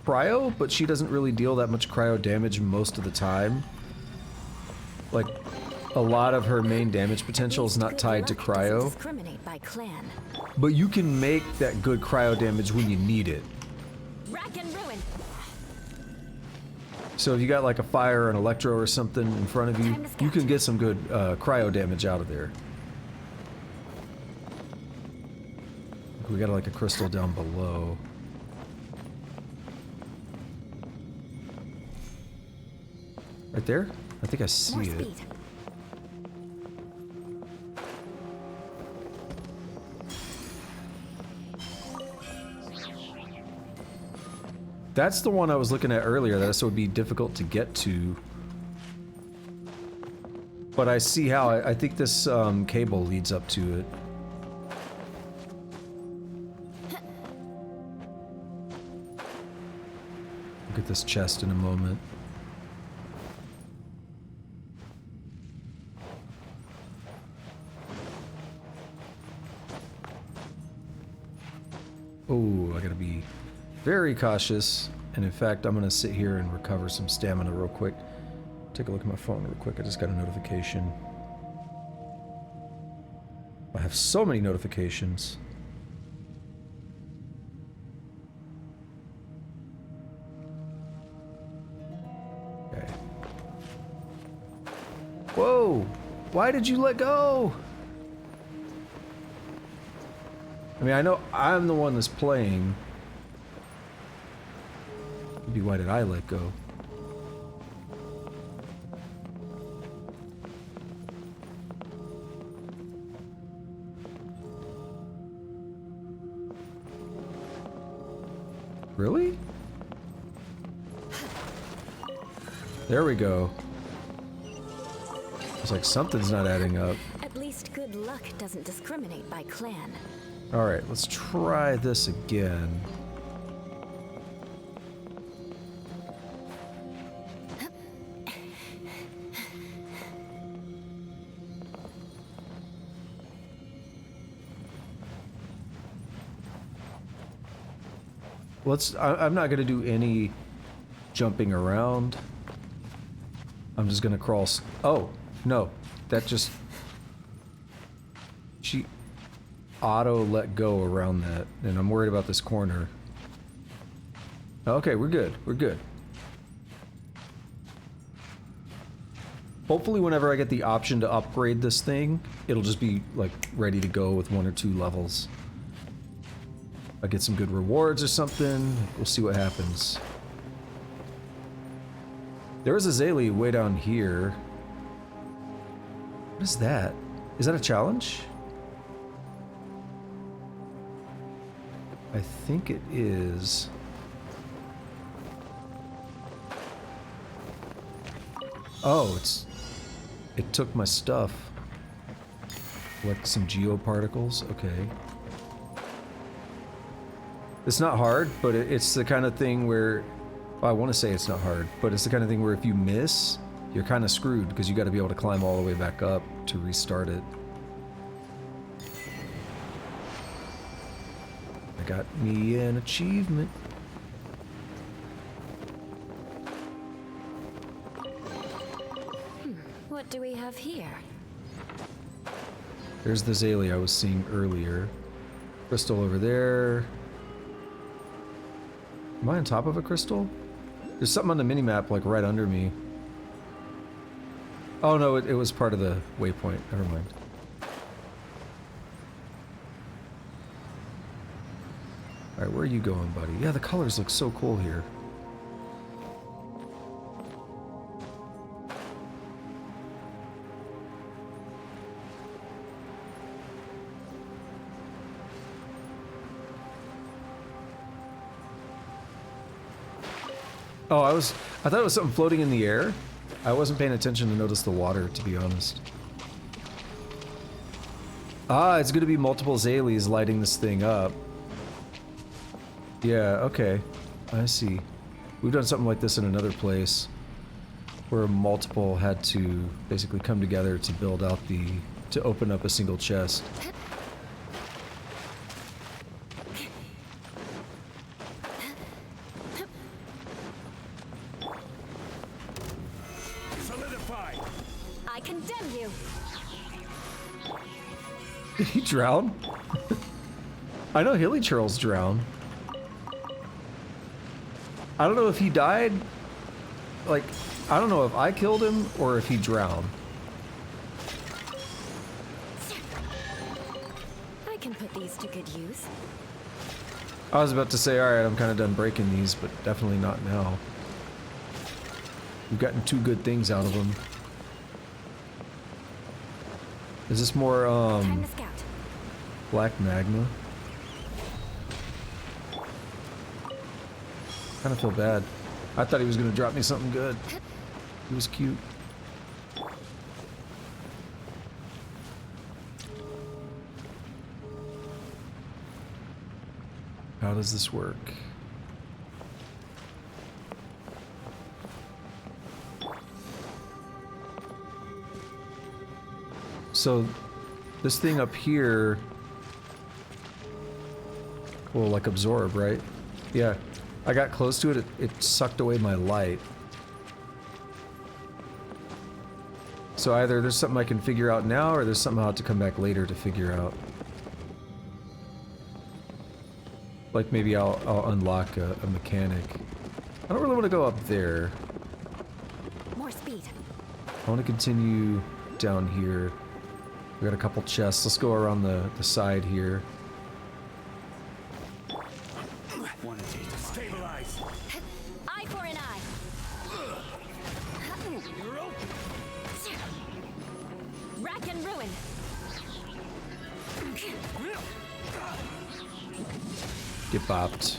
cryo, but she doesn't really deal that much cryo damage most of the time. Like, a lot of her main damage potential is not tied to cryo. Discriminate by clan. But you can make that good cryo damage when you need it. Rack and ruin. So if you got like a fire or an electro or something in front of you, you can get some good cryo damage out of there. We got like a crystal down below. Right there? I think I see More it. speed. That's the one I was looking at earlier. That would be difficult to get to. But I see how. I think this cable leads up to it. Look at this chest in a moment. Oh, I gotta be very cautious. And in fact, I'm gonna sit here and recover some stamina real quick. Take a look at my phone real quick. I just got a notification. I have so many notifications. Okay. Whoa! Why did you let go? I mean, I know I'm the one that's playing. Maybe why did I let go? Really? There we go. It's like something's not adding up. At least good luck doesn't discriminate by clan. Alright, let's try this again. I'm not gonna do any jumping around. I'm just gonna crawl. Oh, no. That just... She auto let go around that, and I'm worried about this corner. Okay, we're good. We're good. Hopefully whenever I get the option to upgrade this thing, it'll just be, like, ready to go with 1 or 2 levels. I get some good rewards or something. We'll see what happens. There is a Zaylee way down here. What is that? Is that a challenge? I think it is. Oh, it took my stuff. Like some geoparticles. Okay. It's not hard, but it's the kind of thing where... Well, I want to say it's not hard, but it's the kind of thing where if you miss, you're kind of screwed because you got to be able to climb all the way back up to restart it. I got me an achievement. What do we have here? There's the Zaylee I was seeing earlier. Crystal over there. Am I on top of a crystal? There's something on the minimap like right under me. Oh no, it was part of the waypoint. Never mind. Alright, where are you going, buddy? Yeah, the colors look so cool here. Oh, I thought it was something floating in the air. I wasn't paying attention to notice the water, to be honest. Ah, it's gonna be multiple Zaylees lighting this thing up. Yeah, okay. I see. We've done something like this in another place, where multiple had to basically come together to build out to open up a single chest. I condemn you. Did he drown? I know Hilly Churls drown. I don't know if he died. Like, I don't know if I killed him or if he drowned. I can put these to good use. I was about to say, alright, I'm kind of done breaking these, but definitely not now. We've gotten 2 good things out of them. Is this more, Time to scout. black magma? Kind of feel bad. I thought he was gonna drop me something good. He was cute. How does this work? So, this thing up here will like absorb, right? Yeah. I got close to it, it sucked away my light. So either there's something I can figure out now, or there's something I'll have to come back later to figure out. Like maybe I'll unlock a mechanic. I don't really want to go up there. More speed. I want to continue down here. We got a couple chests. Let's go around the side here. Stabilize. Eye for an eye. Rack and ruin. Get bopped.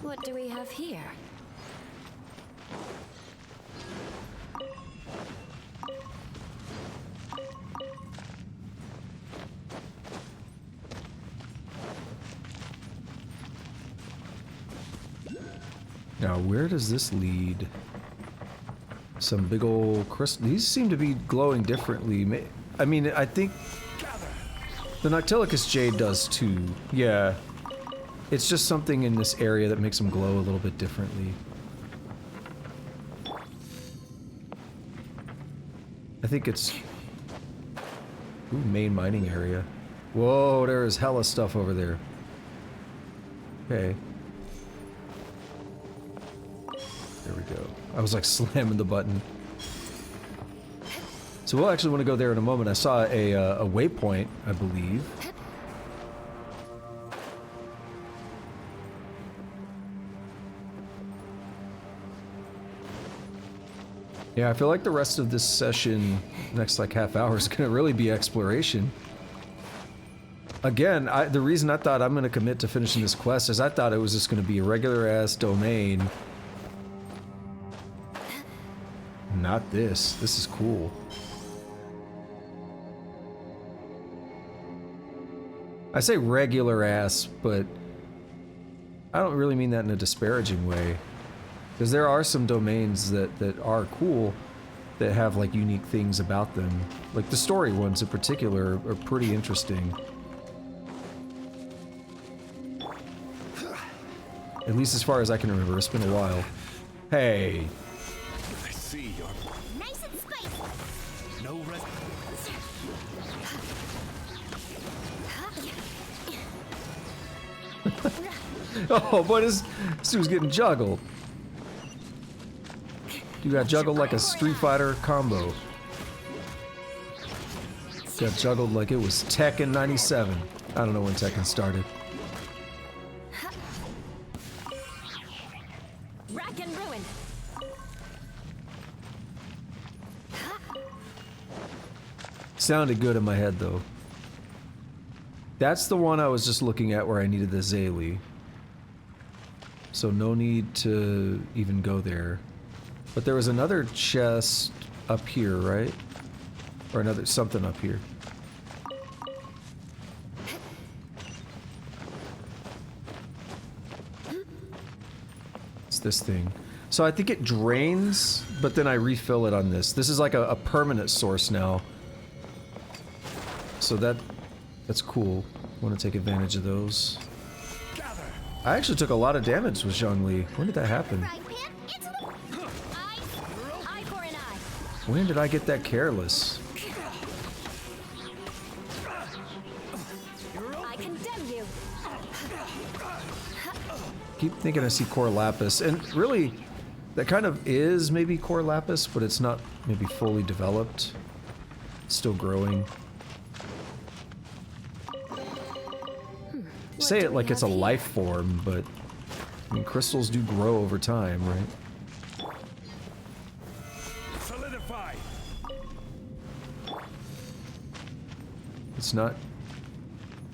What do we have here? Now, where does this lead? Some big old crystal. These seem to be glowing differently. I mean, I think the Noctilicus Jade does too. Yeah. It's just something in this area that makes them glow a little bit differently. I think it's... Ooh, main mining area. Whoa, there is hella stuff over there. Okay. There we go. I was like slamming the button. So we'll actually want to go there in a moment. I saw a waypoint, I believe. Yeah, I feel like the rest of this session, next like half hour, is gonna really be exploration. Again, the reason I thought I'm gonna commit to finishing this quest is I thought it was just gonna be a regular ass domain. Not this. This is cool. I say regular ass, but I don't really mean that in a disparaging way. Because there are some domains that are cool, that have like unique things about them. Like the story ones in particular are pretty interesting. At least as far as I can remember, it's been a while. Hey! I see you're Nice and spicy. no rest. Oh, boy, this dude's getting juggled. You got juggled like a Street Fighter combo. Got juggled like it was Tekken 97. I don't know when Tekken started. Rack and ruin. Sounded good in my head, though. That's the one I was just looking at where I needed the Zaylee. So no need to even go there. But there was another chest up here, right? Or another something up here. It's this thing. So I think it drains, but then I refill it on this. This is like a permanent source now. So that's cool. Want to take advantage of those. I actually took a lot of damage with Zhongli. When did that happen? Frying pan into the Eye for an eye. When did I get that careless? I condemn you. Keep thinking I see Core Lapis, and really, that kind of is maybe Core Lapis, but it's not maybe fully developed. It's still growing. Say it like it's a life form, but I mean, crystals do grow over time, right? Solidify. It's not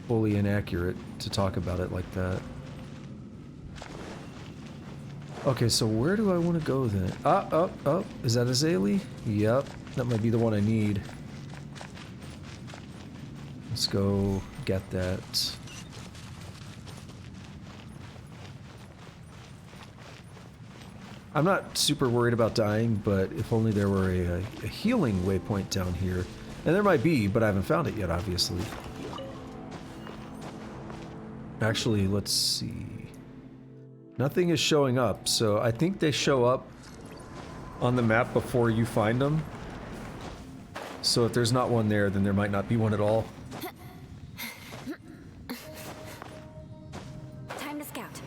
fully inaccurate to talk about it like that. Okay, so where do I want to go then? Oh, is that Azalea? Yep, that might be the one I need. Let's go get that. I'm not super worried about dying, but if only there were a healing waypoint down here. And there might be, but I haven't found it yet, obviously. Actually, let's see. Nothing is showing up, so I think they show up on the map before you find them. So if there's not one there, then there might not be one at all. Time to scout.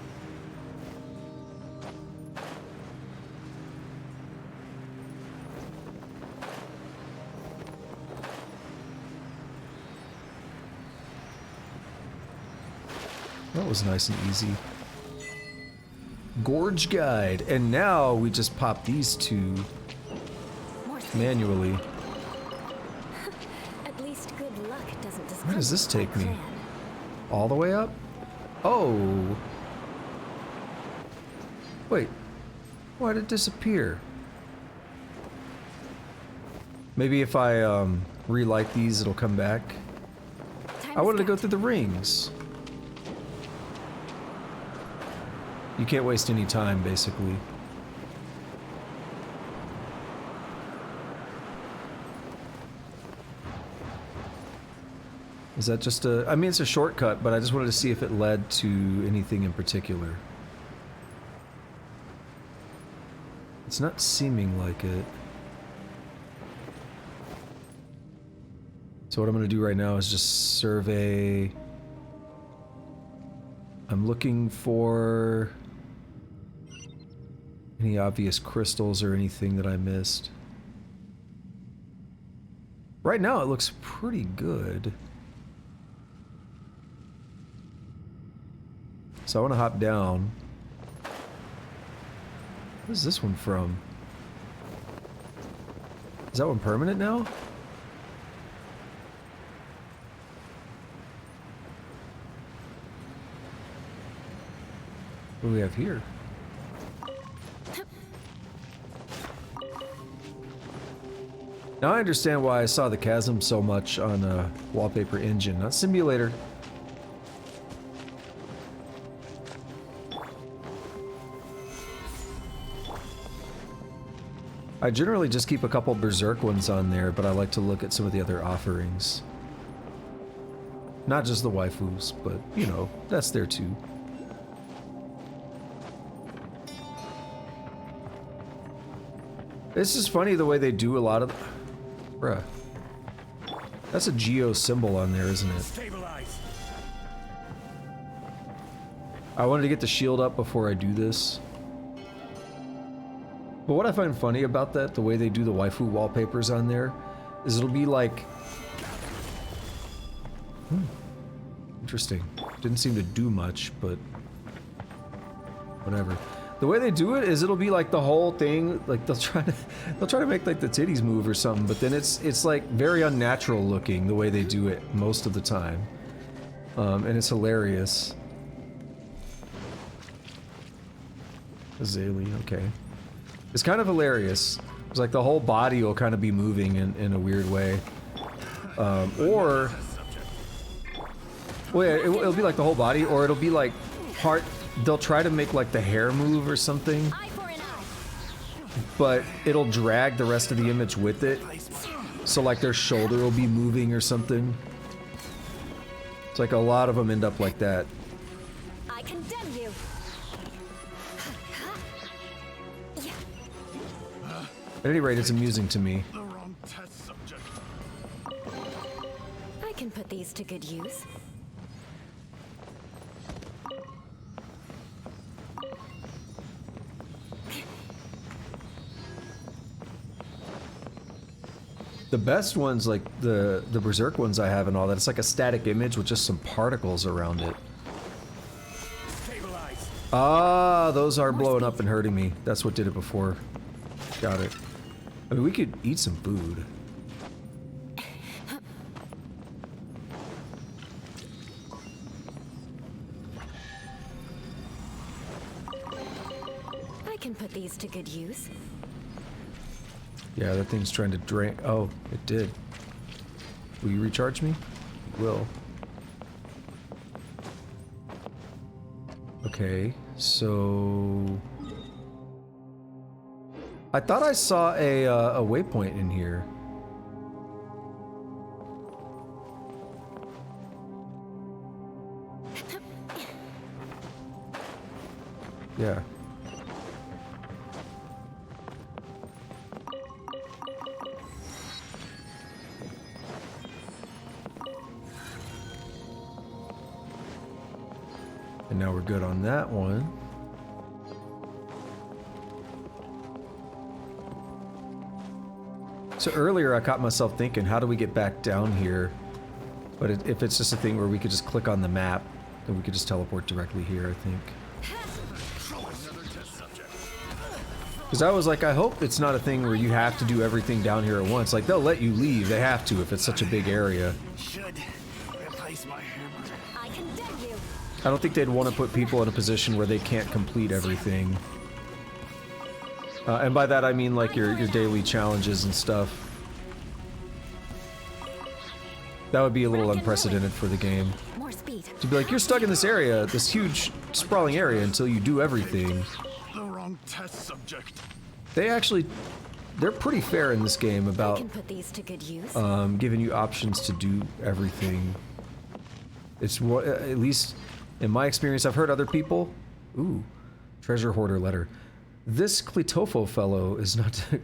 That was nice and easy. Gorge guide, and now we just pop these two manually. At least good luck doesn't discourage Where does this take my me? plan. All the way up? Oh. Wait. Why did it disappear? Maybe if I relight these, it'll come back. Time I wanted to go scout. through the rings. You can't waste any time, basically. Is that just a... I mean, it's a shortcut, but I just wanted to see if it led to anything in particular. It's not seeming like it. So what I'm going to do right now is just survey... I'm looking for... any obvious crystals or anything that I missed. Right now it looks pretty good. So I want to hop down. What is this one from? Is that one permanent now? What do we have here? Now I understand why I saw the Chasm so much on Wallpaper Engine, not Simulator. I generally just keep a couple Berserk ones on there, but I like to look at some of the other offerings. Not just the waifus, but, you know, that's there too. It's just funny the way they do a lot of... Bruh. That's a Geo symbol on there, isn't it? Stabilize. I wanted to get the shield up before I do this. But what I find funny about that, the way they do the waifu wallpapers on there, is it'll be like... Interesting. Didn't seem to do much, but... whatever. The way they do it is it'll be like the whole thing, like they'll try to make like the titties move or something, but then it's like very unnatural looking the way they do it most of the time. And it's hilarious. Azalea, okay. It's kind of hilarious. It's like the whole body will kind of be moving in a weird way. Or... well, yeah, it'll be like the whole body, or it'll be like part... they'll try to make like the hair move or something, Eye for an eye. but it'll drag the rest of the image with it. So like their shoulder will be moving or something. It's like a lot of them end up like that. I condemn you. At any rate, it's amusing to me. The wrong test subject. I can put these to good use. The best ones, like the Berserk ones I have and all that, it's like a static image with just some particles around it. Stabilize. Ah, those are blowing up and hurting me. That's what did it before. Got it. I mean, we could eat some food. these to good use. Yeah, that thing's trying to drain. Oh, it did. Will you recharge me? It will. Okay, so I thought I saw a waypoint in here. Yeah. And now we're good on that one. So earlier I caught myself thinking, how do we get back down here? But if it's just a thing where we could just click on the map, then we could just teleport directly here, I think. Because I was like, I hope it's not a thing where you have to do everything down here at once. Like, they'll let you leave. They have to if it's such a big area. Should replace my hammer. I condemn you. I don't think they'd want to put people in a position where they can't complete everything. And by that I mean like your daily challenges and stuff. That would be a little unprecedented for the game. More speed. To be like, you're stuck in this area, this huge, sprawling area, until you do everything. The wrong test subject. They're pretty fair in this game I about can put these to good use. giving you options to do everything. It's what, at least in my experience, I've heard other people. Ooh, treasure hoarder letter. This Clitofo fellow is not to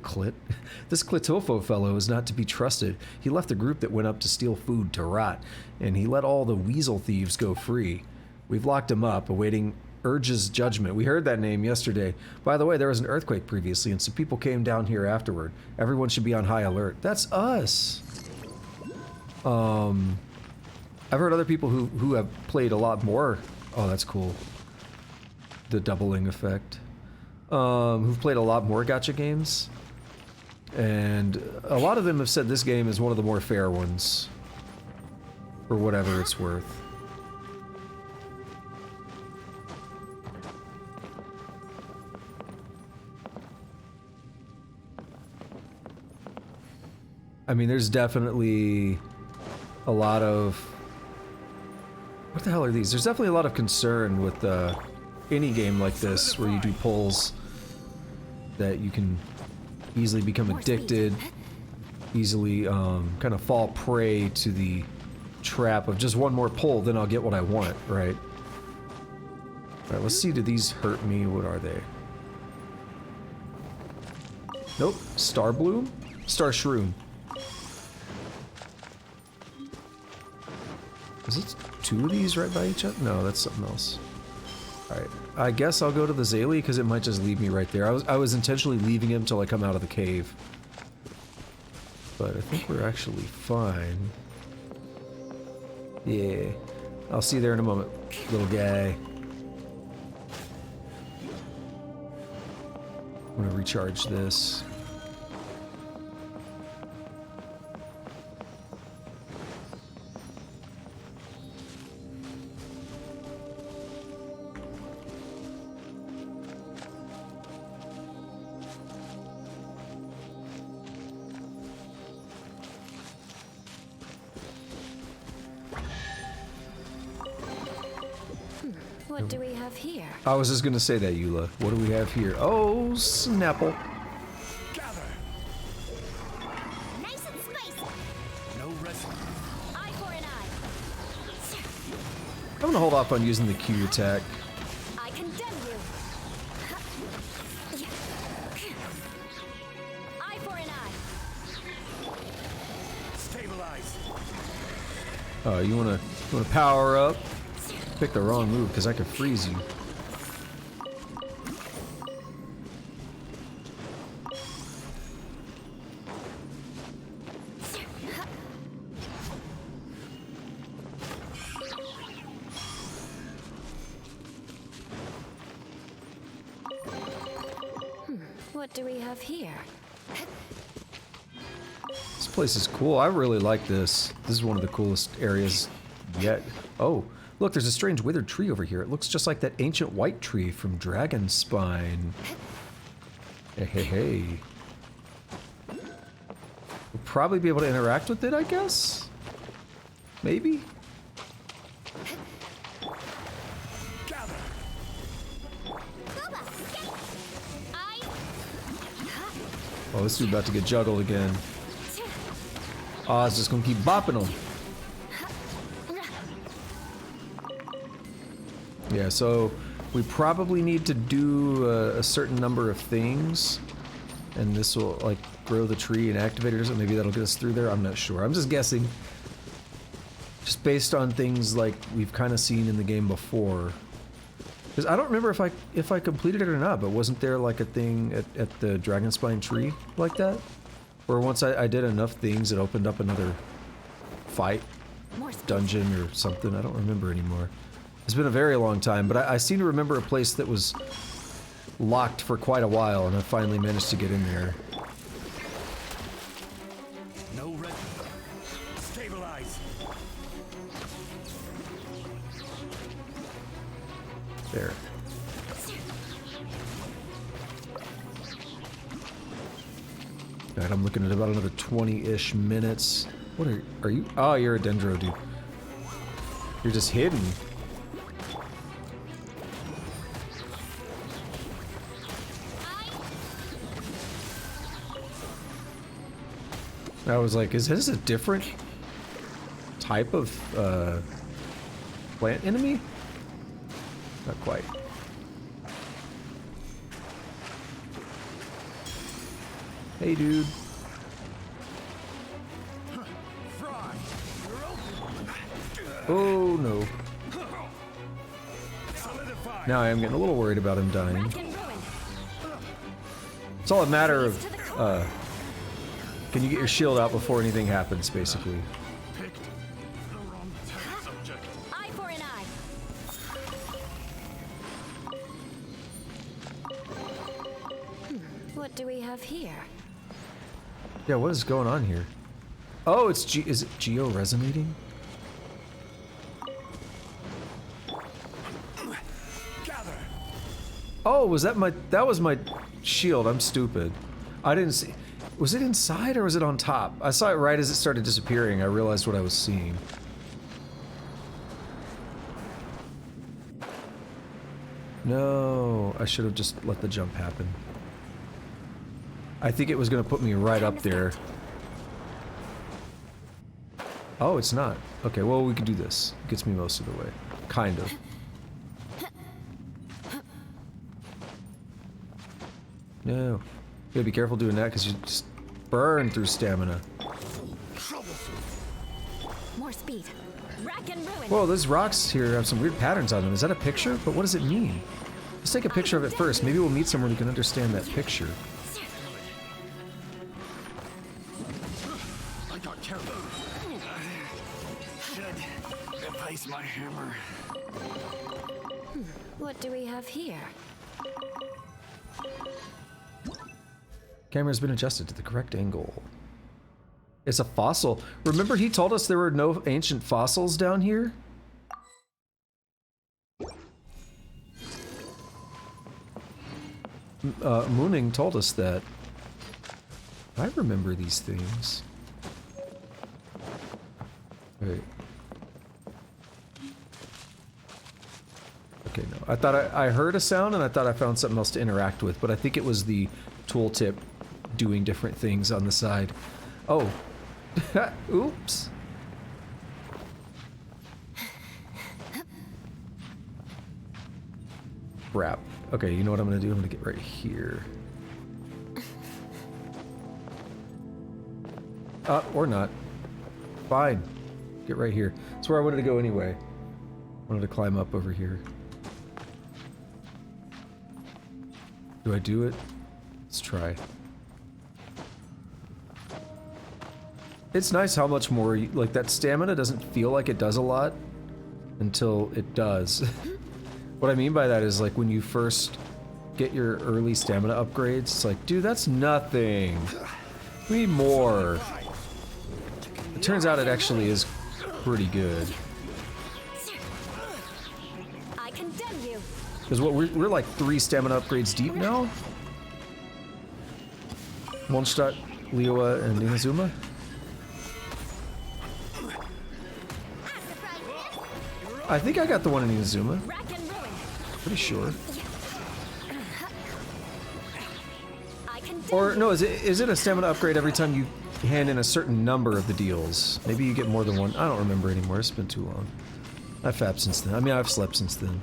This Clitofo fellow is not to be trusted. He left the group that went up to steal food to rot, and he let all the weasel thieves go free. We've locked him up, awaiting Urge's judgment. We heard that name yesterday. By the way, there was an earthquake previously, and some people came down here afterward. Everyone should be on high alert. That's us. I've heard other people who have played a lot more. Oh, that's cool. The doubling effect. Who've played a lot more gacha games, and a lot of them have said this game is one of the more fair ones, for whatever it's worth. I mean, there's definitely a lot of... What the hell are these? There's definitely a lot of concern with any game like this where you do pulls that you can easily become addicted, easily kind of fall prey to the trap of just one more pull, then I'll get what I want, right? Alright, let's see, do these hurt me? What are they? Nope. Star Bloom? Star Shroom. Is it two of these right by each other? No, that's something else. Alright, I guess I'll go to the Zaylee because it might just leave me right there. I was intentionally leaving him till I come out of the cave. But I think we're actually fine. Yeah. I'll see you there in a moment, little guy. I'm gonna recharge this. What do we have here? I was just gonna say that, Eula. What do we have here? Oh, Snapple. Gather. Nice and spicy. No rest. Eye for an eye. I'm gonna hold off on using the Q attack. I condemn you. Eye for an eye. Stabilize. Oh, you wanna power up? Pick the wrong move because I could freeze you. What do we have here? This place is cool. I really like this. This is one of the coolest areas yet. Oh, look, there's a strange withered tree over here. It looks just like that ancient white tree from Dragon Spine. Hey, hey, hey. We'll probably be able to interact with it, I guess? Maybe? Oh, this dude's about to get juggled again. Oh, it's just gonna keep bopping him. Yeah, so we probably need to do a certain number of things, and this will like grow the tree and activate it or something. Maybe that'll get us through there. I'm not sure. I'm just guessing, just based on things like we've kind of seen in the game before. Because I don't remember if I completed it or not, but wasn't there like a thing at the Dragonspine tree like that? Or once I did enough things, it opened up another fight, dungeon or something. I don't remember anymore. It's been a very long time, but I seem to remember a place that was locked for quite a while, and I finally managed to get in there. No red. Stabilize. There. Alright, I'm looking at about another 20-ish minutes. What are you? Oh, you're a Dendro, dude. You're just hidden. I was like, is this a different type of plant enemy? Not quite. Hey, dude. Oh, no. Now I am getting a little worried about him dying. It's all a matter of, can you get your shield out before anything happens, basically. Picked the wrong test subject. Eye for an eye. What do we have here? Yeah, what is going on here? Oh, it's is it geo-resonating? Gather. Oh, that was my shield. I'm stupid. I didn't see. Was it inside or was it on top? I saw it right as it started disappearing. I realized what I was seeing. No, I should have just let the jump happen. I think it was going to put me right up there. Oh, it's not. Okay, well, we can do this. It gets me most of the way. Kind of. No. You gotta be careful doing that because you just burn through stamina. More speed. Rack and ruin. Whoa, those rocks here have some weird patterns on them. Is that a picture? But what does it mean? Let's take a picture of it first. Maybe we'll meet someone who can understand that picture. I got carried. Should replace my hammer. What do we have here? Camera's been adjusted to the correct angle. It's a fossil. Remember he told us there were no ancient fossils down here? Mooning told us that. I remember these things. Wait. Okay, no. I thought I heard a sound and I thought I found something else to interact with, but I think it was the tooltip doing different things on the side. Oh. Oops. Crap. Okay, you know what I'm gonna do? I'm gonna get right here. Or not. Fine. Get right here. That's where I wanted to go anyway. Wanted to climb up over here. Do I do it? Let's try. It's nice how much more, like, that stamina doesn't feel like it does a lot until it does. What I mean by that is, like, when you first get your early stamina upgrades, it's like, dude, that's nothing. We need more. It turns out it actually is pretty good. I condemn you. Because what we're like 3 stamina upgrades deep now? Mondstadt, Liyue, and Inazuma? I think I got the one in Inazuma. Pretty sure. Or no, is it a stamina upgrade every time you hand in a certain number of the deals? Maybe you get more than one. I don't remember anymore. It's been too long. I've fapped since then. I mean, I've slept since then.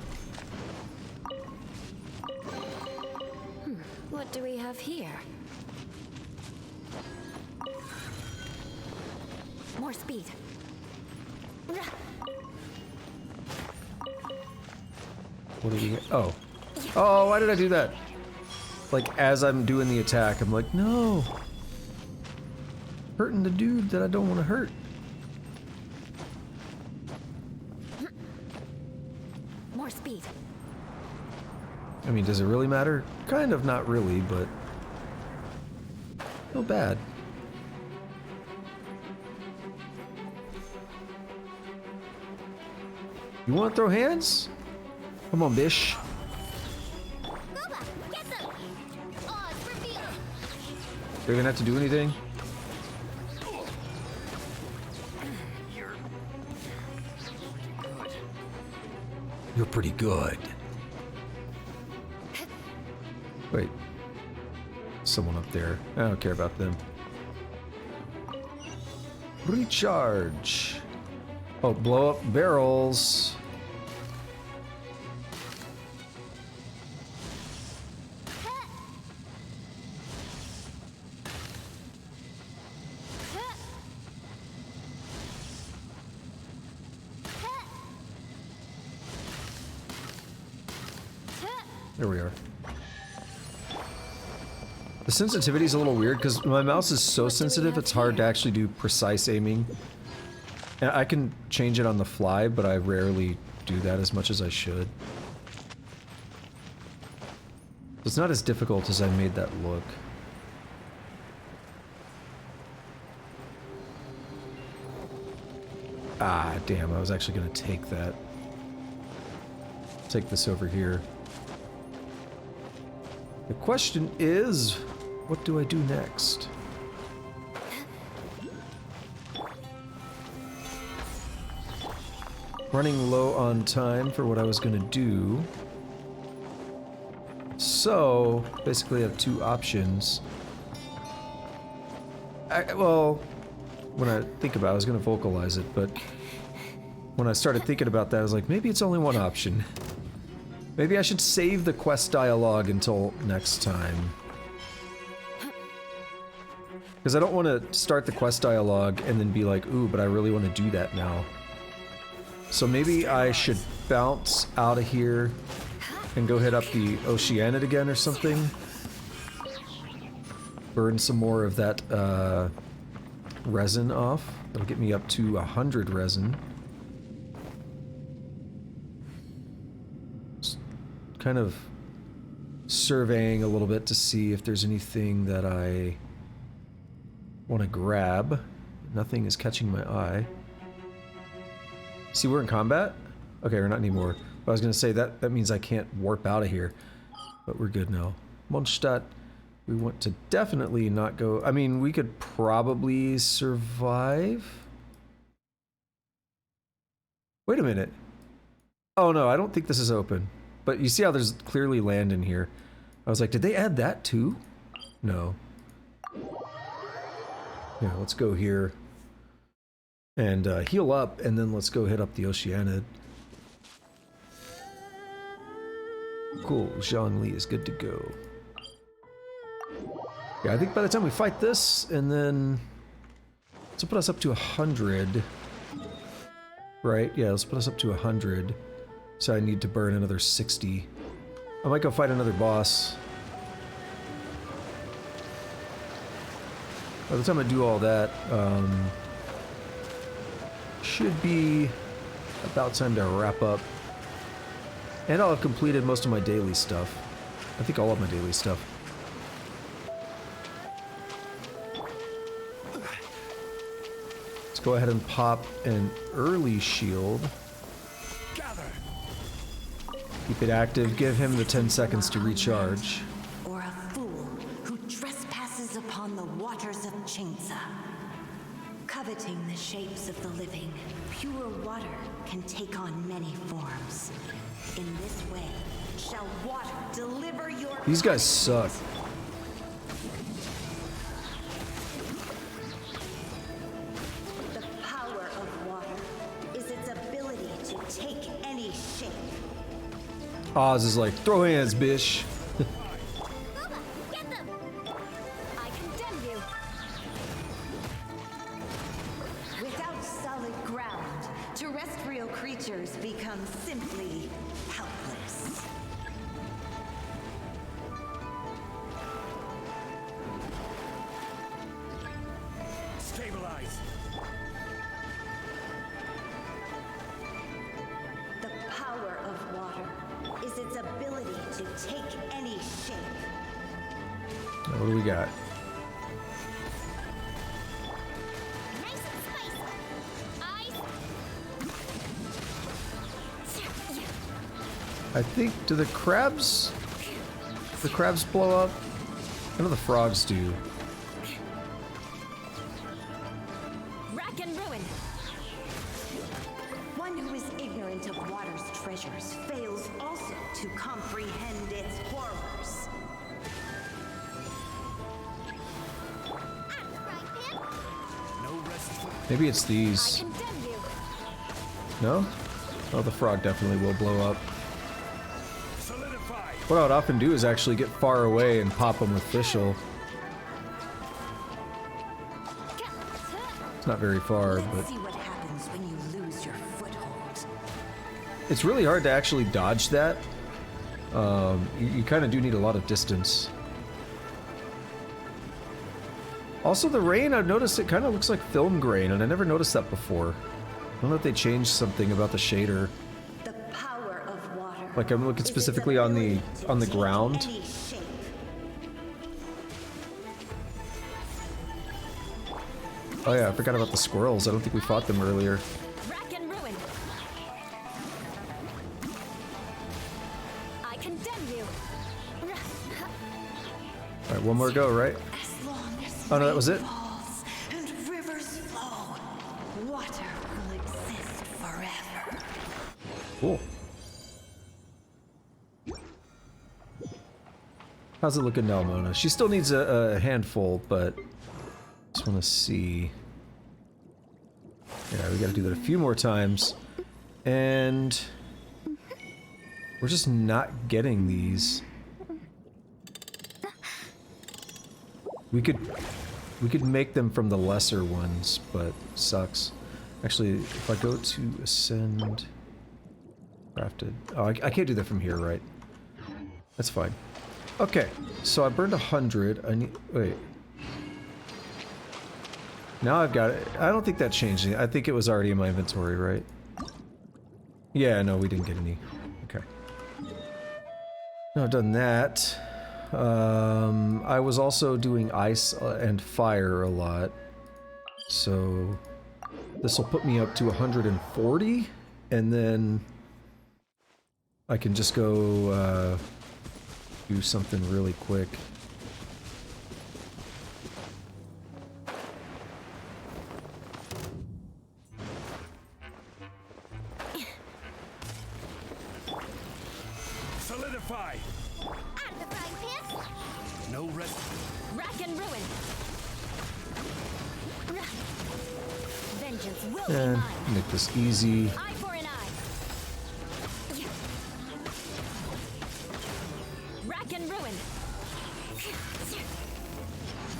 What do we have here? More speed. What do we get? Oh. Oh, why did I do that? Like, as I'm doing the attack, I'm like, no. Hurting the dude that I don't want to hurt. More speed. I mean, does it really matter? Kind of not really, but... no bad. You want to throw hands? Come on, bish. They're gonna have to do anything? You're pretty good. Wait. Someone up there. I don't care about them. Recharge. Oh, blow up barrels. There we are. The sensitivity is a little weird because my mouse is so sensitive it's hard to actually do precise aiming. And I can change it on the fly, but I rarely do that as much as I should. It's not as difficult as I made that look. Ah, damn, I was actually gonna take that. Take this over here. The question is, what do I do next? Running low on time for what I was gonna do. So, basically I have two options. Well, when I think about it, I was gonna vocalize it, but when I started thinking about that, I was like, maybe it's only one option. Maybe I should save the quest dialogue until next time. Because I don't want to start the quest dialogue and then be like, ooh, but I really want to do that now. So maybe I should bounce out of here and go hit up the Oceanid again or something. Burn some more of that resin off. That'll get me up to 100 resin. Kind of surveying a little bit to see if there's anything that I want to grab. Nothing is catching my eye. See, we're in combat? Okay, we're not anymore. I was going to say that means I can't warp out of here. But we're good now. Mondstadt, we want to definitely not go... I mean, we could probably survive. Wait a minute. Oh no, I don't think this is open. But you see how there's clearly land in here. I was like, did they add that too? No. Yeah, let's go here. And heal up, and then let's go hit up the Oceanid. Cool, Zhongli is good to go. Yeah, I think by the time we fight this, and then... let's put us up to 100. Right, yeah, let's put us up to 100. So I need to burn another 60. I might go fight another boss. By the time I do all that, should be about time to wrap up. And I'll have completed most of my daily stuff. I think all of my daily stuff. Let's go ahead and pop an early shield. Keep it active, give him the 10 seconds to recharge. Or a fool who trespasses rises upon the waters of Chingsa. Coveting the shapes of the living, pure water can take on many forms. In this way, shall water deliver your... These guys suck. The power of water is its ability to take any shape. Oz is like, throw hands, bish. Booba, get them! I condemn you. Without solid ground, terrestrial creatures become simply helpless. Stabilize. The power of water is its ability to take any shape. What do we got? Nice and spicy. Eyes. I think, do the crabs blow up? I know the frogs do. Rack and ruin. One who is ignorant of water's treasures fails also to comprehend its horrors. At the frying pan. No rest for Maybe it's I these. condemn you. No? Oh, the frog definitely will blow up. Solidify. What I would often do is actually get far away and pop them with Fischl. It's not very far, Let's but see what happens when you lose your foothold. it's really hard to actually dodge that. You kind of do need a lot of distance. Also, the rain, I've noticed it kind of looks like film grain, and I never noticed that before. I don't know if they changed something about the shader. The power of water. Like, I'm looking is its specifically on the ability to take ground. any shape. Oh yeah, I forgot about the squirrels. I don't think we fought them earlier. Rack and ruin. I condemn you. Alright, one more go, right? As long as Oh no, that was it? rain falls and rivers flow, water will exist forever. Cool. How's it looking now, Mona? She still needs a handful, but just want to see. Yeah, we got to do that a few more times, and we're just not getting these. We could make them from the lesser ones, but sucks. Actually, if I go to ascend, crafted. Oh, I can't do that from here, right? That's fine. Okay, so I burned 100. I need. Wait. Now I've got it. I don't think that changed anything. I think it was already in my inventory, right? Yeah, no, we didn't get any. Okay. Now I've done that. I was also doing ice and fire a lot. So this will put me up to 140, and then I can just go do something really quick. Solidify. At the frying pan. no rest. Rack and ruin. Vengeance will And be mine. make this easy. Eye for an eye. Rack and ruin.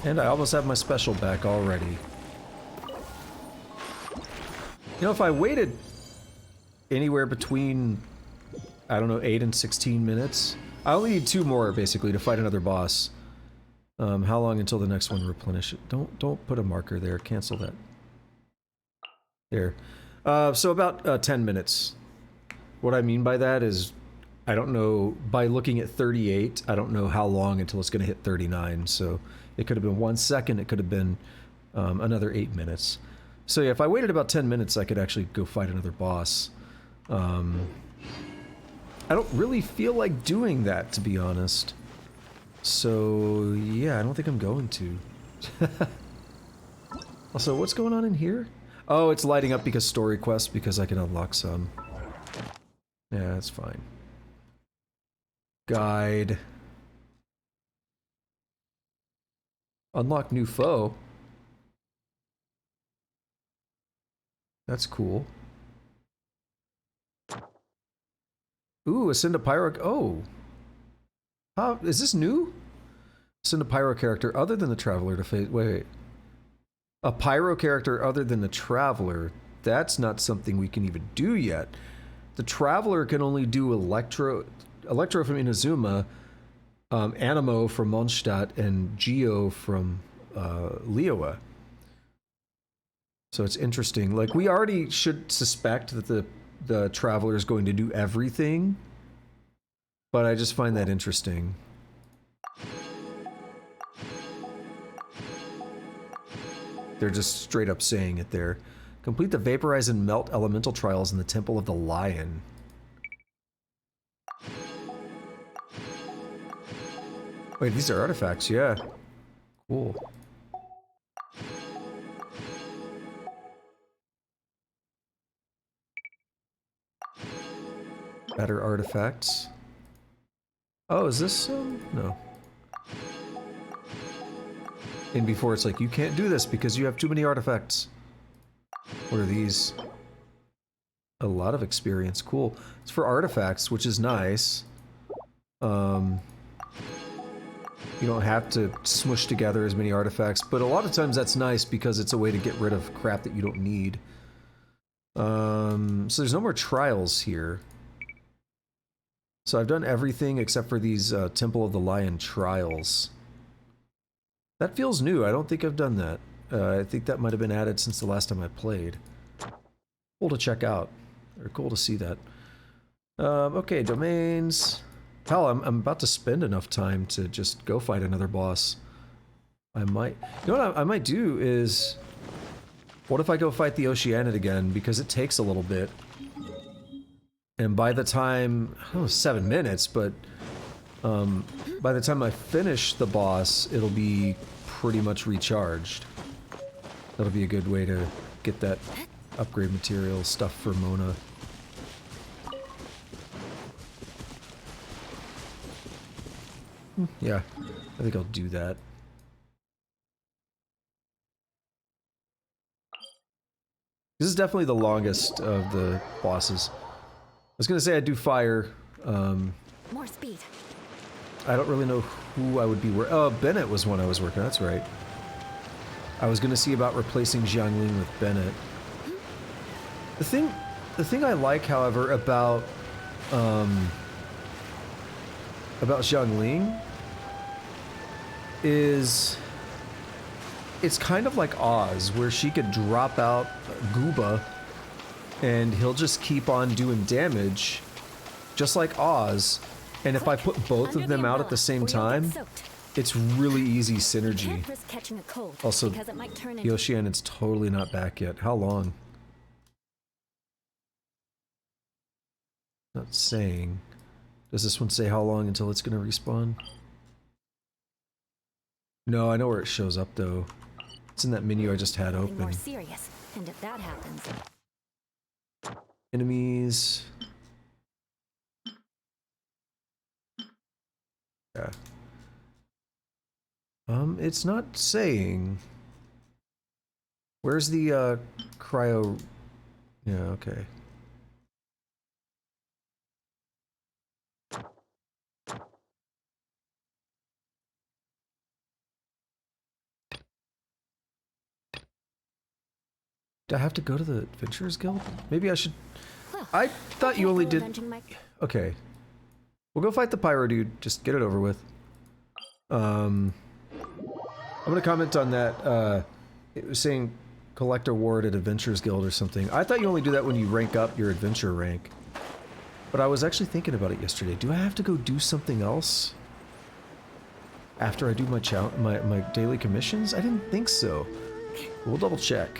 And I almost have my special back already. You know, if I waited anywhere between, I don't know, 8 and 16 minutes, I only need 2 more, basically, to fight another boss. How long until the next one replenish it? Don't put a marker there. Cancel that. There. So about 10 minutes. What I mean by that is, I don't know, by looking at 38, I don't know how long until it's going to hit 39. So it could have been 1 second, it could have been another 8 minutes. So yeah, if I waited about 10 minutes, I could actually go fight another boss. I don't really feel like doing that, to be honest. So, yeah, I don't think I'm going to. Also, what's going on in here? Oh, it's lighting up because story quests, because I can unlock some. Yeah, that's fine. Guide. Unlock new foe. That's cool. Ooh, ascend a pyro. Oh. How is this new? Ascend a pyro character other than the traveler to face. Wait. A pyro character other than the traveler. That's not something we can even do yet. The traveler can only do Electro from Inazuma, Animo from Mondstadt, and Geo from Liyue. So it's interesting. Like, we already should suspect that the traveler is going to do everything, but I just find that interesting. They're just straight up saying it there. Complete the vaporize and melt elemental trials in the Temple of the Lion. Wait, these are artifacts, yeah. Cool. Better artifacts. Oh, is this no. And before it's like, you can't do this because you have too many artifacts. What are these? A lot of experience, cool. It's for artifacts, which is nice. You don't have to smush together as many artifacts, but a lot of times that's nice because it's a way to get rid of crap that you don't need. So there's no more trials here. So I've done everything except for these Temple of the Lion trials. That feels new. I don't think I've done that. I think that might have been added since the last time I played. Cool to check out. Or cool to see that. Okay, domains. Hell, I'm about to spend enough time to just go fight another boss. I might... You know what I might do is... What if I go fight the Oceanid again? Because it takes a little bit. And by the time... I don't know, 7 minutes, but... by the time I finish the boss, it'll be pretty much recharged. That'll be a good way to get that upgrade material stuff for Mona. Yeah, I think I'll do that. This is definitely the longest of the bosses. I was gonna say I'd do fire. More speed. I don't really know who I would be working. Oh, Bennett was one I was working. That's right. I was gonna see about replacing Jiangling with Bennett. The thing I like, however, about Jiangling is it's kind of like Oz, where she could drop out Gooba and he'll just keep on doing damage, just like Oz. And if I put both of them out at the same time, it's really easy synergy. Also, the Oceanid's totally not back yet. How long? Not saying. Does this one say how long until it's gonna respawn? No, I know where it shows up though. It's in that menu I just had open. More serious, and if that happens, enemies. Yeah. It's not saying. Where's the cryo? Yeah, okay. Do I have to go to the Adventurers Guild? Maybe I should... well, I thought you only did... Okay. We'll go fight the Pyro Dude. Just get it over with. I'm gonna comment on that. It was saying collect a ward at Adventurers Guild or something. I thought you only do that when you rank up your adventure rank. But I was actually thinking about it yesterday. Do I have to go do something else after I do my daily commissions? I didn't think so. We'll double check.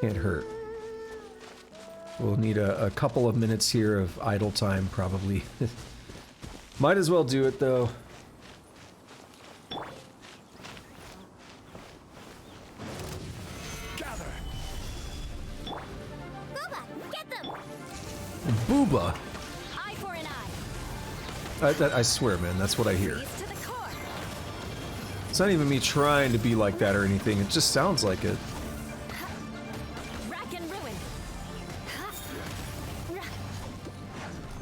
Can't hurt. We'll need a couple of minutes here of idle time, probably. Might as well do it, though. Gather. Booba, get them! Booba! Eye for an eye. I swear, man, that's what I hear. Freeze to the core. It's not even me trying to be like that or anything, it just sounds like it. Rack and ruin.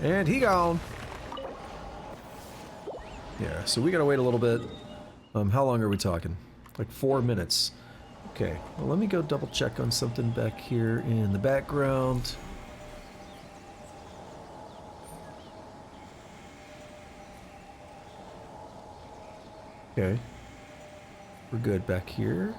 And he gone! Yeah, so we gotta wait a little bit. How long are we talking? Like 4 minutes. Okay, well let me go double check on something back here in the background. Okay. We're good back here.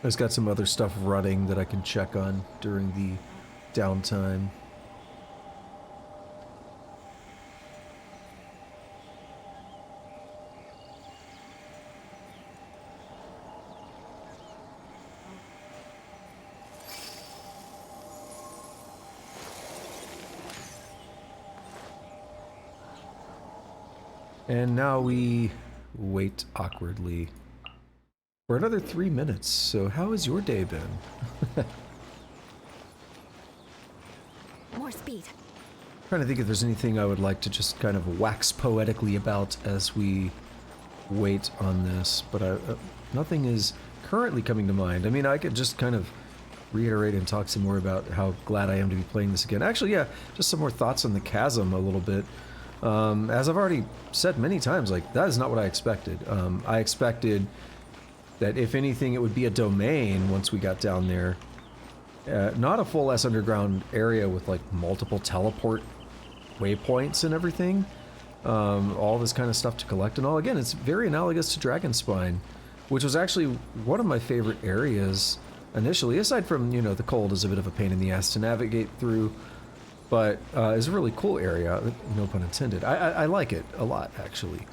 I've got some other stuff running that I can check on during the downtime. And now we wait awkwardly for another 3 minutes. So how has your day been? More speed. Trying to think if there's anything I would like to just kind of wax poetically about as we wait on this, but nothing is currently coming to mind. I mean, I could just kind of reiterate and talk some more about how glad I am to be playing this again. Actually, yeah, just some more thoughts on the Chasm a little bit. As I've already said many times, like, that is not what I expected. I expected that if anything, it would be a domain once we got down there. Not a full S underground area with like multiple teleport waypoints and everything. All this kind of stuff to collect and all. Again, it's very analogous to Dragonspine, which was actually one of my favorite areas initially, aside from, you know, the cold is a bit of a pain in the ass to navigate through, but it's a really cool area, no pun intended. I like it a lot, actually.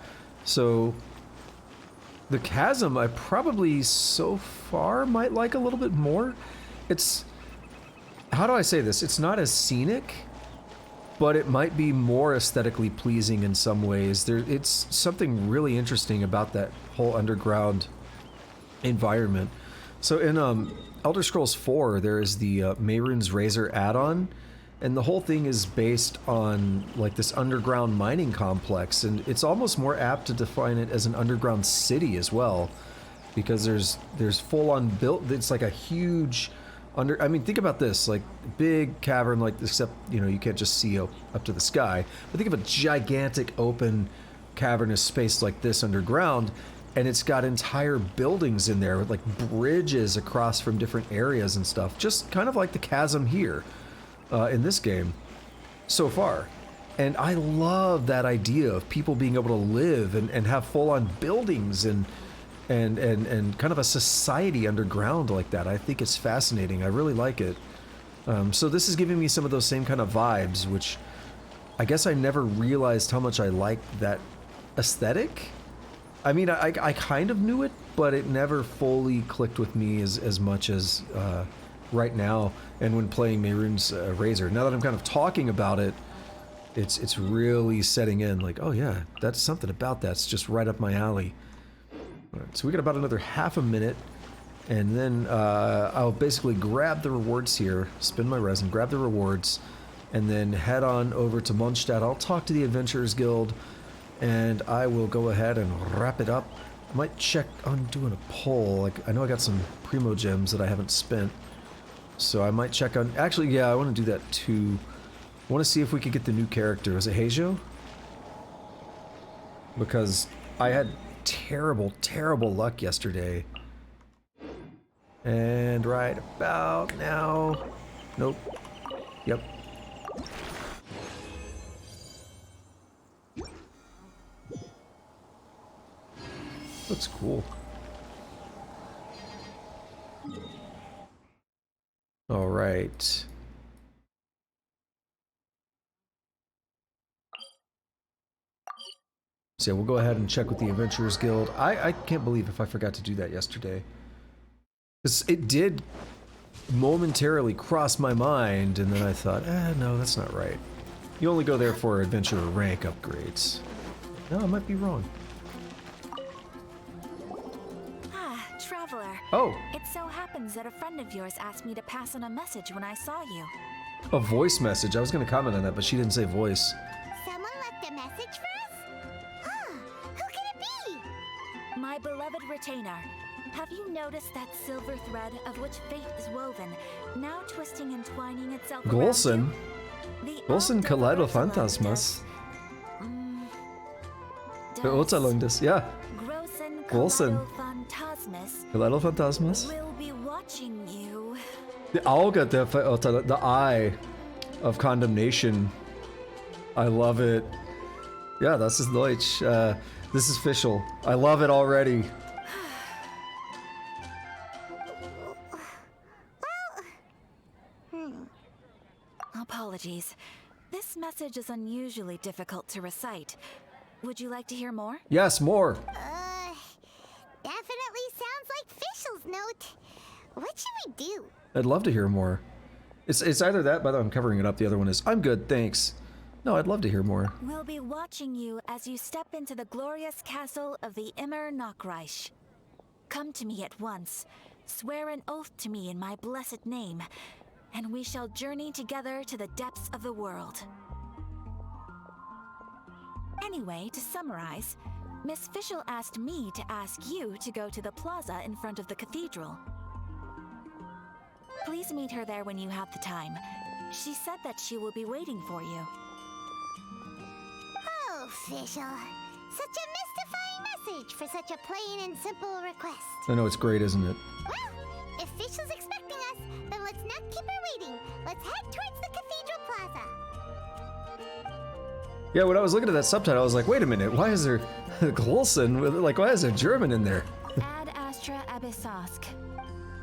So the Chasm, I probably so far might like a little bit more. It's, how do I say this? It's not as scenic, but it might be more aesthetically pleasing in some ways. It's something really interesting about that whole underground environment. So in Elder Scrolls 4, there is the Mehrunes Razor add-on, and the whole thing is based on like this underground mining complex, and it's almost more apt to define it as an underground city as well, because there's full-on built. It's like a huge I mean, think about this, like big cavern like this, except, you know, you can't just see up to the sky, but think of a gigantic open cavernous space like this underground, and it's got entire buildings in there with like bridges across from different areas and stuff, just kind of like the Chasm here in this game so far. And I love that idea of people being able to live and have full-on buildings and kind of a society underground like that. I think it's fascinating. I really like it. So this is giving me some of those same kind of vibes, which I guess I never realized how much I liked that aesthetic. I mean, I kind of knew it, but it never fully clicked with me as much as right now, and when playing Mehrunes Razor. Now that I'm kind of talking about it, it's really setting in, like, oh yeah, that's something about that's just right up my alley. Alright, so we got about another half a minute, and then I'll basically grab the rewards here, spin my resin, grab the rewards, and then head on over to Mondstadt. I'll talk to the Adventurers Guild, and I will go ahead and wrap it up. I might check on doing a poll. Like, I know I got some Primo Gems that I haven't spent, so I might check on... Actually, yeah, I want to do that too. I want to see if we could get the new character. Was it Heijo? Because I had terrible luck yesterday. And right about now... Nope. Yep. Looks cool. All right. So we'll go ahead and check with the Adventurers Guild. I can't believe if I forgot to do that yesterday. Because it did momentarily cross my mind, and then I thought, no, that's not right. You only go there for adventurer rank upgrades. No, I might be wrong. Ah, traveler. Oh, It so happens that a friend of yours asked me to pass on a message when I saw you. a voice message. I was going to comment on that, but she didn't say voice. Someone left a message for us? Huh, who can it be? My beloved retainer, have you noticed that silver thread of which fate is woven, now twisting and twining itself around Golson. you? The Golson act of Kaleido Ursula Phantasmas. does- Beurteilung des, ja. Grossen Golson. Kaleido Phantasmas Kaleido Phantasmas. will be watching you. The Auge der Verurteilung, the eye of condemnation. I love it. Yeah, das ist Deutsch. This is official. I love it already. Apologies. This message is unusually difficult to recite. Would you like to hear more? Yes, more. Definitely sounds like Fischl's note. What should we do? I'd love to hear more. It's either that, by the way, I'm covering it up. The other one is, I'm good, thanks. No, I'd love to hear more. We'll be watching you as you step into the glorious castle of the Immer Nachreich. Come to me at once. Swear an oath to me in my blessed name, and we shall journey together to the depths of the world. Anyway, to summarize, Miss Fischl asked me to ask you to go to the plaza in front of the cathedral. Please meet her there when you have the time. She said that she will be waiting for you. Oh, Fischl. Such a mystifying message for such a plain and simple request. I know it's great, isn't it? Well, if Fischl's expecting us, then let's not keep her waiting. Let's head towards the cathedral plaza. Yeah, when I was looking at that subtitle, I was like, wait a minute, why is there Golson? Like, why is there German in there? Ad Astra Abyssosk.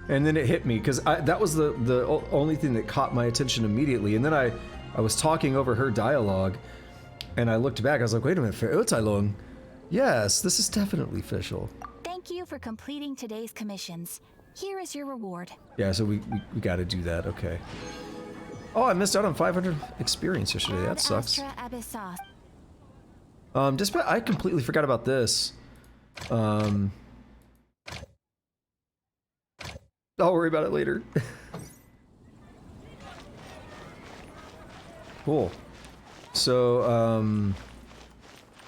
And then it hit me, because that was the only thing that caught my attention immediately. And then I was talking over her dialogue, and I looked back, I was like, wait a minute, Verurteilung. Yes, this is definitely Fischl. Thank you for completing today's commissions. Here is your reward. Yeah, so we gotta do that, okay. Oh, I missed out on 500 experience yesterday, that sucks. Ad Astra Abyssosk. I completely forgot about this. I'll worry about it later. Cool. So,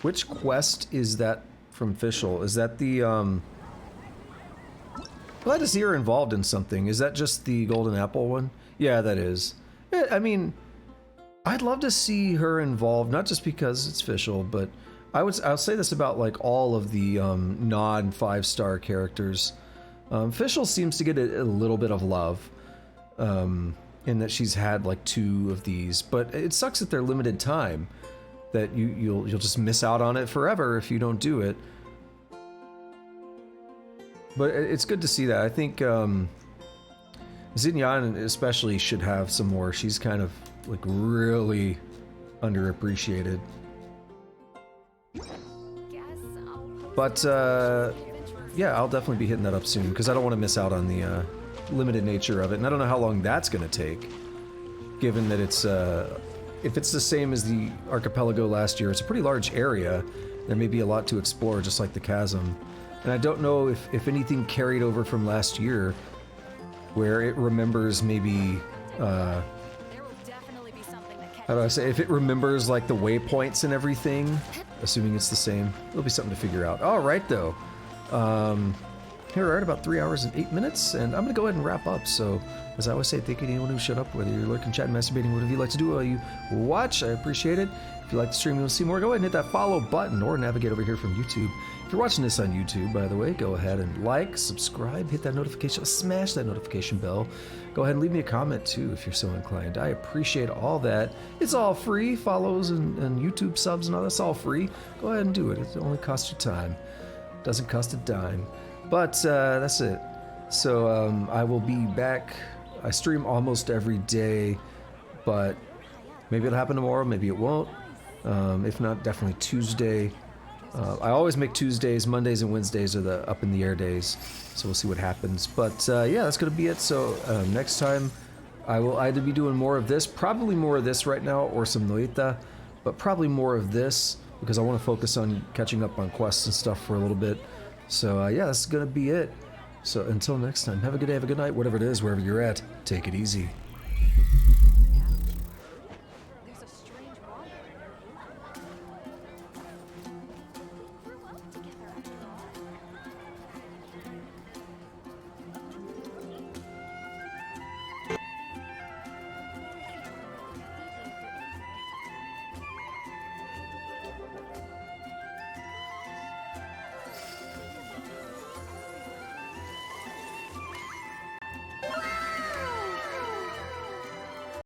which quest is that from Fischl? Is that the, glad to see her involved in something. Is that just the Golden Apple one? Yeah, that is. Yeah, I mean, I'd love to see her involved, not just because it's Fischl, but I'll say this about like all of the non-5-star characters. Fischl seems to get a little bit of love, in that she's had like 2 of these, but it sucks that they're limited time. That you'll just miss out on it forever if you don't do it. But it's good to see that. I think Xinyan especially should have some more. She's kind of like really underappreciated. But yeah, I'll definitely be hitting that up soon because I don't want to miss out on the limited nature of it, and I don't know how long that's going to take, given that it's if it's the same as the archipelago last year, it's a pretty large area. There may be a lot to explore, just like the Chasm. And I don't know if anything carried over from last year, where it remembers maybe, There will definitely be something that how do I say, if it remembers like the waypoints and everything, assuming it's the same, it'll be something to figure out. All right, though. Here we're at about 3 hours and 8 minutes, and I'm gonna go ahead and wrap up. So, as I always say, thank you to anyone who showed up, whether you're lurking, chatting, masturbating, whatever you like to do while you watch. I appreciate it. If you like the stream and want to see more, go ahead and hit that follow button or navigate over here from YouTube. If you're watching this on YouTube, by the way, go ahead and like, subscribe, hit that notification, smash that notification bell. Go ahead and leave me a comment too if you're so inclined. I appreciate all that. It's all free. Follows and YouTube subs and all that's all free. Go ahead and do it. It only costs you time. Doesn't cost a dime. But that's it. So I will be back. I stream almost every day, but maybe it'll happen tomorrow, maybe it won't. If not, definitely Tuesday. I always make Tuesdays, Mondays, and Wednesdays are the up in the air days, so we'll see what happens. But yeah, that's gonna be it. So next time, I will either be doing more of this, probably more of this right now, or some Noita, but probably more of this because I want to focus on catching up on quests and stuff for a little bit. So yeah, that's gonna be it. So until next time, have a good day, have a good night, whatever it is, wherever you're at. Take it easy.